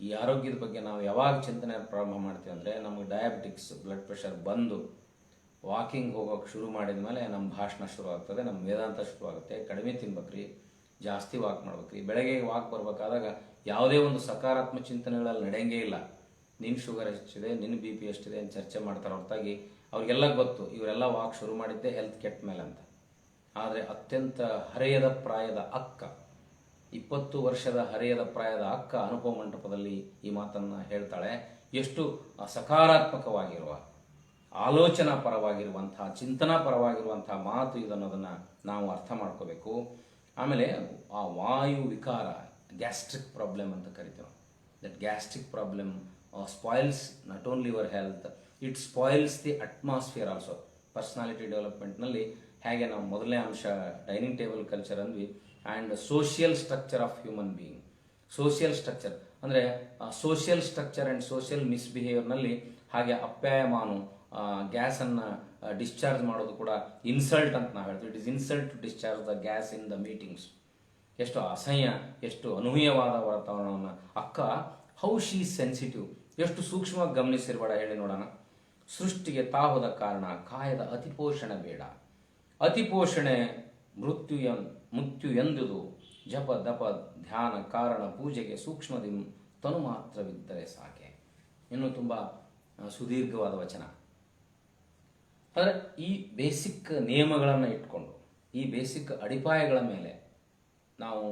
ಈ ಆರೋಗ್ಯದ ಬಗ್ಗೆ ನಾವು ಯಾವಾಗ ಚಿಂತನೆ ಪ್ರಾರಂಭ ಮಾಡ್ತೀವಿ ಅಂದರೆ, ನಮಗೆ ಡಯಾಬಿಟಿಕ್ಸ್, ಬ್ಲಡ್ ಪ್ರೆಷರ್ ಬಂದು ವಾಕಿಂಗ್ ಹೋಗೋಕೆ ಶುರು ಮಾಡಿದ ಮೇಲೆ ನಮ್ಮ ಭಾಷಣ ಶುರು ಆಗ್ತದೆ, ನಮ್ಮ ವೇದಾಂತ ಶುರು ಆಗುತ್ತೆ. ಕಡಿಮೆ ತಿನ್ಬೇಕ್ರಿ, ಜಾಸ್ತಿ ವಾಕ್ ಮಾಡ್ಬೇಕ್ರಿ. ಬೆಳಗ್ಗೆ ವಾಕ್ ಬರಬೇಕಾದಾಗ ಯಾವುದೇ ಒಂದು ಸಕಾರಾತ್ಮಕ ಚಿಂತನೆಗಳಲ್ಲಿ ನಡೆಯಂಗೇ ಇಲ್ಲ. ನಿನ್ನ ಶುಗರ್ ಎಷ್ಟಿದೆ, ನಿನ್ನ BP ಎಷ್ಟಿದೆ ಅಂತ ಚರ್ಚೆ ಮಾಡ್ತಾರೆ ಹೊರತಾಗಿ ಅವ್ರಿಗೆಲ್ಲ ಗೊತ್ತು ಇವರೆಲ್ಲ ವಾಕ್ ಶುರು ಮಾಡಿದ್ದೆ ಹೆಲ್ತ್ ಕೆಟ್ಟ ಮೇಲೆ ಅಂತ. ಆದರೆ ಅತ್ಯಂತ ಹರೆಯದ ಪ್ರಾಯದ ಅಕ್ಕ, 20 ವರ್ಷದ ಹರೆಯದ ಪ್ರಾಯದ ಅಕ್ಕ ಅನುಭವ ಮಂಟಪದಲ್ಲಿ ಈ ಮಾತನ್ನು ಹೇಳ್ತಾಳೆ. ಎಷ್ಟು ಸಕಾರಾತ್ಮಕವಾಗಿರುವ, ಆಲೋಚನಾ ಪರವಾಗಿರುವಂತಹ, ಚಿಂತನಾ ಪರವಾಗಿರುವಂತಹ ಮಾತು ಇದನ್ನೋದನ್ನು ನಾವು ಅರ್ಥ ಮಾಡ್ಕೋಬೇಕು. ಆಮೇಲೆ ಆ ವಾಯು ವಿಕಾರ, ಗ್ಯಾಸ್ಟ್ರಿಕ್ ಪ್ರಾಬ್ಲಮ್ ಅಂತ ಕರಿತೇವೆ. That gastric problem spoils not only your health, it spoils the atmosphere also. Personality ಡೆವಲಪ್ಮೆಂಟ್ನಲ್ಲಿ ಹೇಗೆ ನಾವು ಮೊದಲನೇ ಅಂಶ ಡೈನಿಂಗ್ ಟೇಬಲ್ ಕಲ್ಚರ್ ಅಂದ್ವಿ, and social structure of human being. Social structure ಅಂದರೆ ಸೋಷಿಯಲ್ ಸ್ಟ್ರಕ್ಚರ್ ಆ್ಯಂಡ್ ಸೋಷಿಯಲ್ ಮಿಸ್ಬಿಹೇವಿಯರ್ನಲ್ಲಿ ಹಾಗೆ ಅಪ್ಯಾಯಮಾನು, ಗ್ಯಾಸನ್ನು ಡಿಸ್ಚಾರ್ಜ್ ಮಾಡೋದು ಕೂಡ ಇನ್ಸಲ್ಟ್ ಅಂತ ನಾವು ಹೇಳ್ತೀವಿ. It is insult to discharge the gas in the meetings. ಎಷ್ಟು ಅಸಹ್ಯ, ಎಷ್ಟು ಅನೂಹ್ಯವಾದ ವಾತಾವರಣವನ್ನು. ಅಕ್ಕ ಹೌ ಶೀ ಸೆನ್ಸಿಟಿವ್, ಎಷ್ಟು ಸೂಕ್ಷ್ಮವಾಗಿ ಗಮನಿಸಿರ್ಬೇಡ ಹೇಳಿ ನೋಡೋಣ. ಸೃಷ್ಟಿಗೆ ತಾಹೋದ ಕಾರಣ ಕಾಯದ ಅತಿಪೋಷಣೆ ಬೇಡ. ಅತಿಪೋಷಣೆ ಮೃತ್ಯು ಎಂದುದು. ಜಪ ದಪ ಧ್ಯಾನ ಕಾರಣ ಪೂಜೆಗೆ ಸೂಕ್ಷ್ಮದಿ ತನು ಮಾತ್ರವಿದ್ದರೆ ಸಾಕೆ. ಇನ್ನು ತುಂಬ ಸುದೀರ್ಘವಾದ ವಚನ. ಆದರೆ ಈ ಬೇಸಿಕ್ ನಿಯಮಗಳನ್ನು ಇಟ್ಕೊಂಡು, ಈ ಬೇಸಿಕ್ ಅಡಿಪಾಯಗಳ ಮೇಲೆ ನಾವು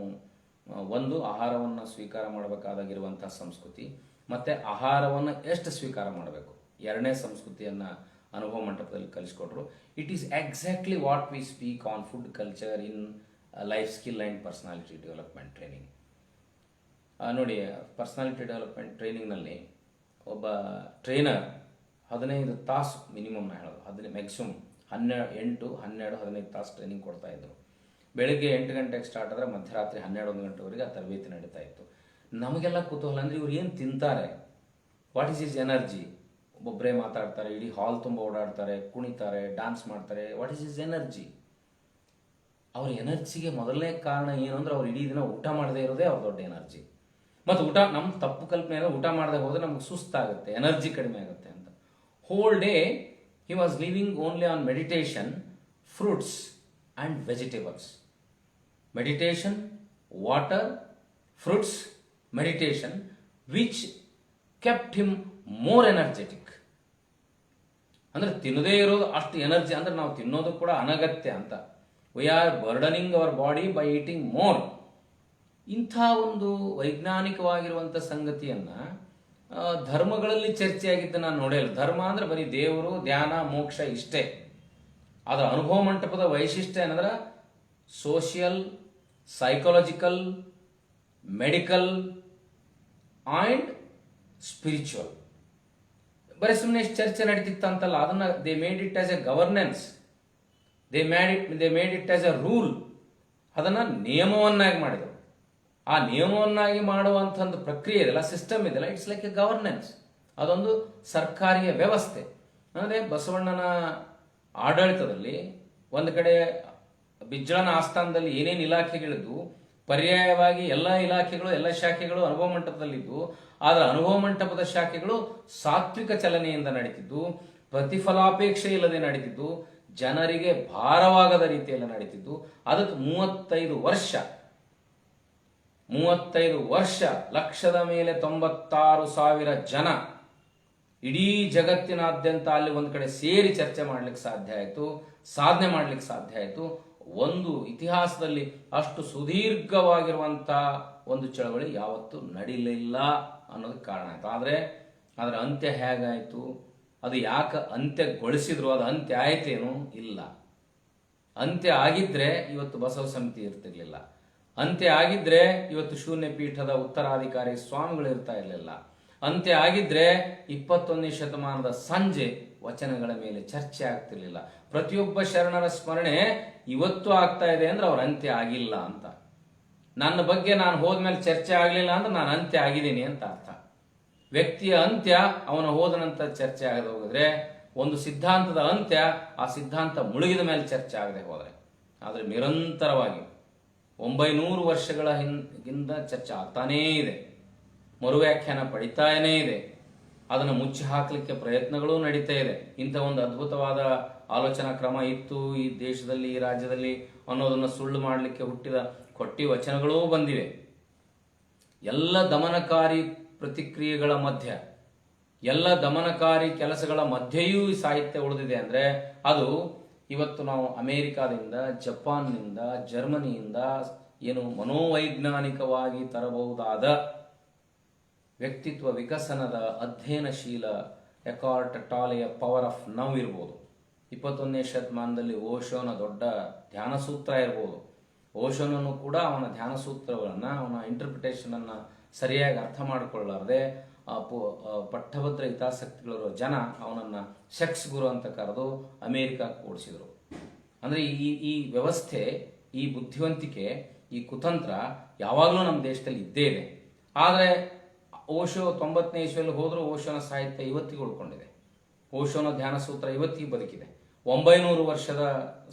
ಒಂದು ಆಹಾರವನ್ನು ಸ್ವೀಕಾರ ಮಾಡಬೇಕಾದಾಗಿರುವಂಥ ಸಂಸ್ಕೃತಿ, ಮತ್ತು ಆಹಾರವನ್ನು ಎಷ್ಟು ಸ್ವೀಕಾರ ಮಾಡಬೇಕು, ಎರಡನೇ ಸಂಸ್ಕೃತಿಯನ್ನು ಅನುಭವ ಮಂಟಪದಲ್ಲಿ ಕಲಿಸ್ಕೊಟ್ರು. It is exactly what we speak on food culture in life skill and personality development training. ನೋಡಿ, ಪರ್ಸನಾಲಿಟಿ ಡೆವಲಪ್ಮೆಂಟ್ ಟ್ರೈನಿಂಗ್ನಲ್ಲಿ ಒಬ್ಬ ಟ್ರೈನರ್ 15 ತಾಸು ಮಿನಿಮಮ್, ನಾ ಹೇಳೋದು ಮ್ಯಾಕ್ಸಿಮಮ್ 8, 12, 15 ತಾಸು ಟ್ರೈನಿಂಗ್ ಕೊಡ್ತಾಯಿದ್ರು. ಬೆಳಿಗ್ಗೆ 8 ಗಂಟೆಗೆ ಸ್ಟಾರ್ಟ್ ಆದರೆ ಮಧ್ಯರಾತ್ರಿ 12 ಗಂಟೆವರೆಗೆ ಆ ತರಬೇತಿ ನಡೀತಾ ಇತ್ತು. ನಮಗೆಲ್ಲ ಕುತೂಹಲ ಅಂದರೆ ಇವ್ರು ಏನು ತಿಂತಾರೆ, ವಾಟ್ ಈಸ್ ಈಸ್ ಎನರ್ಜಿ. ಒಬ್ಬೊಬ್ಬರೇ ಮಾತಾಡ್ತಾರೆ, ಇಡೀ ಹಾಲ್ ತುಂಬ ಓಡಾಡ್ತಾರೆ, ಕುಣಿತಾರೆ, ಡ್ಯಾನ್ಸ್ ಮಾಡ್ತಾರೆ. What is is energy? ಅವ್ರ ಎನರ್ಜಿಗೆ ಮೊದಲನೇ ಕಾರಣ ಏನು ಅಂದರೆ ಅವ್ರು ಇಡೀ ದಿನ ಊಟ ಮಾಡದೇ ಇರೋದೇ ಅವ್ರ ದೊಡ್ಡ ಎನರ್ಜಿ. ಮತ್ತು ಊಟ, ನಮ್ಮ ತಪ್ಪು ಕಲ್ಪನೆ ಏನೋ ಊಟ ಮಾಡದೆ ಹೋದರೆ ನಮ್ಗೆ ಸುಸ್ತಾಗುತ್ತೆ, ಎನರ್ಜಿ ಕಡಿಮೆ ಆಗುತ್ತೆ ಅಂತ. Whole day he was living only on meditation, fruits and vegetables. Meditation, water, fruits, meditation, which kept him more energetic. ಅಂದರೆ ತಿನ್ನದೇ ಇರೋದು ಅಷ್ಟು ಎನರ್ಜಿ, ಅಂದರೆ ನಾವು ತಿನ್ನೋದು ಕೂಡ ಅನಗತ್ಯ ಅಂತ. We are ಬರ್ಡನಿಂಗ್ our body by eating more. ಇಂಥ ಒಂದು ವೈಜ್ಞಾನಿಕವಾಗಿರುವಂಥ ಸಂಗತಿಯನ್ನು ಧರ್ಮಗಳಲ್ಲಿ ಚರ್ಚೆಯಾಗಿದ್ದು ನಾನು ನೋಡಿಲ್ಲ. ಧರ್ಮ ಅಂದರೆ ಬರೀ ದೇವರು, ಧ್ಯಾನ, ಮೋಕ್ಷ ಇಷ್ಟೇ. ಅದರ ಅನುಭವ ಮಂಟಪದ ವೈಶಿಷ್ಟ್ಯ ಏನಂದ್ರೆ social, psychological, medical and spiritual. ಬರೀ ಸುಮ್ಮನೆ ಇಷ್ಟು ಚರ್ಚೆ ನಡೀತಿತ್ತಂತಲ್ಲ, ಅದನ್ನು they made it as A governance, they made it as A rule. ಅದನ್ನು ನಿಯಮವನ್ನಾಗಿ ಮಾಡಿದರು. ಆ ನಿಯಮವನ್ನಾಗಿ ಮಾಡುವಂಥದ್ದು ಪ್ರಕ್ರಿಯೆ ಇದೆಲ್ಲ, ಸಿಸ್ಟಮ್ ಇದೆಲ್ಲ, ಇಟ್ಸ್ ಲೈಕ್ ಎ ಗವರ್ನೆನ್ಸ್. ಅದೊಂದು ಸರ್ಕಾರಿಯ ವ್ಯವಸ್ಥೆ. ಅಂದರೆ ಬಸವಣ್ಣನ ಆಡಳಿತದಲ್ಲಿ ಒಂದು ಕಡೆ ಬಿಜ್ಜಳನ ಆಸ್ಥಾನದಲ್ಲಿ ಏನೇನು ಇಲಾಖೆಗಳಿದ್ದು, ಪರ್ಯಾಯವಾಗಿ ಎಲ್ಲ ಇಲಾಖೆಗಳು, ಎಲ್ಲ ಶಾಖೆಗಳು ಅನುಭವ ಮಂಟಪದಲ್ಲಿದ್ದು, ಆದರೆ ಅನುಭವ ಮಂಟಪದ ಶಾಖೆಗಳು ಸಾತ್ವಿಕ ಚಲನೆಯಿಂದ ನಡೀತಿದ್ದು, ಪ್ರತಿಫಲಾಪೇಕ್ಷೆ ಇಲ್ಲದೆ ನಡೀತಿದ್ದು, ಜನರಿಗೆ ಭಾರವಾಗದ ರೀತಿಯಲ್ಲಿ ನಡೀತಿದ್ದು. ಅದಕ್ಕೆ 35 ವರ್ಷ, ಲಕ್ಷದ ಮೇಲೆ 96,000 ಜನ ಇಡೀ ಜಗತ್ತಿನಾದ್ಯಂತ ಅಲ್ಲಿ ಒಂದು ಕಡೆ ಸೇರಿ ಚರ್ಚೆ ಮಾಡಲಿಕ್ಕೆ ಸಾಧ್ಯ ಆಯಿತು, ಸಾಧನೆ ಮಾಡಲಿಕ್ಕೆ ಸಾಧ್ಯ ಆಯಿತು. ಒಂದು ಇತಿಹಾಸದಲ್ಲಿ ಅಷ್ಟು ಸುದೀರ್ಘವಾಗಿರುವಂಥ ಒಂದು ಚಳವಳಿ ಯಾವತ್ತೂ ನಡೀಲಿಲ್ಲ ಅನ್ನೋದಕ್ಕೆ ಕಾರಣ ಆಯಿತು. ಆದರೆ ಅದರ ಅಂತ್ಯ ಹೇಗಾಯಿತು, ಅದು ಯಾಕೆ ಅಂತ್ಯಗೊಳಿಸಿದ್ರು, ಅದು ಅಂತ್ಯ ಆಯ್ತೇನು? ಇಲ್ಲ. ಅಂತ್ಯ ಆಗಿದ್ರೆ ಇವತ್ತು ಬಸವ ಸಮಿತಿ ಇರ್ತಿರ್ಲಿಲ್ಲ. ಅಂತ್ಯ ಆಗಿದ್ರೆ ಇವತ್ತು ಶೂನ್ಯ ಪೀಠದ ಉತ್ತರಾಧಿಕಾರಿ ಸ್ವಾಮಿಗಳು ಇರ್ತಾ ಇರಲಿಲ್ಲ. ಅಂತ್ಯ ಆಗಿದ್ರೆ 21ನೇ ಶತಮಾನದ ಸಂಜೆ ವಚನಗಳ ಮೇಲೆ ಚರ್ಚೆ ಆಗ್ತಿರ್ಲಿಲ್ಲ. ಪ್ರತಿಯೊಬ್ಬ ಶರಣರ ಸ್ಮರಣೆ ಇವತ್ತು ಆಗ್ತಾ ಇದೆ ಅಂದ್ರೆ ಅವ್ರ ಅಂತ್ಯ ಆಗಿಲ್ಲ ಅಂತ. ನನ್ನ ಬಗ್ಗೆ ನಾನು ಹೋದ್ಮೇಲೆ ಚರ್ಚೆ ಆಗಲಿಲ್ಲ ಅಂದ್ರೆ ನಾನು ಅಂತ್ಯ ಆಗಿದ್ದೀನಿ ಅಂತ ಅರ್ಥ. ವ್ಯಕ್ತಿಯ ಅಂತ್ಯ ಅವನ ಹೋದ ನಂತರ ಚರ್ಚೆ ಆಗದೆ ಹೋಗಿದ್ರೆ, ಒಂದು ಸಿದ್ಧಾಂತದ ಅಂತ್ಯ ಆ ಸಿದ್ಧಾಂತ ಮುಳುಗಿದ ಮೇಲೆ ಚರ್ಚೆ ಆಗದೆ ಹೋದರೆ. ಆದರೆ ನಿರಂತರವಾಗಿ 900 ವರ್ಷಗಳ ಹಿಂದ ಚರ್ಚೆ ಆಗ್ತಾನೇ ಇದೆ, ಮರುವ್ಯಾಖ್ಯಾನ ಪಡಿತಾನೇ ಇದೆ, ಅದನ್ನು ಮುಚ್ಚಿ ಹಾಕಲಿಕ್ಕೆ ಪ್ರಯತ್ನಗಳೂ ನಡೀತಾ ಇದೆ. ಇಂಥ ಒಂದು ಅದ್ಭುತವಾದ ಆಲೋಚನಾ ಕ್ರಮ ಇತ್ತು ಈ ದೇಶದಲ್ಲಿ, ಈ ರಾಜ್ಯದಲ್ಲಿ ಅನ್ನೋದನ್ನು ಸುಳ್ಳು ಮಾಡಲಿಕ್ಕೆ ಹುಟ್ಟಿದ ಕೊಟ್ಟಿ ವಚನಗಳೂ ಬಂದಿವೆ. ಎಲ್ಲ ದಮನಕಾರಿ ಪ್ರತಿಕ್ರಿಯೆಗಳ ಮಧ್ಯ, ಎಲ್ಲ ದಮನಕಾರಿ ಕೆಲಸಗಳ ಮಧ್ಯೆಯೂ ಈ ಸಾಹಿತ್ಯ ಉಳಿದಿದೆ ಅಂದರೆ ಅದು ಇವತ್ತು ನಾವು ಅಮೇರಿಕಾದಿಂದ, ಜಪಾನ್ನಿಂದ, ಜರ್ಮನಿಯಿಂದ ಏನು ಮನೋವೈಜ್ಞಾನಿಕವಾಗಿ ತರಬಹುದಾದ ವ್ಯಕ್ತಿತ್ವ ವಿಕಸನದ ಅಧ್ಯಯನಶೀಲ ಎಕಾರ್ಟ್ ಟಾಲೆಯ ಪವರ್ ಆಫ್ ನವ್ ಇರ್ಬೋದು. 21ನೇ ಶತಮಾನದಲ್ಲಿ ಓಶೋನ ದೊಡ್ಡ ಧ್ಯಾನ ಸೂತ್ರ ಇರ್ಬೋದು. ಓಶೋನನ್ನು ಕೂಡ ಅವನ ಧ್ಯಾನ ಸೂತ್ರಗಳನ್ನು, ಅವನ ಇಂಟರ್ಪ್ರಿಟೇಷನನ್ನು ಸರಿಯಾಗಿ ಅರ್ಥ ಮಾಡಿಕೊಳ್ಳಾರದೆ ಪಟ್ಟಭದ್ರ ಹಿತಾಸಕ್ತಿಗಳಿರೋ ಜನ ಅವನನ್ನು ಸೆಕ್ಸ್ ಗುರು ಅಂತ ಕರೆದು ಅಮೇರಿಕಕ್ಕೆ ಓಡಿಸಿದರು. ಅಂದರೆ ಈ ವ್ಯವಸ್ಥೆ, ಈ ಬುದ್ಧಿವಂತಿಕೆ, ಈ ಕುತಂತ್ರ ಯಾವಾಗಲೂ ನಮ್ಮ ದೇಶದಲ್ಲಿ ಇದ್ದೇ ಇದೆ. ಆದರೆ ಓಶೋ 90ನೇ ಇಸ್ವಿಯಲ್ಲಿ ಹೋದರೂ ಓಶೋನ ಸಾಹಿತ್ಯ ಇವತ್ತಿಗೂ ಉಳ್ಕೊಂಡಿದೆ. ಓಶೋನ ಧ್ಯಾನ ಸೂತ್ರ ಇವತ್ತಿಗೂ ಬದುಕಿದೆ. 900 ವರ್ಷದ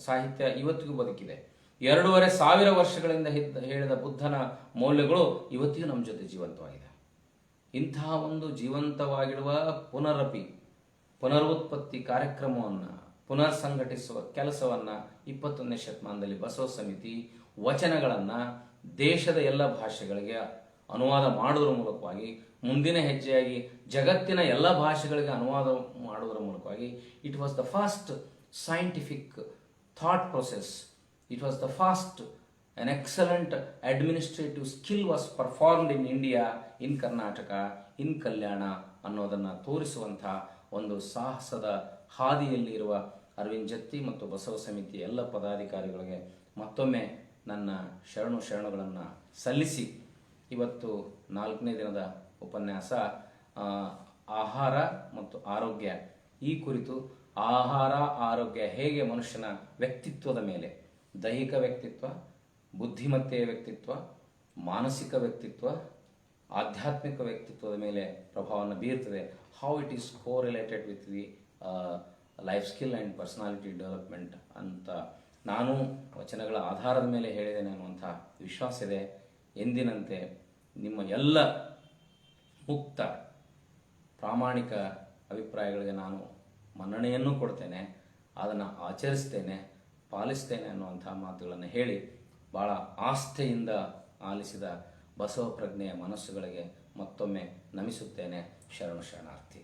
ಸಾಹಿತ್ಯ ಇವತ್ತಿಗೂ ಬದುಕಿದೆ. 2500 ವರ್ಷಗಳಿಂದ ಹೇಳಿದ ಬುದ್ಧನ ಮೌಲ್ಯಗಳು ಇವತ್ತಿಗೂ ನಮ್ಮ ಜೊತೆ ಜೀವಂತವಾಗಿದೆ. ಇಂತಹ ಒಂದು ಜೀವಂತವಾಗಿಡುವ ಪುನರುತ್ಪತ್ತಿ ಕಾರ್ಯಕ್ರಮವನ್ನು ಪುನರ್ ಸಂಘಟಿಸುವ ಕೆಲಸವನ್ನು 21ನೇ ಶತಮಾನದಲ್ಲಿ ಬಸವ ಸಮಿತಿ ವಚನಗಳನ್ನು ದೇಶದ ಎಲ್ಲ ಭಾಷೆಗಳಿಗೆ ಅನುವಾದ ಮಾಡುವುದರ ಮೂಲಕವಾಗಿ, ಮುಂದಿನ ಹೆಜ್ಜೆಯಾಗಿ ಜಗತ್ತಿನ ಎಲ್ಲ ಭಾಷೆಗಳಿಗೆ ಅನುವಾದ ಮಾಡುವುದರ ಮೂಲಕವಾಗಿ, it was the first scientific thought process. It was the first, an excellent administrative skill was performed in India, in Karnataka, in Kalyana ಅನ್ನೋದನ್ನು ತೋರಿಸುವಂಥ ಒಂದು ಸಾಹಸದ ಹಾದಿಯಲ್ಲಿ ಇರುವ ಅರವಿಂದ್ ಜತ್ತಿ ಮತ್ತು ಬಸವ ಸಮಿತಿಯ ಎಲ್ಲ ಪದಾಧಿಕಾರಿಗಳಿಗೆ ಮತ್ತೊಮ್ಮೆ ನನ್ನ ಶರಣುಗಳನ್ನು ಸಲ್ಲಿಸಿ, ಇವತ್ತು 4ನೇ ದಿನದ ಉಪನ್ಯಾಸ ಆಹಾರ ಮತ್ತು ಆರೋಗ್ಯ. ಈ ಕುರಿತು ಆಹಾರ ಆರೋಗ್ಯ ಹೇಗೆ ಮನುಷ್ಯನ ವ್ಯಕ್ತಿತ್ವದ ಮೇಲೆ, ದೈಹಿಕ ವ್ಯಕ್ತಿತ್ವ, ಬುದ್ಧಿಮತ್ತೆಯ ವ್ಯಕ್ತಿತ್ವ, ಮಾನಸಿಕ ವ್ಯಕ್ತಿತ್ವ, ಆಧ್ಯಾತ್ಮಿಕ ವ್ಯಕ್ತಿತ್ವದ ಮೇಲೆ ಪ್ರಭಾವವನ್ನು ಬೀರ್ತದೆ. How it is correlated with the life skill and personality development ಅಂತ ನಾನು ವಚನಗಳ ಆಧಾರದ ಮೇಲೆ ಹೇಳಿದ್ದೇನೆ ಅನ್ನುವಂಥ ವಿಶ್ವಾಸ ಇದೆ. ಎಂದಿನಂತೆ ನಿಮ್ಮ ಎಲ್ಲ ಮುಕ್ತ ಪ್ರಾಮಾಣಿಕ ಅಭಿಪ್ರಾಯಗಳಿಗೆ ನಾನು ಮನ್ನಣೆಯನ್ನು ಕೊಡ್ತೇನೆ, ಅದನ್ನು ಆಚರಿಸ್ತೇನೆ, ಪಾಲಿಸ್ತೇನೆ ಅನ್ನುವಂಥ ಮಾತುಗಳನ್ನು ಹೇಳಿ ಭಾಳ ಆಸ್ಥೆಯಿಂದ ಆಲಿಸಿದ ಬಸವ ಪ್ರಜ್ಞೆಯ ಮನಸ್ಸುಗಳಿಗೆ ಮತ್ತೊಮ್ಮೆ ನಮಿಸುತ್ತೇನೆ. ಶರಣು ಶರಣಾರ್ಥಿ.